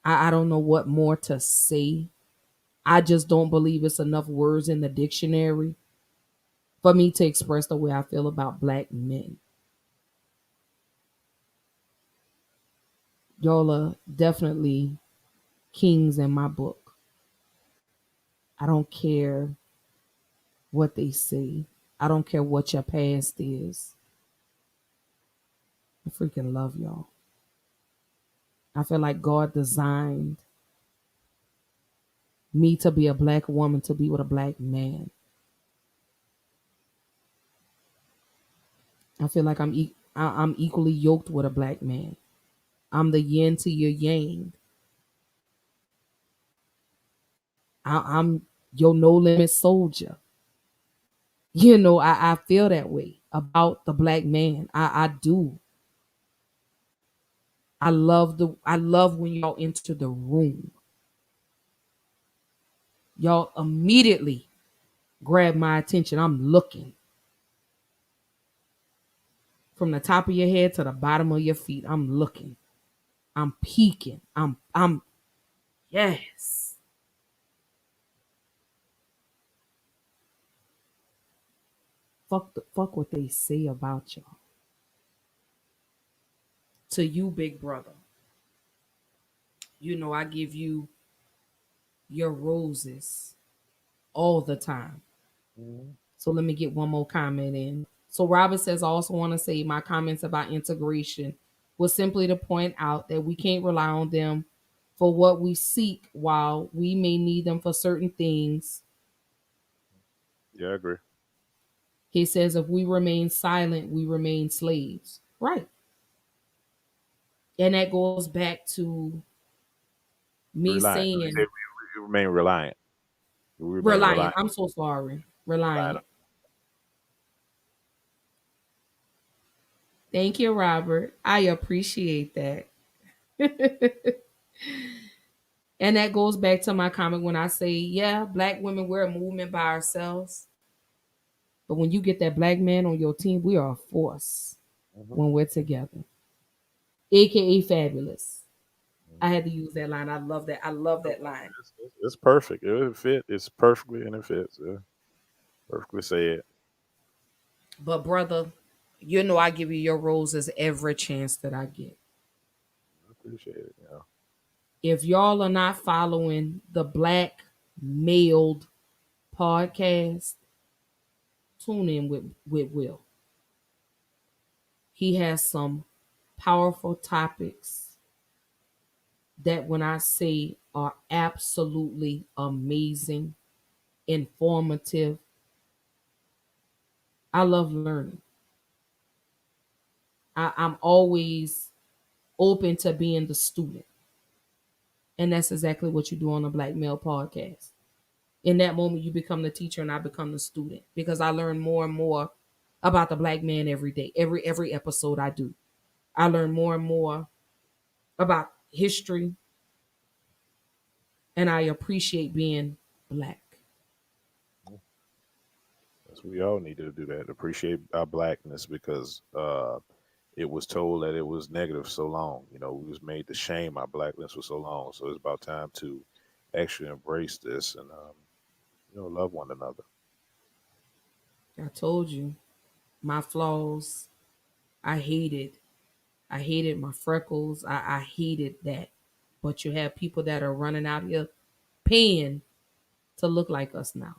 I don't know what more to say. I just don't believe it's enough words in the dictionary for me to express the way I feel about black men. Y'all are definitely kings in my book. I don't care what they say. I don't care what your past is. I freaking love y'all. I feel like God designed me to be a black woman to be with a black man. I feel like I'm equally yoked with a black man. I'm the yin to your yang. I'm your no limit soldier. You know, I feel that way about the black man. I do. I love when y'all enter the room. Y'all immediately grab my attention. I'm looking from the top of your head to the bottom of your feet. I'm looking. I'm peeking. I'm yes. Fuck what they say about y'all. To you, big brother. You know I give you your roses all the time. So let me get one more comment in. So Robert says, I also want to say my comments about integration was simply to point out that we can't rely on them for what we seek while we may need them for certain things. Yeah, I agree. He says, if we remain silent, we remain slaves. Right. And that goes back to me Reliant. They say saying, we remain reliant. We remain reliant. reliant. I'm so sorry. Reliant. Reliant. Thank you, Robert. I appreciate that. And that goes back to my comment when I say, yeah, black women, we're a movement by ourselves. But when you get that black man on your team, we are a force Mhm. when we're together. AKA fabulous. I had to use that line. I love that. I love that line. It's perfect. It fit. It's perfectly and it fits. Yeah. Perfectly said. But brother, you know I give you your roses every chance that I get. I appreciate it. Yeah. If y'all are not following the Black Mailed podcast, tune in with Will. He has some powerful topics that when I say are absolutely amazing, informative. I love learning. I'm always open to being the student. And that's exactly what you do on the Black Male podcast. In that moment, you become the teacher and I become the student because I learn more and more about the black man every day. Every episode I do. I learn more and more about history and I appreciate being black. Yes, we all need to do that. Appreciate our blackness because it was told that it was negative so long. You know, we was made to shame our blackness for so long. So it's about time to actually embrace this and love one another. I told you my flaws. I hated. I hated my freckles. I hated that. But you have people that are running out here paying to look like us now.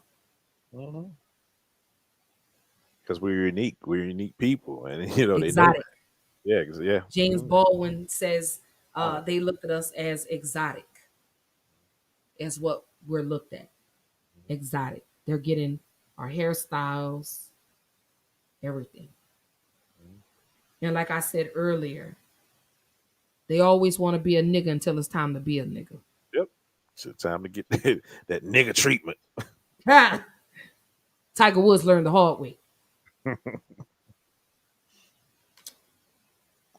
Because we're unique. We're unique people, and they know Exotic. that. Yeah, yeah. James Baldwin says they looked at us as exotic, as what we're looked at. Exotic. They're getting our hairstyles, everything. And like I said earlier, they always want to be a nigga until it's time to be a nigga. Yep. It's time to get that nigga treatment. Ha! Tiger Woods learned the hard way.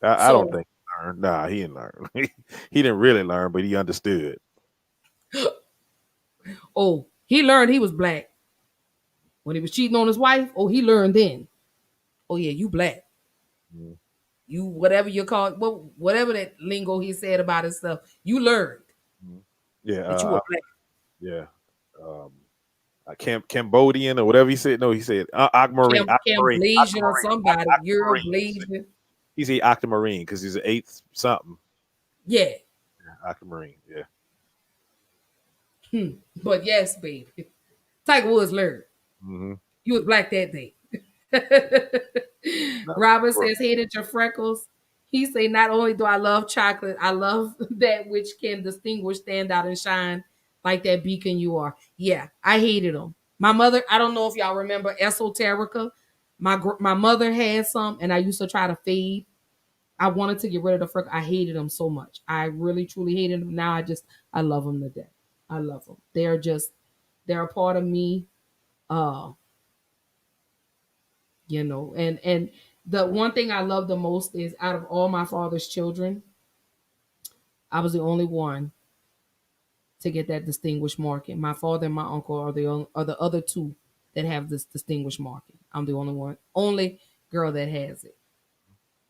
I don't So, think he learned. Nah, he didn't learn. He didn't really learn, but he understood. oh, he learned he was black when he was cheating on his wife. Oh, he learned then. Oh yeah, you black. Mhm. You whatever you call it, whatever that lingo he said about his stuff. You learned Mhm. Yeah, that you were black. yeah. Um, Cambodian or whatever he said. No, he said aquamarine, Cam aquamarine, Blasian or somebody. Euro aquamarine. Blasian. He said aquamarine because he's an eighth something. Yeah. Aquamarine, yeah. Hmm. But yes, baby. Tiger Woods learned. Mm-hmm. You was black that day. No, Robert bro. says, hated your freckles. He say, not only do I love chocolate, I love that which can distinguish, stand out, and shine like that beacon you are. Yeah, I hated them. My mother, I don't know if y'all remember Esoterica. My mother had some, and I used to try to fade. I wanted to get rid of the freckles. I hated them so much. I really, truly hated them. Now I love them to death. I love them. They're a part of me. Uh, and the one thing I love the most is out of all my father's children, I was the only one to get that distinguished marking. My father and my uncle are the other two that have this distinguished marking. I'm the only one, only girl that has it.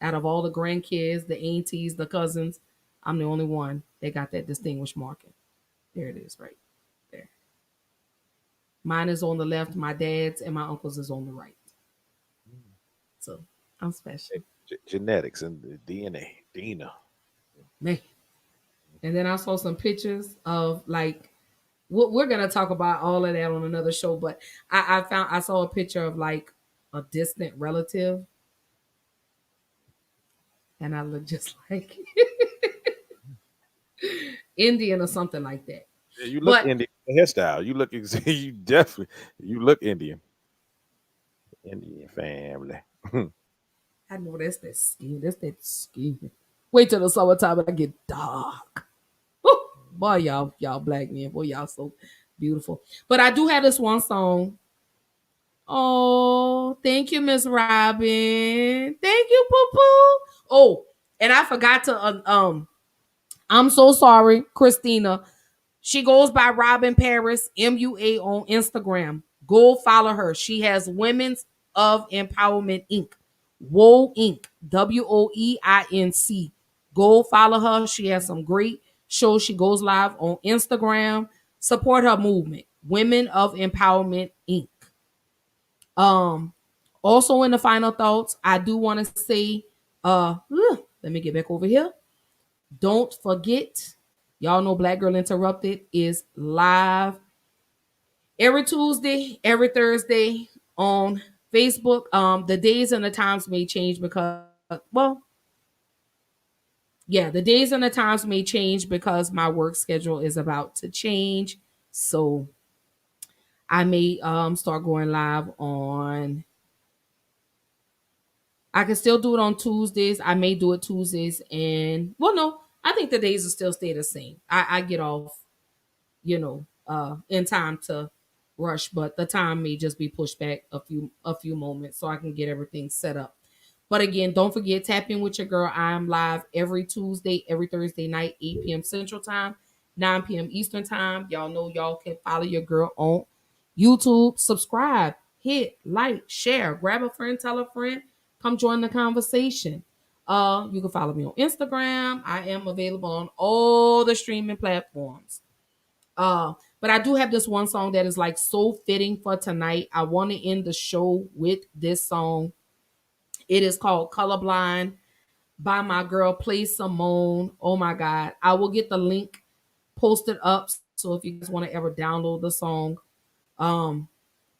Out of all the grandkids, the aunties, the cousins, I'm the only one that got that distinguished marking. There it is, right there. Mine is on the left, my dad's and my uncle's is on the right. So I'm special. Genetics and the DNA, Dina. Man. And then I saw some pictures of like we're gonna talk about all of that on another show, but I saw a picture of like a distant relative, and I look just like Indian or something like that. Yeah, you look But Indian. The hairstyle. You look. You definitely. You look Indian. Indian family. I know that's that skin. That's that skin. Wait till the summertime and I get dark. Woo! Boy, y'all black men, boy, y'all so beautiful. But I do have this one song. Oh, thank you, Miss Robin. Thank you, Poo Poo. Oh, and I forgot to I'm so sorry, Christina. She goes by Robin Paris MUA on Instagram. Go follow her. She has Women's of Empowerment Inc. Woe Inc. WOEINC. Go follow her. She has some great shows. She goes live on Instagram. Support her movement. Women of Empowerment Inc. Um, Also in the final thoughts, I do want to say, let me get back over here. Don't forget, y'all know Black Girl Interrupted is live every Tuesday, every Thursday on Facebook. The days and the times may change because, well, yeah, the days and the times may change because my work schedule is about to change. So I may start going live on. I can still do it on Tuesdays. I may do it Tuesdays, and well, no, I think the days will still stay the same. I get off, in time to rush, but the time may just be pushed back a few moments so I can get everything set up. But again, don't forget, tap in with your girl. I am live every Tuesday, every Thursday night, 8 p.m. Central Time, 9 p.m. Eastern Time. Y'all know y'all can follow your girl on YouTube, subscribe, hit, like, share, grab a friend, tell a friend, come join the conversation. You can follow me on Instagram. I am available on all the streaming platforms. But I do have this one song that is like so fitting for tonight. I want to end the show with this song. It is called Colorblind by my girl Play Simone. Oh my God. I will get the link posted up. So if you guys want to ever download the song,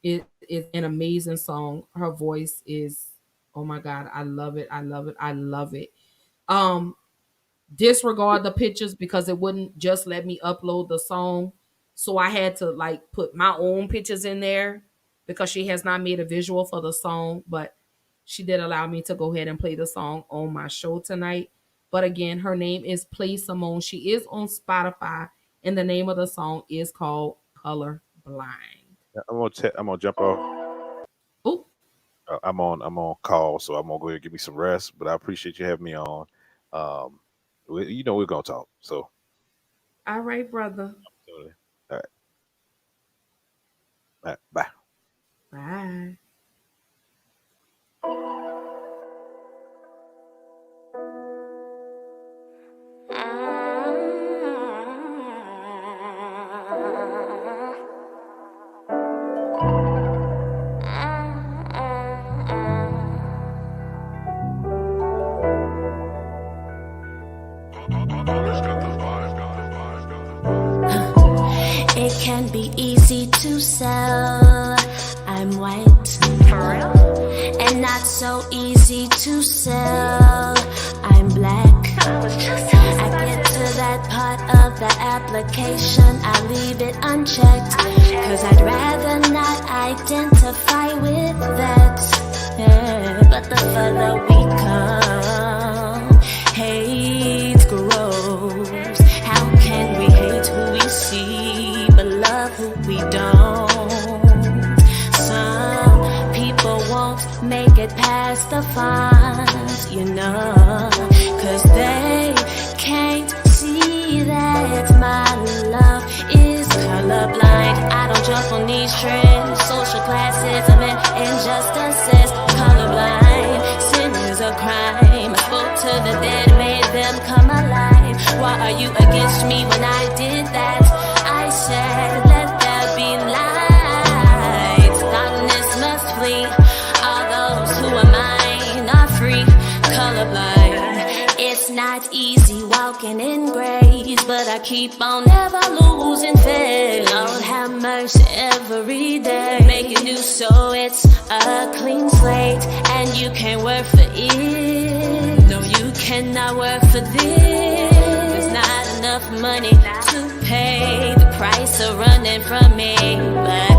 it is an amazing song. Her voice is, oh my God, I love it. I love it. I love it. Um, Disregard the pictures because it wouldn't just let me upload the song. So I had to like put my own pictures in there because she has not made a visual for the song. But she did allow me to go ahead and play the song on my show tonight. But again, her name is Play Simone. She is on Spotify, and the name of the song is called Color Blind. I'm gonna jump off. Oh, I'm on call, so I'm gonna go ahead and give me some rest. But I appreciate you having me on. Um, we're gonna talk. So, all right, brother. all right, all right, bye. Bye. It can be easy to sell. I'm white. For real? And not so easy to sell. I'm black. I get to that part of the application, I leave it unchecked. Cause I'd rather not identify with that. Yeah, but the further we come, hate grows. How can we hate who we see, but love who we don't? Some people won't make it past the fines, you know, cause they can't see that my love is colorblind. I don't jump on these trends, social classism and injustices. Colorblind, sin is a crime. I spoke to the dead, made them come alive. Why are you against me when I did that? I said, let there be light. Darkness must flee. All those who are mine are free. Colorblind. It's not easy walking in grace, but I keep on never losing faith. Lord have mercy every day. Make it new so it's a clean slate. And you can't work for it. No, you cannot work for this. There's not enough money to pay the price of running from me. But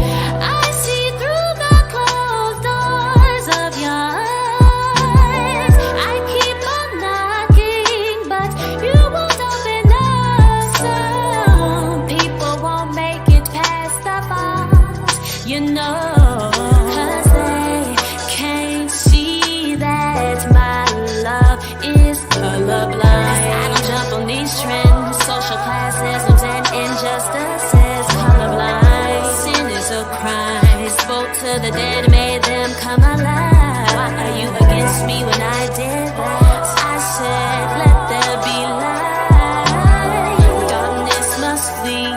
I see through the closed doors of yours. I keep on knocking, but you won't open up. Some people won't make it past the bars, you know, cause they can't see that my love is colorblind. I don't jump on these trends, social classisms and injustices. Colorblind, sin is a crime. Spoke to the dead, made them come alive. Why are you against me when I did that? I said, let there be light. Darkness must flee.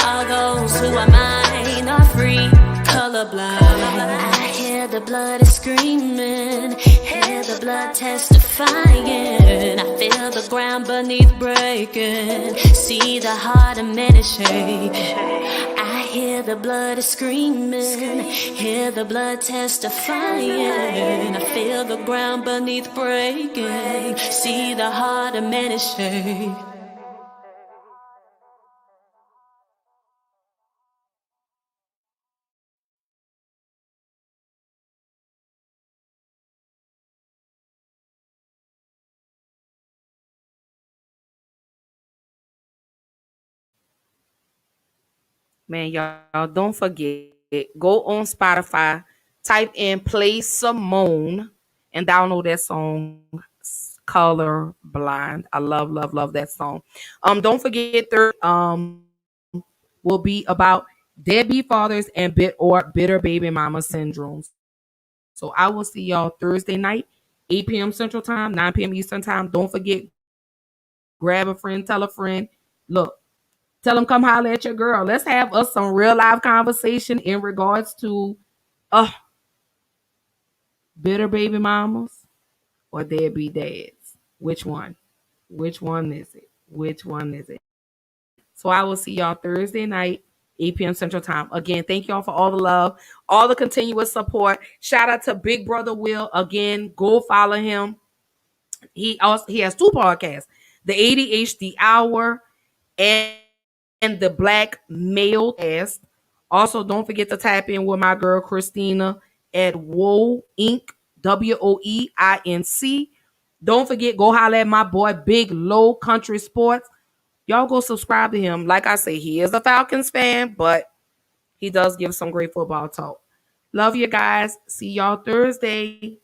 All those who are mine are free. Colorblind. I hear the blood is screaming, hear the blood testifying. I feel the ground beneath breaking, see the heart of many shake. I hear the blood is screaming, hear the blood testifying. I feel the ground beneath breaking, see the heart of many shake. Man, y'all don't forget, go on Spotify, type in Play Simone, and download that song Color Blind. I love that song. Don't forget will be about deadbeat fathers and bitter baby mama syndrome. So I will see y'all Thursday night, 8 p.m. Central Time, 9 p.m. Eastern Time. Don't forget, grab a friend, tell a friend. Look, tell them come holler at your girl. Let's have us some real life conversation in regards to uh bitter baby mamas or deadbeat dads. Which one? Which one is it? Which one is it? So I will see y'all Thursday night, 8 p.m. Central Time. Again, thank y'all for all the love, all the continuous support. Shout out to Big Brother Will. Again, go follow him. He has two podcasts, the ADHD Hour and the Black Male Cast. Also, don't forget to tap in with my girl Christina at Whoa Inc. WOEINC. Don't forget, go holler at my boy Big Low Country Sports. Y'all go subscribe to him. Like I say, he is a Falcons fan, but he does give some great football talk. Love you guys. See y'all Thursday.